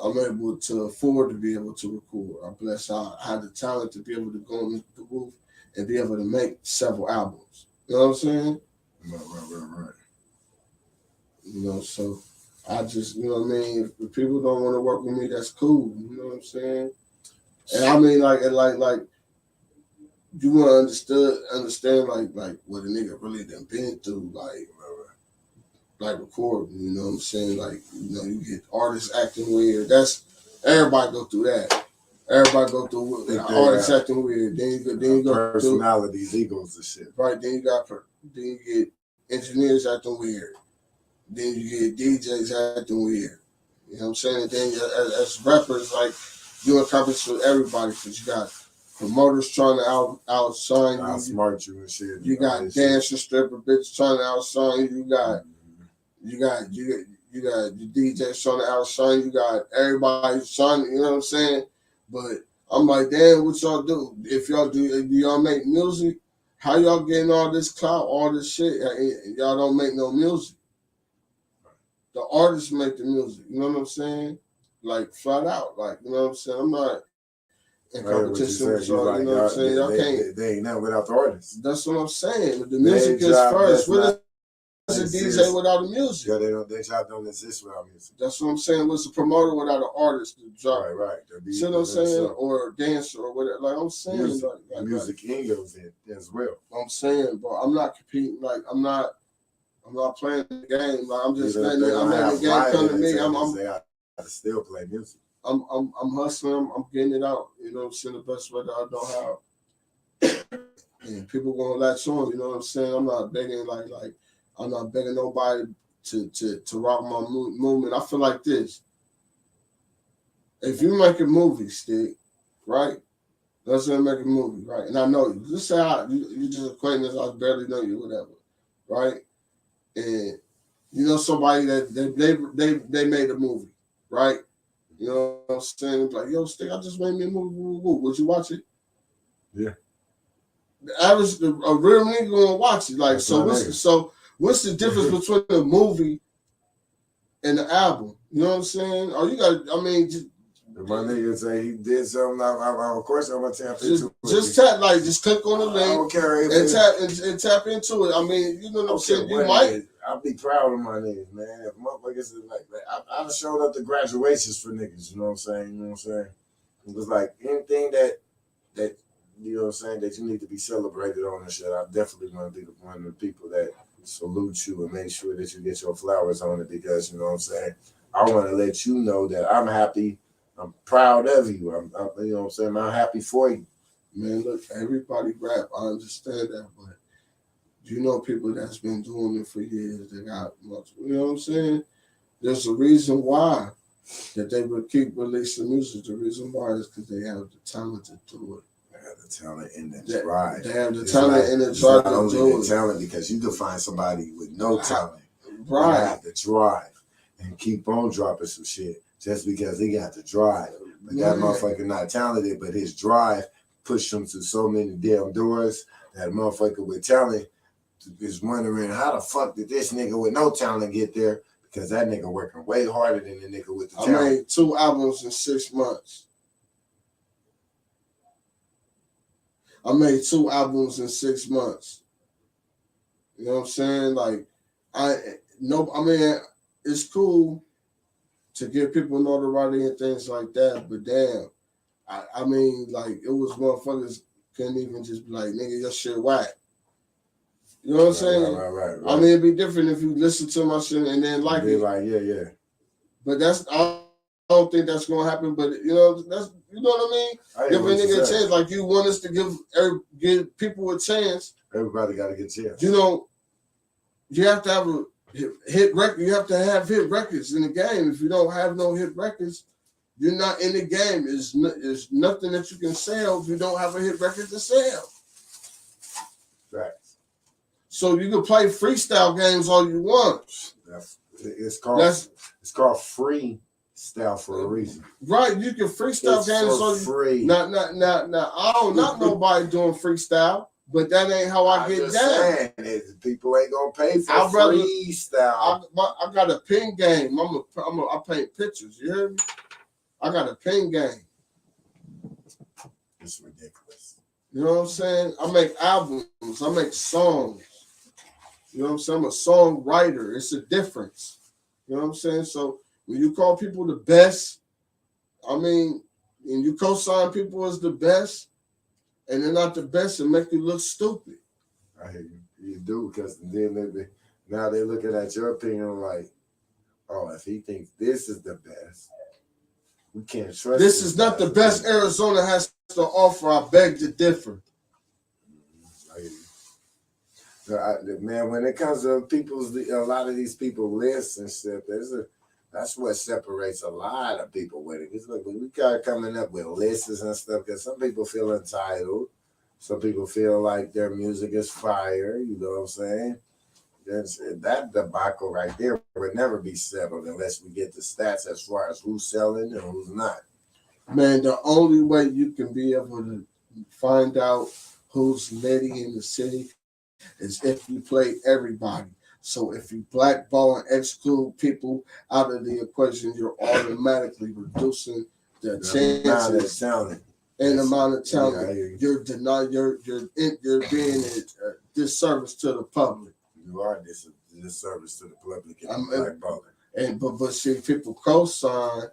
I'm able to afford to be able to record. I'm blessed I have the talent to be able to go on the roof and be able to make several albums. You know what I'm saying? Right. You know, so I just, you know what I mean? If people don't want to work with me, that's cool. You know what I'm saying? And I mean, like you want to understand, like what a nigga really done been through, like recording. You know what I'm saying? Like, you know, you get artists acting weird. That's everybody go through that. Everybody go through artists acting weird. Then you go personalities, egos, and shit. Right. Then you get engineers acting weird. Then you get DJs acting weird. You know what I'm saying? And then as rappers, like, you accomplish with everybody because you got promoters trying to outshine you. Outsmart you and shit. You got dancer, stripper, bitch trying to outshine you. You got the DJs trying to outshine you. You got everybody shining. You know what I'm saying? But I'm like, damn, what y'all do? If y'all make music, how y'all getting all this clout, all this shit? Y'all don't make no music. The artists make the music. You know what I'm saying? Like, flat out. Like, you know what I'm saying? I'm not in competition with y'all. You know what I'm saying? Y'all can't. They ain't nothing without the artists. That's what I'm saying. The music is first. What is a DJ without the music? Yeah, their job don't exist without music. That's what I'm saying. What's a promoter without an artist to drop? Right. See what I'm saying? Or a dancer or whatever. Like, I'm saying. Music in goes in as well. I'm saying, but I'm not competing. Like, I'm not playing the game. Like, I'm just letting the game come to me. I still play music. I'm hustling. I'm getting it out. You know what I'm saying? The best way that I know how. And people gonna latch on. You know what I'm saying? I'm not begging like I'm not begging nobody to rock my movement. I feel like this. If you make a movie, Sticc, right? Let's say make a movie, right? And I know you. Just say you just acquaintance. I barely know you, whatever, right? And you know somebody that they made a movie, right? You know what I'm saying? Like, yo, Sticc, I just made me a movie. Would you watch it? Yeah. The average, a real nigga gonna watch it. Like, what's the difference between a movie and the album? You know what I'm saying? Or you got, I mean, just, my nigga say he did something. Of course, I'm gonna tap into it. Just click on the link. I don't care and tap into it. I mean, you know what I'm saying? You might. I'll be proud of my niggas, man. If motherfuckers is like I done showed up to graduations for niggas, you know what I'm saying? You know what I'm saying? It was like anything that you know what I'm saying, that you need to be celebrated on and shit. I definitely want to be one of the people that salute you and make sure that you get your flowers on it, because you know what I'm saying, I want to let you know that I'm happy, I'm proud of you. I'm you know what I'm saying, I'm happy for you. Man, look, everybody rap. I understand that, but you know people that's been doing it for years. They got much. You know what I'm saying? There's a reason why that they would keep releasing music. The reason why is because they have the talent to do it. They have the talent and the drive. They have the talent and the drive to do it. Not only the talent, because you can find somebody with no talent, right? Have the drive and keep on dropping some shit just because he got the drive. But that motherfucker not talented, but his drive pushed him to so many damn doors that motherfucker with talent is wondering how the fuck did this nigga with no talent get there? Because that nigga working way harder than the nigga with the talent. I made 2 albums in 6 months. I made 2 albums in 6 months. You know what I'm saying? Like, I mean, it's cool to give people notoriety and things like that, but damn, I mean, like, it was motherfuckers couldn't even just be like, nigga, your shit whack. You know what I'm saying? Right. I mean, it'd be different if you listen to my shit and then like it. Like, yeah. But I don't think that's gonna happen. But you know, you know what I mean? Give a nigga a chance, like you want us to give people a chance. Everybody got to get a chance. You know, you have to have a hit record. You have to have hit records in the game. If you don't have no hit records, you're not in the game. There's nothing that you can sell if you don't have a hit record to sell. Right. So you can play freestyle games all you want. It's called freestyle for a reason. Right, you can freestyle games for free. Not. I don't not nobody doing freestyle, but that ain't how I get down. People ain't gonna pay for freestyle. I got a pen game. I paint pictures. You hear me? I got a pen game. It's ridiculous. You know what I'm saying? I make albums. I make songs. You know what I'm saying? I'm a songwriter. It's a difference. You know what I'm saying? So when you call people the best, I mean, and you co-sign people as the best, and they're not the best, and make you look stupid. I hear you. You do, because then now they're looking at your opinion like, oh, if he thinks this is the best, we can't trust. This is not the best Arizona has to offer. I beg to differ. I hear you. Man, when it comes to a lot of these people lists and stuff, that's what separates a lot of people with it. It's like when we got coming up with lists and stuff, because some people feel entitled, some people feel like their music is fire. You know what I'm saying? That debacle right there would never be settled unless we get the stats as far as who's selling and who's not. Man, the only way you can be able to find out who's litty in the city is if you play everybody. So if you blackball and exclude people out of the equation, you're automatically reducing the chances and the amount of talent. You're denying. You're being a disservice to the public. You are disservice to the public and blackballing. But see, people co-sign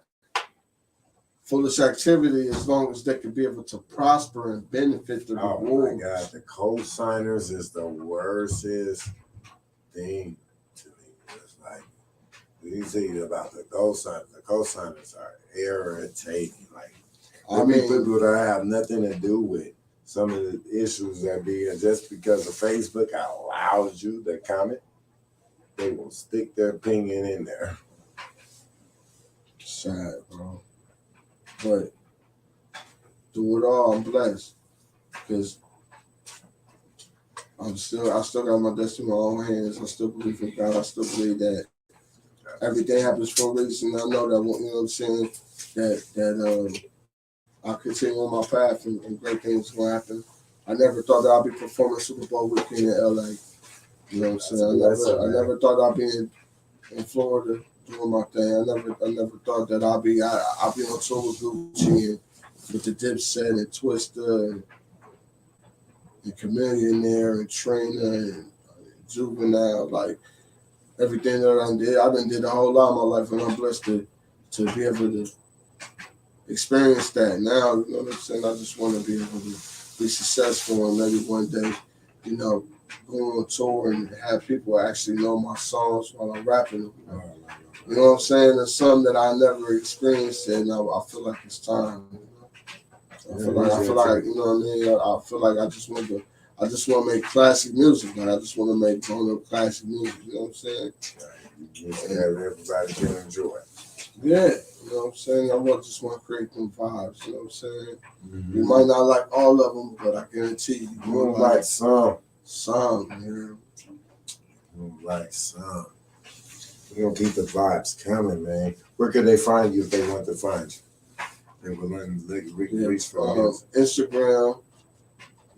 foolish activity as long as they can be able to prosper and benefit the reward. Oh my God, the co-signers is the worstest thing to me. It's like, you see about the co-signers. The co-signers are irritating. Like, people that have nothing to do with some of the issues that be, and just because of Facebook allows you to comment, they will stick their opinion in there. Sad, bro. But through it all, I'm blessed because I still got my destiny in my own hands. I still believe in God. I still believe that everything happens for a reason. I know that, you know what I'm saying, that I'll continue on my path and great things will happen. I never thought that I'd be performing Super Bowl weekend in LA. You know what I'm saying? I never thought I'd be in Florida doing my thing. I never thought that I'll be on tour with Gucci and with the Dipset and Twista and Chameleon there and Trina and Juvenile. Like, everything that I did a whole lot of my life, and I'm blessed to be able to experience that now. You know what I'm saying? I just want to be able to be successful and maybe one day, you know, go on tour and have people actually know my songs while I'm rapping them. You know what I'm saying? It's something that I never experienced, and I feel like it's time. You know? I feel like, you know what I mean? I feel like I just want to make classic music, man. I just want to make grown-up classic music. You know what I'm saying? That everybody can enjoy. Yeah, you know what I'm saying? I just want to create them vibes. You know what I'm saying? Mm-hmm. You might not like all of them, but I guarantee you won't like some. Some, man. You won't like some. We're gonna keep the vibes coming, man. Where could they find you if they want to find you? They will learn reach from you. Instagram,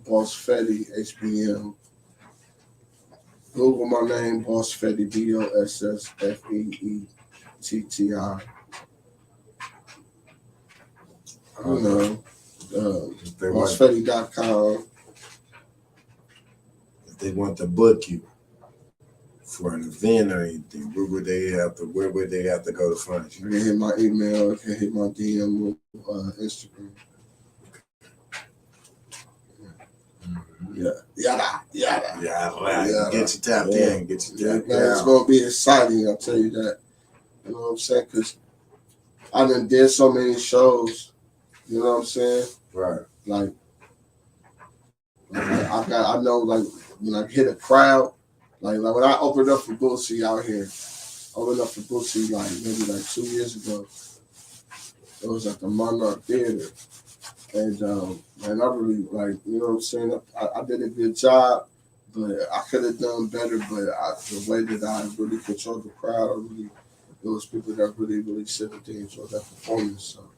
Boss Fetti, HBM. Google my name, Boss Fetti, BOSSFEETTI. I don't know. BossFetti.com. If they want to book you for an event or anything, where would they have to go to find you? You can hit my email, you can hit my DM on Instagram. Yada. Get you tapped in. Get you tapped in. It's gonna be exciting, I'll tell you that. You know what I'm saying? Because I done did so many shows. You know what I'm saying? Right. Like I know, like when I hit a crowd, like when I opened up for Boosie out here, like maybe like 2 years ago. It was at the Monarch Theater. And I really, like, you know what I'm saying? I did a good job, but I could have done better. But the way that I really controlled the crowd, there was people that really said that they enjoyed that performance. So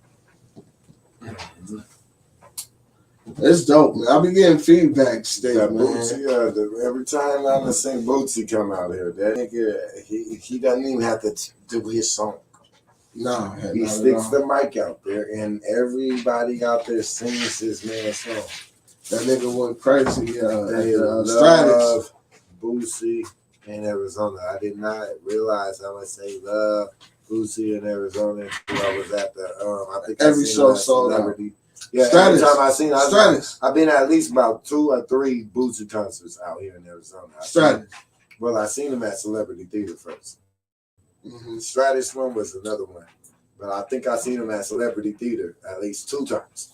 it's dope, man. I've been getting feedback still, man. Bootsy, every time I seen Bootsy come out here, that nigga, he doesn't even have to do his song. No, he sticks the mic out there, and everybody out there sings his man's song. That nigga went crazy. They love Bootsy in Arizona. I did not realize how much they love Bootsy in Arizona. I was at the I think every show sold out. Yeah, Stratus. every time I seen Stratus. I've been at least about 2 or 3 Bootsy concerts out here in Arizona. Stratus. Well, I seen him at Celebrity Theater first. Mm-hmm. Stratus one was another one, but I think I seen him at Celebrity Theater at least 2 times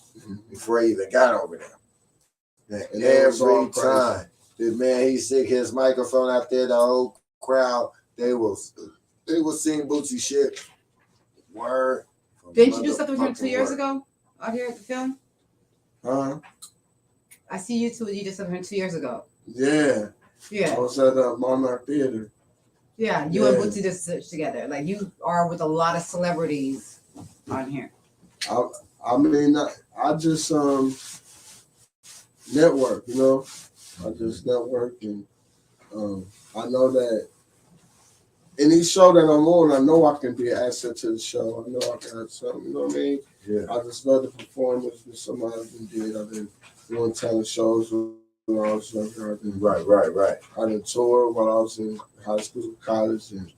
before he even got over there. And every time, this man, he stick his microphone out there, the whole crowd, they will sing Bootsy shit. Word. Didn't you do something with him 2 years ago out here at the film? I see you two. You did something 2 years ago. Yeah. I was at Monarch Theater. Yeah, you and Bootsy just sit together. Like, you are with a lot of celebrities on here. I mean, I just network, you know. I just network, and I know that in each show that I'm on, I know I can be an asset to the show. I know I can have something, you know what I mean? Yeah. I just love the performance that somebody did. I've been doing talent shows when I was younger. Right. I did tour while I was in high school, college, and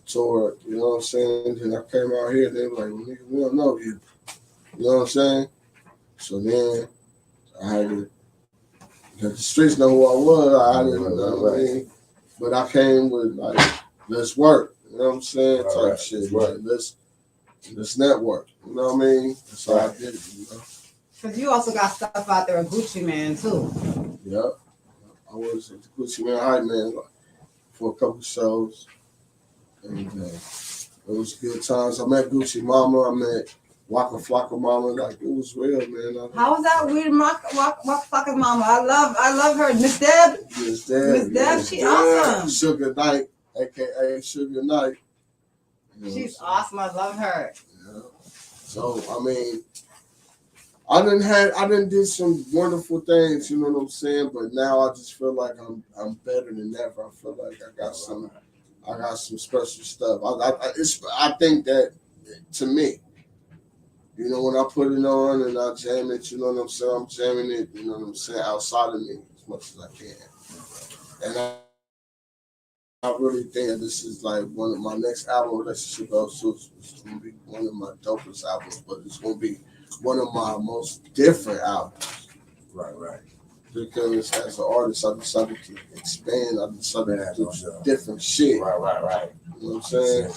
tour, you know what I'm saying? Then I came out here, they were like, well, nigga, we don't know you. You know what I'm saying? So then I had to let the streets know who I was. I didn't know what I mean? But I came with, like, let's work. You know what I'm saying? Type shit. Like, let's network. You know what I mean? That's how I did it, you know? Because you also got stuff out there with Gucci Man, too. Yep. I was at the Gucci Man, hyde man for a couple shows. And it was good times. I met Gucci Mama. I met Waka Flocka Mama. Like, it was real, man. How was that weird Waka Flocka's mama? I love her. Miss Deb. Miss Deb, she awesome. Sugar Knight, a.k.a. Sugar Knight. You know, she's awesome. I love her. Yeah. So, I mean, I done did some wonderful things, you know what I'm saying? But now I just feel like I'm better than ever. I feel like I got some special stuff. I think that, to me, you know, when I put it on and I jam it, you know what I'm saying? I'm jamming it, you know what I'm saying, outside of me as much as I can. And I really think this is like one of my next album, Relationship Goes To. It's going to be one of my dopest albums, but it's going to be one of my most different albums. Right. Because as an artist, I decided to expand. I decided to do different shit. Right. You know what I'm saying?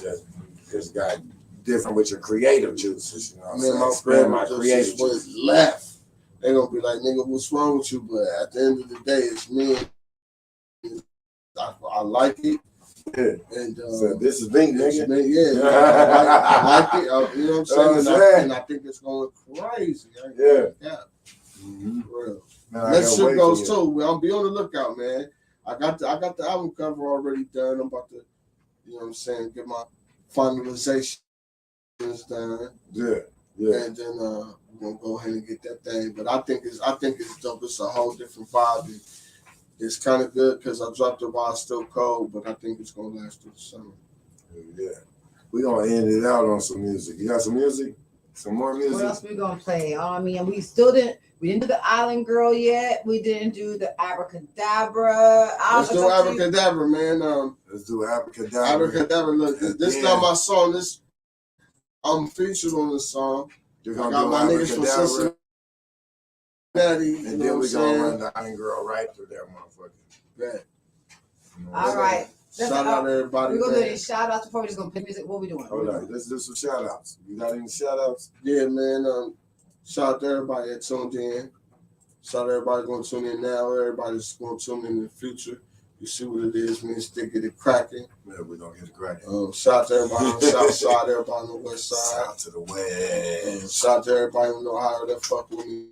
Just got different with your creative juices. You know what I'm saying? My creative juices left. They gonna be like, nigga, what's wrong with you? But at the end of the day, it's me. I like it. Yeah. And so this is me, nigga. Yeah. I like it. You know what I'm saying? And I think it's going crazy. Yeah. Mm-hmm. For real. Mentorship Goes To. I'll be on the lookout, man. I got the album cover already done. I'm about to, you know what I'm saying, get my finalizations done. Yeah. And then we're gonna go ahead and get that thing. But I think it's dope. It's a whole different vibe. It's kind of good because I dropped it while it's still cold, but I think it's gonna last through the summer. Yeah. We're gonna end it out on some music. You got some music? Some more music? What else we gonna play? We didn't do the Island Girl yet. We didn't do the Abracadabra. Let's do Abracadabra, man. Let's do Abracadabra. Abracadabra. Look, this is not my song. I'm featured on this song. You're gonna got my niggas from Cincinnati. And then we're gonna run the Island Girl right through there, motherfucker. Bet. All right. Shout out to everybody. We're gonna do these shout outs before we're just gonna play music. What we doing? Hold on, let's do some shout outs. You got any shout outs? Yeah, man. Shout out to everybody that tuned in. Shout out to everybody gonna tune in now. Everybody's gonna tune in the future. You see what it is, man. Stick it cracking. Yeah, we're gonna get it cracking. Shout out to everybody on the south side, everybody on the west side. Shout out to the west. Shout out to everybody in Ohio that fuck with me.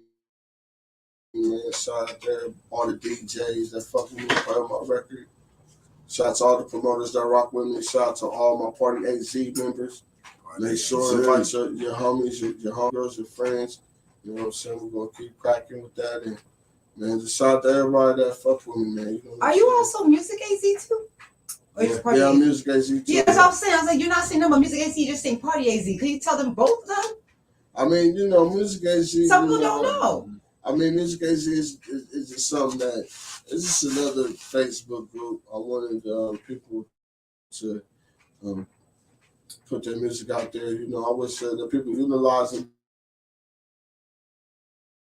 Man, shout out to all the DJs that fuck with me play my record. Shout out to all the promoters that rock with me. Shout out to all my Party AZ members. Make sure to invite your homies, your homegirls, your friends. You know what I'm saying? We're gonna keep cracking with that, and man, just shout out to everybody that fuck with me, man. You know Are you also Music AZ too? Or yeah, yeah, I'm Music AZ too. Yeah, that's what I'm saying. I was like, you're not saying no about Music AZ, you're just saying Party AZ. Can you tell them both of them? I mean, you know, Music AZ. Some people don't know. I mean, Music AZ is just something that it's just another Facebook group. I wanted people to put their music out there. You know, I wish that people utilize it,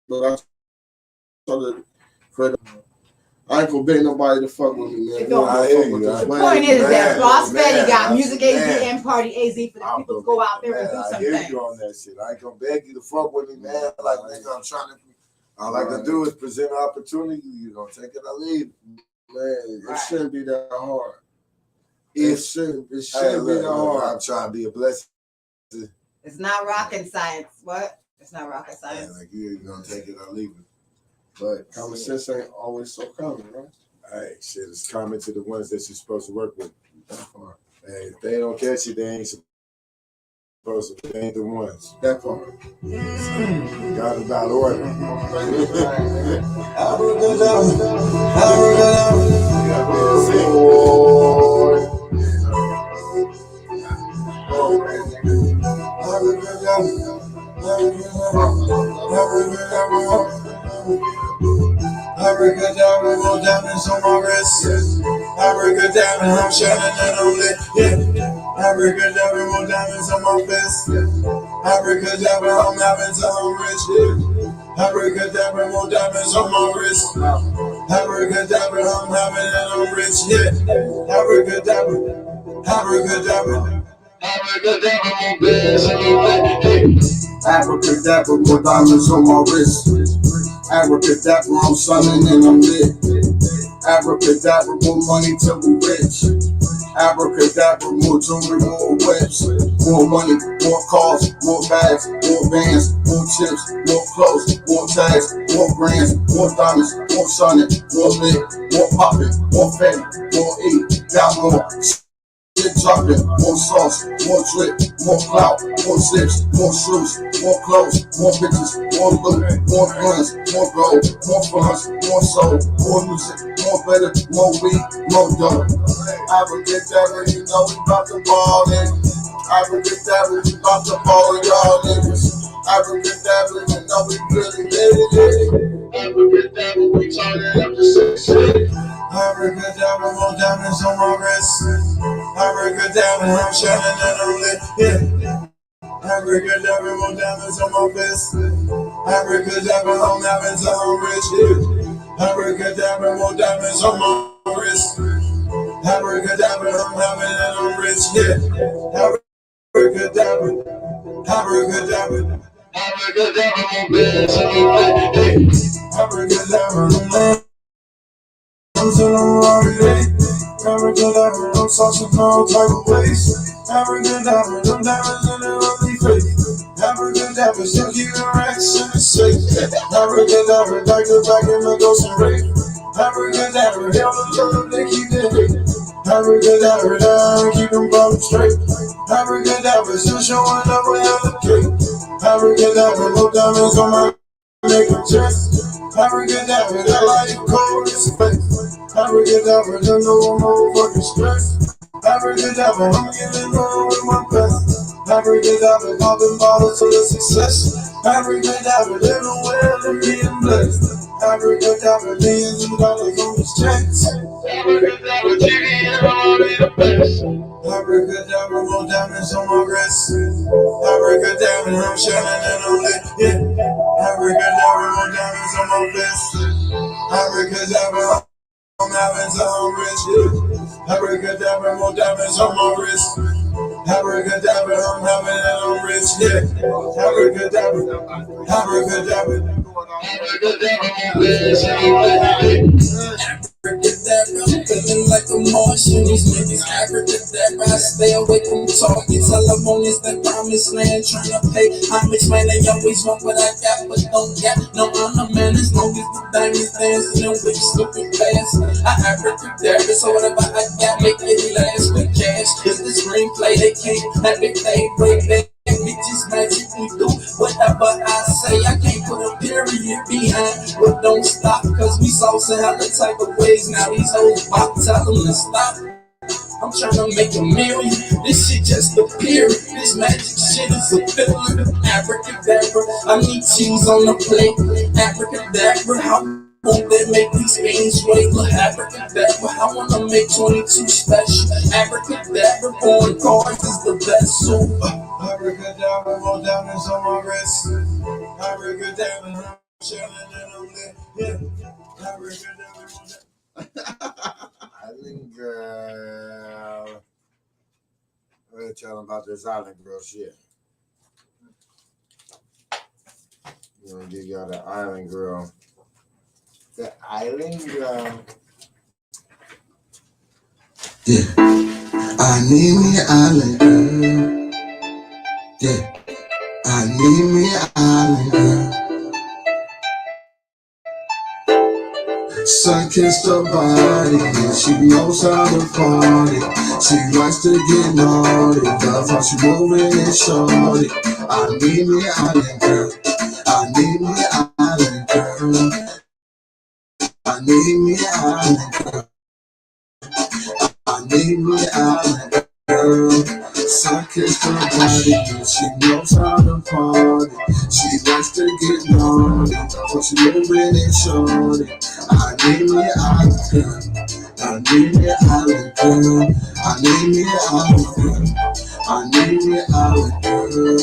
but I started creating. I ain't gonna beg nobody to fuck with me, man. The point is that Boss Fetti got Music AZ and Party AZ for the people to go out there and do something. I hear you on that shit. I ain't gonna beg you to fuck with me, man. Like, nigga, I'm trying to. All I can do is present an opportunity. You don't take it or leave. Man, it shouldn't be that hard. It shouldn't be that hard. I'm trying to be a blessing. It's not rocket science. What? It's not rocket science. Yeah, like you gonna take it or leave it. But common sense ain't always so common, right? Hey, shit, it's common to the ones that you're supposed to work with. Hey, if they don't catch you, they ain't supposed to. They ain't the ones. That part. God about order. Abracadabra, more diamonds on my wrist. Abracadabra, I'm shining and I'm lit. Yeah. Abracadabra, more diamonds on my fist. Abracadabra, I'm having till I'm rich. Yeah. Abracadabra, more diamonds on my wrist. Abracadabra, I'm having and I'm rich. Yeah. Abracadabra, abracadabra. Abracadabra, more bands on my wrist. Abracadabra, more diamonds on my wrist. Abracadabra, I'm shining and I'm lit. Abracadabra, more money till we rich. Abracadabra, more jewelry, more whips. More money, more cars, more bags, more bands, more chips, more clothes, more tags, more brands, more diamonds, more shining, more lit, more popping, more fatty, more eat, got more. Shit dropping, more sauce, more drip, more clout, more zips, more shoes, more clothes, more bitches, more loot, more guns, more gold, more funds, more soul, more music, more better, more weed, more dope. Abracadabra, you know we bout to ball in. Abracadabra, we bout to ball in y'all niggas. Abracadabra, you know we really lit it. Abracadabra, we turn it up to 6. Abracadabra, more diamonds diamonds on my wrist. Abracadabra, I'm shining and I'm lit. Yeah. Abracadabra, more diamonds on my fist. Abracadabra, I'm having till I'm rich. Yeah. Abracadabra, more diamonds on my wrist. Abracadabra, I'm having and I'm rich. Yeah. Abracadabra, abracadabra. Abracadabra, more bitch, abracadabra, I'm still on every day. Abracadabra, I'm saucing all type of ways. Abracadabra, them diamonds in their ugly face. Abracadabra, still keeping racks in the safe. Abracadabra, doctor back in the ghost and rape. Abracadabra, hell the love, they keep their hate. Abracadabra, down, keep them problems straight. Abracadabra, still showing up without the cake. Abracadabra, no diamonds on my neck and chest. Abracadabra, that light cold as space. Abracadabra, don't know I'm fucking stressed. Abracadabra, I'm giving on with my best. Abracadabra, popping bottles to the success. Abracadabra, living well and being blessed. Abracadabra, millions of dollars on these checks. Abracadabra, TV and I'll be the best. Abracadabra, more diamonds on my wrist. Abracadabra, I'm shining and I'm lit. Yeah. Abracadabra, more diamonds on my fist. Abracadabra, I'm having till I'm rich. Yeah. Abracadabra, more diamonds on my wrist. Abracadabra, I'm having and I'm rich. Yeah. Abracadabra, abracadabra. Abracadabra, I'm feeling like a Martian. These niggas abracadabra. I stay away from targets. All I'm on is that promised land. Tryna pay homage, man. They always want what I got, but don't got no honor, man. As long as the diamonds dancing and we slipping fast. I abracadabra, so whatever I got, make it last with cash. It's the screenplay, they can't have it, they break that. Bitches magically do whatever I say. I can't put a period behind, but don't stop, cause we saucing hella type of ways. Now these hoes pop, tell them to stop. I'm tryna make a million. This shit just a period. This magic shit is a feeling. Abracadabra, I need cheese on the plate. Abracadabra, how won't they make these things wait? Abracadabra, I wanna make 22 special. Abracadabra, going cards is the best. So abracadabra, more diamonds on my wrist. Abracadabra, I'm chilling and I'm lit. Yeah. Abracadabra, Island girl. I'm gonna tell them about this island girl shit. I'm gonna give y'all the island girl. The island girl. yeah. I need me an island girl. Yeah. I need me an island girl. Sun-kissed her body, and she knows how to party. She likes to get naughty, love how she moving and shorty. I need me an island girl. I need me an island girl. I need me an island girl. I need me an island girl. Sun-kissed her body, and she knows how to party. She likes to get naughty, love how she moving and shorty. I need me an island girl. I need me an island girl. I need me an island girl. I need me an island girl.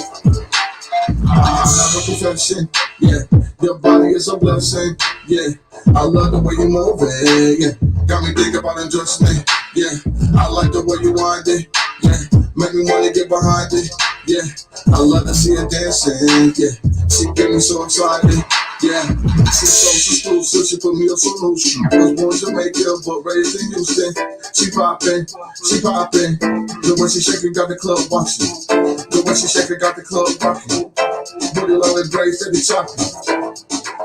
I love the perfection, yeah. Your body is a blessing, yeah. I love the way you move it, yeah. Got me thinking about adjustment, yeah. I like the way you wind it, yeah. Make me wanna get behind it, yeah. I love to see her dancing, yeah. She get me so excited, yeah. She's so exclusive, she put me up so loose. Was born Jamaica, but raised in Houston. She poppin', she poppin'. The way she shake it got the club watching. The way she shake it got the club rocking. Booty love and braids, steady chopping.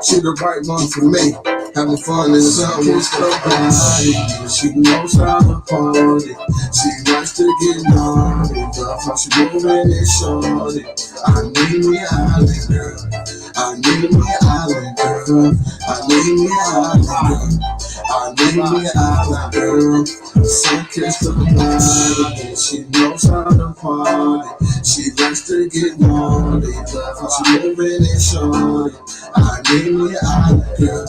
She the right one for me. Having fun in the sun with her body. She knows how to party. She likes to get naughty. Love how she moving and shorty. I need me an island girl. I need me an island girl. I need me an island girl. I need me an island girl. Sun-kissed her body. She knows how to party. She likes to get naughty. Love how she moving and shorty. I need me an island girl.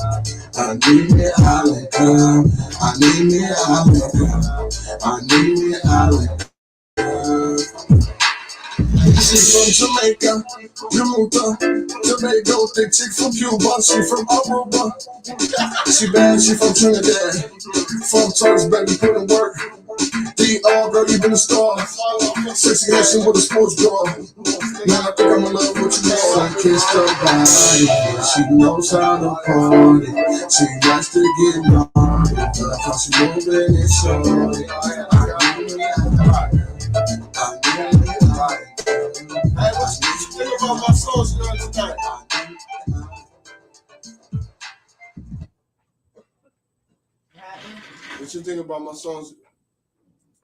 I need me an island girl. I need me an island girl. I need me an island girl. She from Jamaica, Jamaica, Tobago, thick chick from Cuba, she from Aruba. She bad, she from Trinidad, from Turks, baby, put in work. girl, you been a star. Sexy action with a sports bra. Now I think I'm in love with you more. I kissed her body, she knows how to party. She likes to get naughty, but how she moving it shorty. Hey, what you think about my songs tonight? What you think about my songs?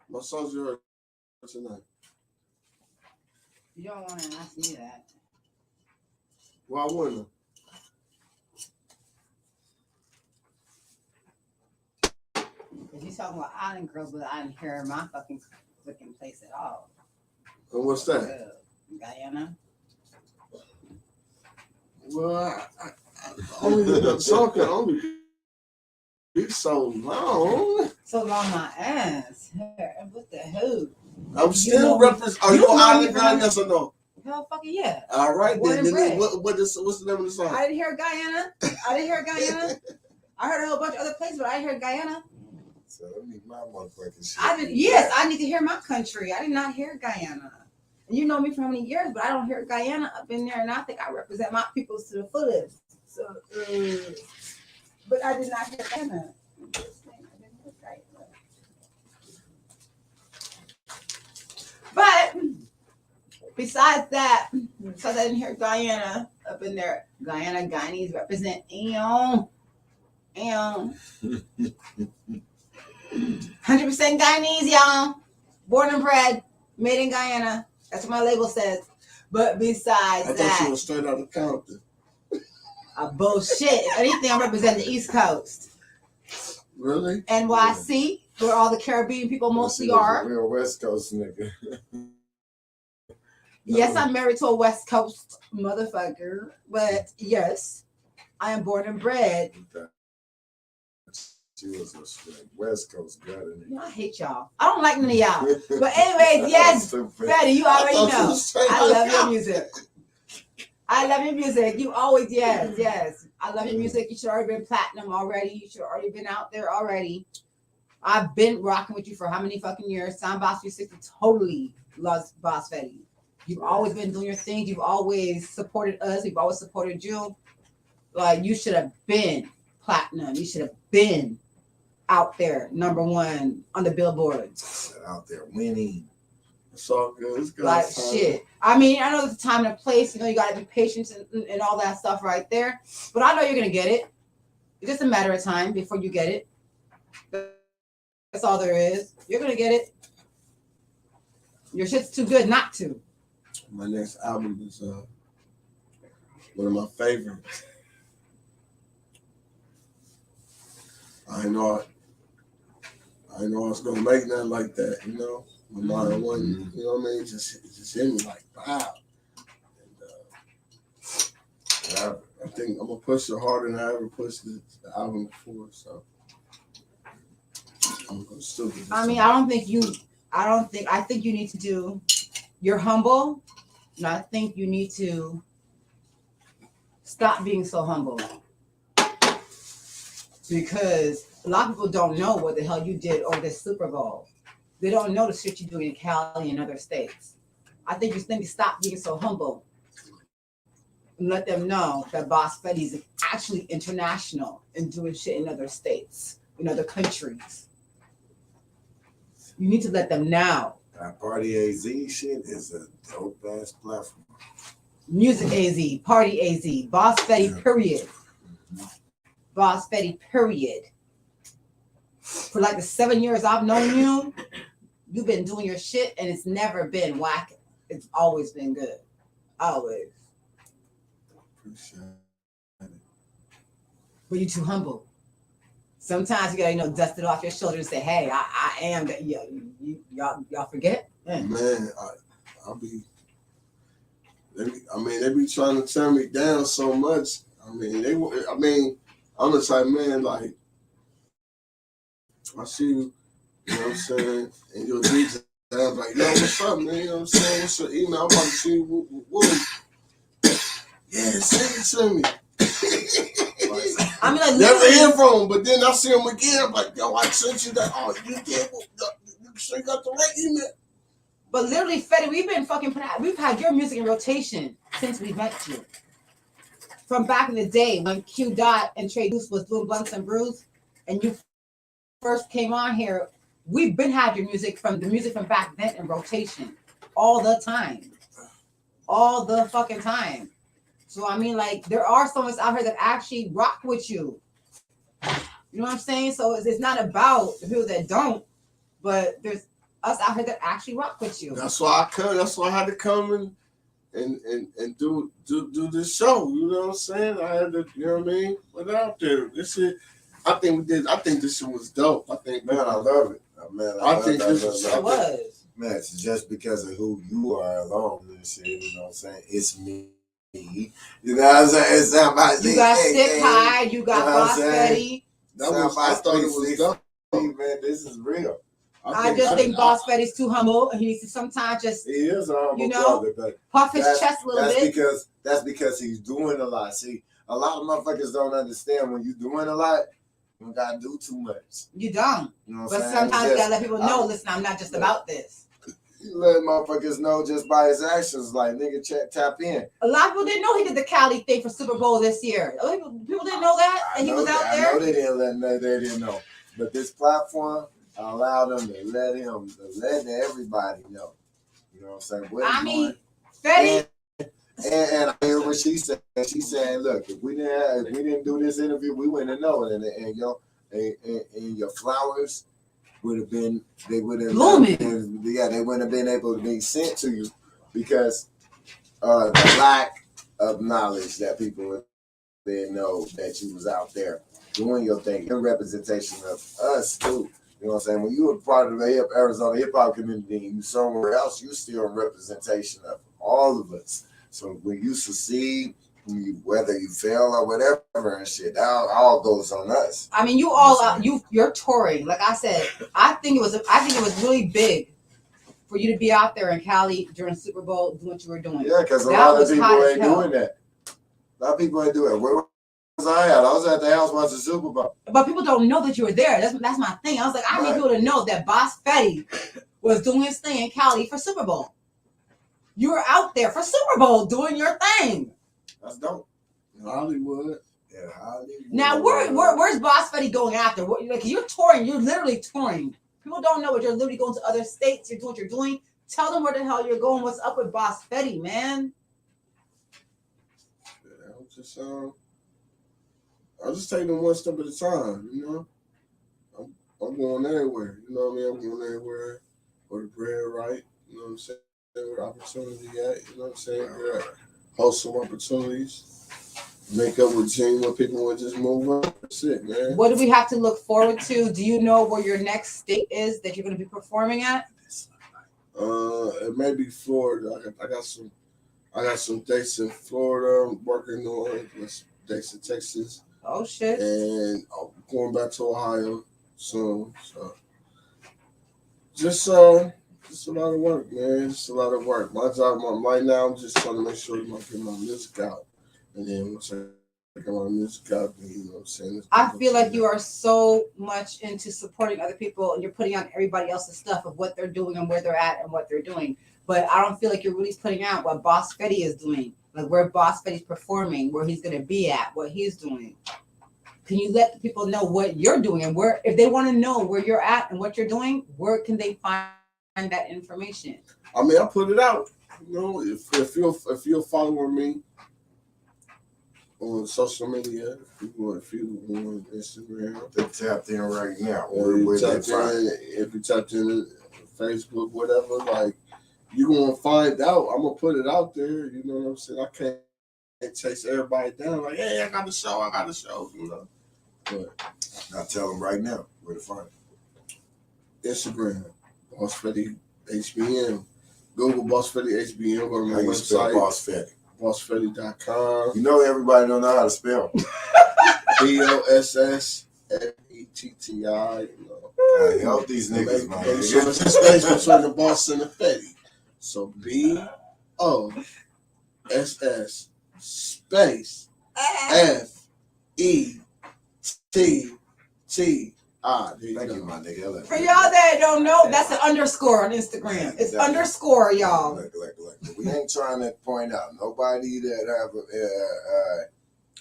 My songs you heard tonight. You don't want to ask me that. Why wouldn't If you talking about island girls, but I didn't hear my fucking place at all. And what's that? Guyana. Well, I only the song can only be so long. So long my ass. What the hell? I'm still referencing. Are you an island guy? Yes or no? Hell fucking yeah. All right, then. What's the name of the song? I didn't hear Guyana. I heard a whole bunch of other places, but I didn't hear Guyana. So let me my motherfucking shit. I need to hear my country. I did not hear Guyana. And you know me for how many years, but I don't hear Guyana up in there, and I think I represent my peoples to the fullest. So, but I did not hear Guyana. But besides that, I didn't hear Guyana up in there. Guyana, Guyanese represent 100% Guyanese, y'all. Born and bred, made in Guyana. That's what my label says. But besides that, I thought you were straight out of Compton. Bullshit. If anything, I'm representing the East Coast. Really? NYC, where all the Caribbean people mostly are. Real West Coast nigga. Yes, I'm married to a West Coast motherfucker, but yes, I am born and bred. She was a straight West Coast girl. I hate y'all. I don't like none of y'all. But anyways, yes, Fetti, you already know. I love your music. I love your music. You always, yes. I love your music. You should already been platinum already. You should already been out there already. I've been rocking with you for how many fucking years? Sound Boss 360 totally loves Boss Fetti. You've always been doing your thing. You've always supported us. We've always supported you. Like, you should have been platinum. You should have been out there, #1 on the billboards. Out there winning. It's all good. It's good. Like shit. I mean, I know there's a time and a place. You know, you got to be patient and all that stuff right there. But I know you're gonna get it. It's just a matter of time before you get it. That's all there is. You're gonna get it. Your shit's too good not to. My next album is one of my favorites. I know I was gonna make nothing like that, you know. When mine wasn't, you know what I mean? It just hit me like, wow. And I think I'm gonna push it harder than I ever pushed the album before. So I'm gonna still do this. I mean, I think you need to do. You're humble, and I think you need to stop being so humble. Because a lot of people don't know what the hell you did over this Super Bowl. They don't know the shit you're doing in Cali and other states. I think you need to stop being so humble and let them know that Boss Fetti is actually international and doing shit in other states, in other countries. You need to let them know. That Party AZ shit is a dope ass platform. Music AZ, Party AZ, Boss Fetti, period. Boss Fetti, period. For like the 7 years I've known you, you've been doing your shit and it's never been whack. It's always been good. Always. Appreciate it. But you're too humble. Sometimes you gotta, dust it off your shoulder and say, hey, I am that. Y'all forget? Man, I'll be. They be trying to turn me down so much. I'm the type man, like, I see you, you know what I'm saying, and you're a DJ. And I was like, yo, what's up, man? You know what I'm saying? What's your email? I'm about to see you. Yeah, send it to me. I mean, like, never hear from him, but then I see him again. I'm like, yo, I sent you that. Oh, you did? You sure you got the right email? But literally, Fetti, we've had your music in rotation since we met you. From back in the day when Q Dot and Trey Deuce was doing Blunts and Brews, and you first came on here, we've been had your music from back then in rotation all the time. All the fucking time. So I mean, like, there are songs out here that actually rock with you. You know what I'm saying? So it's not about the people that don't, but there's us out here that actually rock with you. That's why I come. That's why I had to come and do this show. You know what I'm saying? I had to, you know what I mean? Put it out there. This shit, I think this shit was dope. I think, man, I love it. Man, I think this was. Man, it's just because of who you are alone and shit. You know what I'm saying? It's me. You know what I'm saying? It's somebody. You got Sticc, hyde. You got Boss Fetti. I thought it was dope. Man, this is real. I just think Boss Fetti's too humble. He needs to sometimes just, he is a humble brother, but puff his chest a little bit. That's because he's doing a lot. See, a lot of motherfuckers don't understand when you're doing a lot, you don't gotta do too much. You don't. You know what but sometimes you gotta let people know, listen, I'm not just about this. You let motherfuckers know just by his actions, like, nigga, tap in. A lot of people didn't know he did the Cali thing for Super Bowl this year. People didn't know that, and he was out there. I know they didn't know. But this platform allowed them to let everybody know. You know what I'm saying? I mean, Fetti. And I hear what she said. She said, "Look, if we didn't do this interview, we wouldn't know it. And your flowers would have been, they would have blooming. They wouldn't have been able to be sent to you because the lack of knowledge that people didn't know that you was out there doing your thing, your representation of us too." You know what I'm saying? When you were part of the Arizona hip hop community and you somewhere else, you still a representation of all of us. So when you succeed, whether you fail or whatever and shit, that all goes on us. I mean, you're touring. Like I said, I think it was really big for you to be out there in Cali during Super Bowl doing what you were doing. Yeah, because a lot of people ain't doing that. A lot of people ain't doing it. Where was I at? I was at the house watching Super Bowl. But people don't know that you were there. That's my thing. I was like, I need people to know that Boss Fetti was doing his thing in Cali for Super Bowl. You were out there for Super Bowl doing your thing. That's dope. Hollywood. Yeah, Hollywood. Now, where's Boss Fetti going after? Like, you're touring. You're literally touring. People don't know what you're literally going to other states. You're doing what you're doing. Tell them where the hell you're going. What's up with Boss Fetti, man? Yeah, I'm just taking them one step at a time, you know. I'm going everywhere, you know what I mean? I'm going everywhere where the bread right, you know what I'm saying? Where the opportunity at, you know what I'm saying? Where host some opportunities, make up with team where people want to just move on. That's it, man. What do we have to look forward to? Do you know where your next state is that you're going to be performing at? It may be Florida. I got some dates in Florida. I'm working on dates in Texas. Oh shit! And I'm going back to Ohio soon. So just a lot of work, man. Just a lot of work. My job right now, I'm just trying to make sure I get my music out. And then once I get my music out, then, you know what I'm saying? I feel like you are so much into supporting other people and you're putting on everybody else's stuff of what they're doing and where they're at and what they're doing. But I don't feel like you're really putting out what Boss Fetti is doing. Like where Boss Fetti's performing, where he's going to be at, what he's doing. Can you let the people know what you're doing and where, if they want to know where you're at and what you're doing, where can they find that information? I mean, I put it out. You know, if you're following me on social media, if you on Instagram, they tapped in right now. If you tapped in Facebook, whatever, like you're gonna find out. I'm gonna put it out there. You know what I'm saying? I can't chase everybody down like, hey, I got a show, you know. But I'll tell them right now where to find it. Instagram, Boss Fetti HBM. Google Boss Fetti HBM. Go to my website. Boss Fetti. BossFetti.com. You know everybody don't know how to spell. BOSSFETTI. You know, I help these niggas, man. Make sure there's a space between the boss and the Fetti. So BOSS space FETTI. Thank you, my nigga. For y'all that don't know, that's an underscore on Instagram. It's underscore, y'all. Look. We ain't trying to point out nobody that have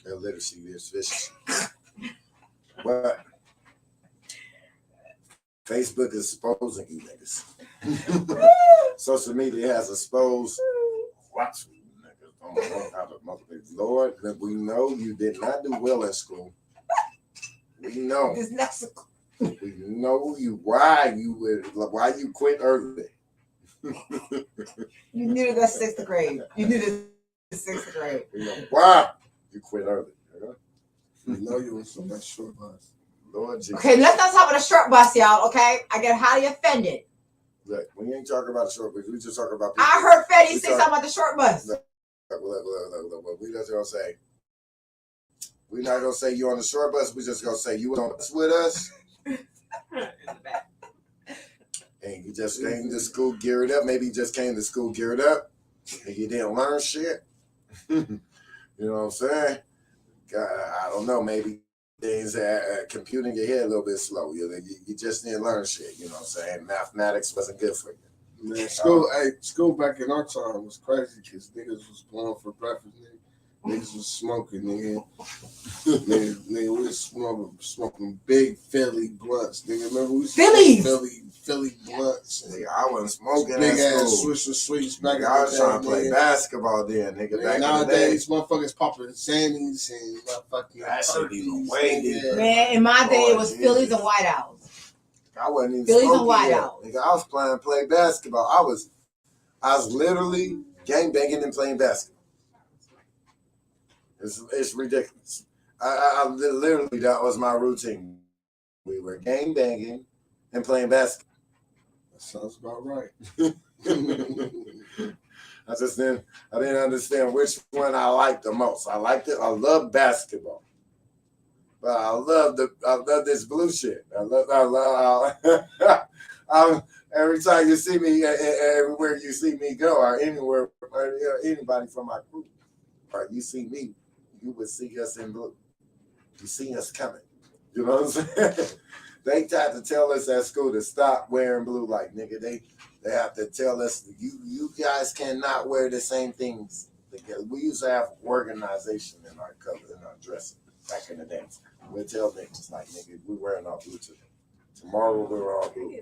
illiteracy is vicious. But Facebook is exposing you niggas. Social media has exposed lots of you niggas. I don't know how to motivate. Lord, we know you did not do well in school. We know. We know you why you quit early. You knew the 6th grade. You knew the 6th grade. You know why you quit early. You know you was on that short bus. Lord Jesus. Okay, let's not talk about a short bus, y'all. Okay, I get highly offended. Look, we ain't talking about short bus. We just talking about people. I heard Fetti say something about the short bus. Look. We just gonna say. We're not gonna say you on the short bus. We just gonna say you was on the bus with us. And you just came to school geared up. Maybe you just came to school geared up and you didn't learn shit. You know what I'm saying? I don't know. Maybe things computing your head a little bit slow. You just didn't learn shit. You know what I'm saying? Mathematics wasn't good for you. Man, school back in our time was crazy because niggas was going for breakfast. Niggas was smoking, nigga. Nigga, we was smoking big Philly blunts. Nigga, remember we Philly blunts. Nigga, I wasn't smoking big at ass school. Swisher Sweets back Nigga, I was trying to play basketball then, nigga. Back nowadays, motherfuckers popping Xannies and motherfucking that shit even way deeper. Man, in my day, it was Phillies and Whiteouts. I wasn't even Phillies and smoking yet. Whiteouts. Nigga, I was play basketball. I was literally gangbanging and playing basketball. It's ridiculous. I literally, that was my routine. We were gang banging and playing basketball. That sounds about right. I didn't understand which one I liked the most. I love basketball, but I love this blue shit. Every time you see me, everywhere you see me go, or anywhere, anybody from my group, or you see me, you would see us in blue. You see us coming. You know what I'm saying? They tried to tell us at school to stop wearing blue. Like, nigga, they have to tell us, you guys cannot wear the same things. We used to have organization in our color, in our dressing back in the day. We'll tell niggas, like, nigga, we wearing all blue today. Tomorrow we're all blue.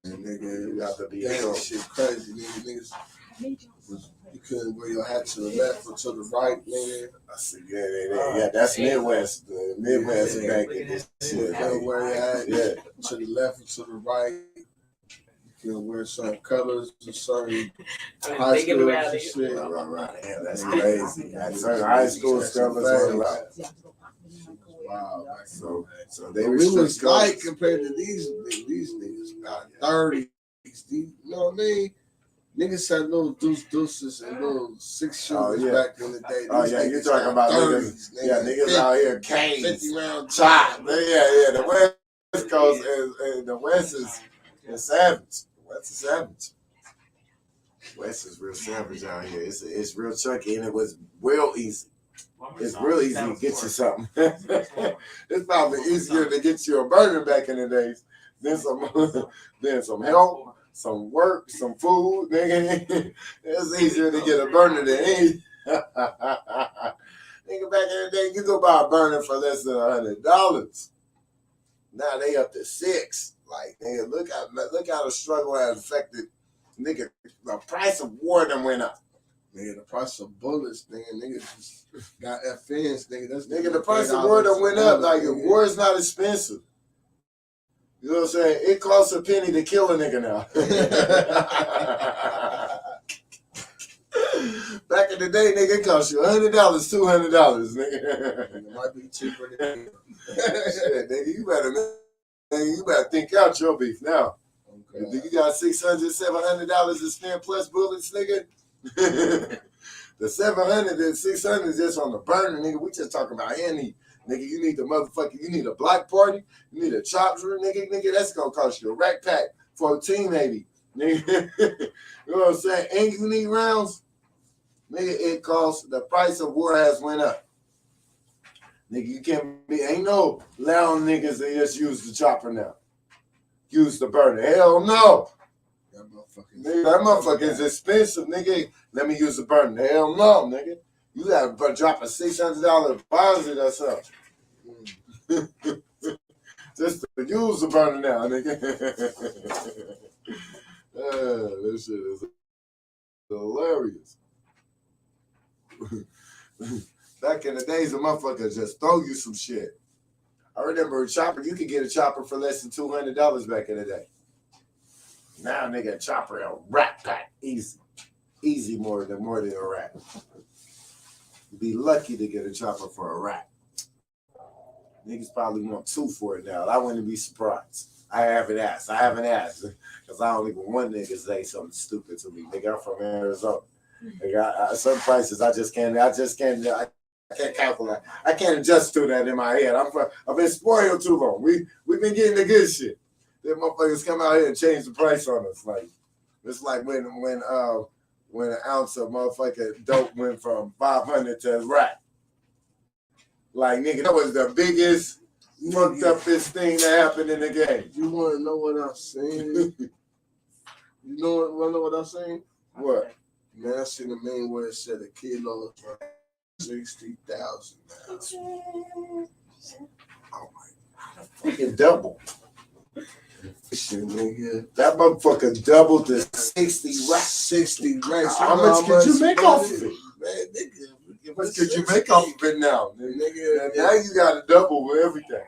Nigga, you got to be shit crazy, niggas. You couldn't wear your hat to the left or to the right, nigga. I see, yeah, that's Midwest. The Midwest back in this shit. You couldn't wear your hat to the left or to the right. You couldn't wear certain colors or certain high school and shit. Right. Yeah, that's crazy. Certain high school colors were allowed. Wow. So they we was like compared to these niggas got 30s. You know what I mean? Niggas had little deuces and little 6 shooters back in the day. You're talking about 30s, niggas. Yeah, niggas 50, out here canes, 50 round shot. Yeah. The West Coast and the West is savage. The West is savage. West is real savage out here. It's real chunky and it was real easy. It's real easy to get you something. It's probably easier to get you a burger back in the days than some help, some work, some food. Nigga, it's easier to get a burner than anything. Nigga, back in the day, you go buy a burner for less than $100. Now they up to $6. Like, nigga, look how the struggle has affected. Nigga, the price of war done went up. Nigga, the price of bullets, nigga just got FNs, nigga. Nigga, the price of war done went up. Like, war is not expensive. You know what I'm saying? It costs a penny to kill a nigga now. Back in the day, nigga, it cost you $100, $200, nigga. It might be cheaper than shit, nigga, you better think out your beef now. Okay. You got $600, $700 to spend plus bullets, nigga. The $700 and $600 just on the burner, nigga. We just talking about any Nigga, you need you need a block party, you need a chopper, nigga, that's gonna cost you a rack pack for $14.80. Nigga, you know what I'm saying? And you need rounds, nigga, it costs, the price of war has went up. Nigga, you can't be, ain't no loud niggas that just use the chopper now. Use the burner. Hell no. That motherfucker is expensive, nigga. Let me use the burner. Hell no, nigga. You gotta drop a $600 deposit or something. Just to use the burner now, nigga. This shit is hilarious. Back in the days, a motherfucker just throw you some shit. I remember a chopper, you could get a chopper for less than $200 back in the day. Now, nigga, a chopper, a rack pack, easy. Easy more than a rack. You'd be lucky to get a chopper for a rack. Niggas probably want 2 for it now. I wouldn't be surprised. I haven't asked. Because I don't even want niggas to say something stupid to me. Nigga, I'm from Arizona. Nigga, some prices I can't calculate. I can't adjust to that in my head. I've been spoiled too long. We've been getting the good shit. Then motherfuckers come out here and change the price on us. Like, it's like when an ounce of motherfucking dope went from 500 to a rack. Like, nigga, that was the biggest fucked up thing that happened in the game. You want to know what I'm saying? You know what I'm saying? What? Man, I seen the meme where it said a kilo for 60,000. Oh my God, fucking double. Shit, nigga. That motherfucker doubled to 60 racks. 60 racks. How much could you make off of it? Man, nigga. How much could you make off of it now? Nigga, now you got to double with everything.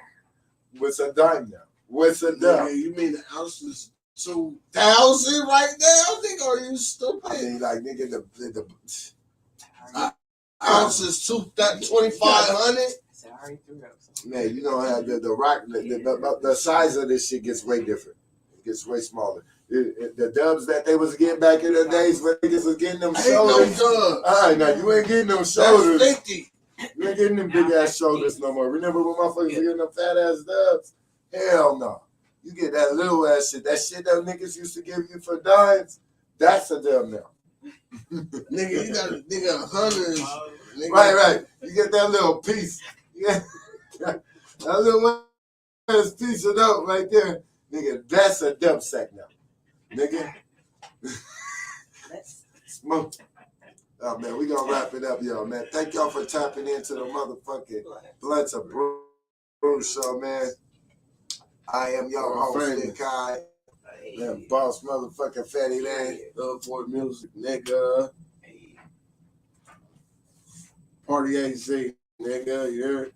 What's a dime now? What's a dime? Nigga, you mean the ounces 2,000 right now? Nigga, are you stupid? I mean, like, nigga, the ounces 2,500. Man, you don't have the rock. The size of this shit gets way different. It gets way smaller. The dubs that they was getting back in the days when niggas was getting them shoulders. Ain't no dub. All right, now you ain't getting them shoulders. That's 50. You ain't getting them big ass shoulders no more. Remember when motherfuckers were getting them fat ass dubs? Hell no. You get that little ass shit. That shit that niggas used to give you for dimes, that's a dub now. Nigga, you got hundreds. Right. You get that little piece. Yeah. That little piece of dope right there. Nigga, that's a dub sack now. Nigga. Smoke. Oh, man, we gonna wrap it up, y'all, man. Thank y'all for tapping into the motherfucking TheBluntzNBrewzShow, man. I am your host, Sticc, hyde. Man, Boss motherfucking Fetti, man. Love for music, nigga. Party AZ, nigga. You're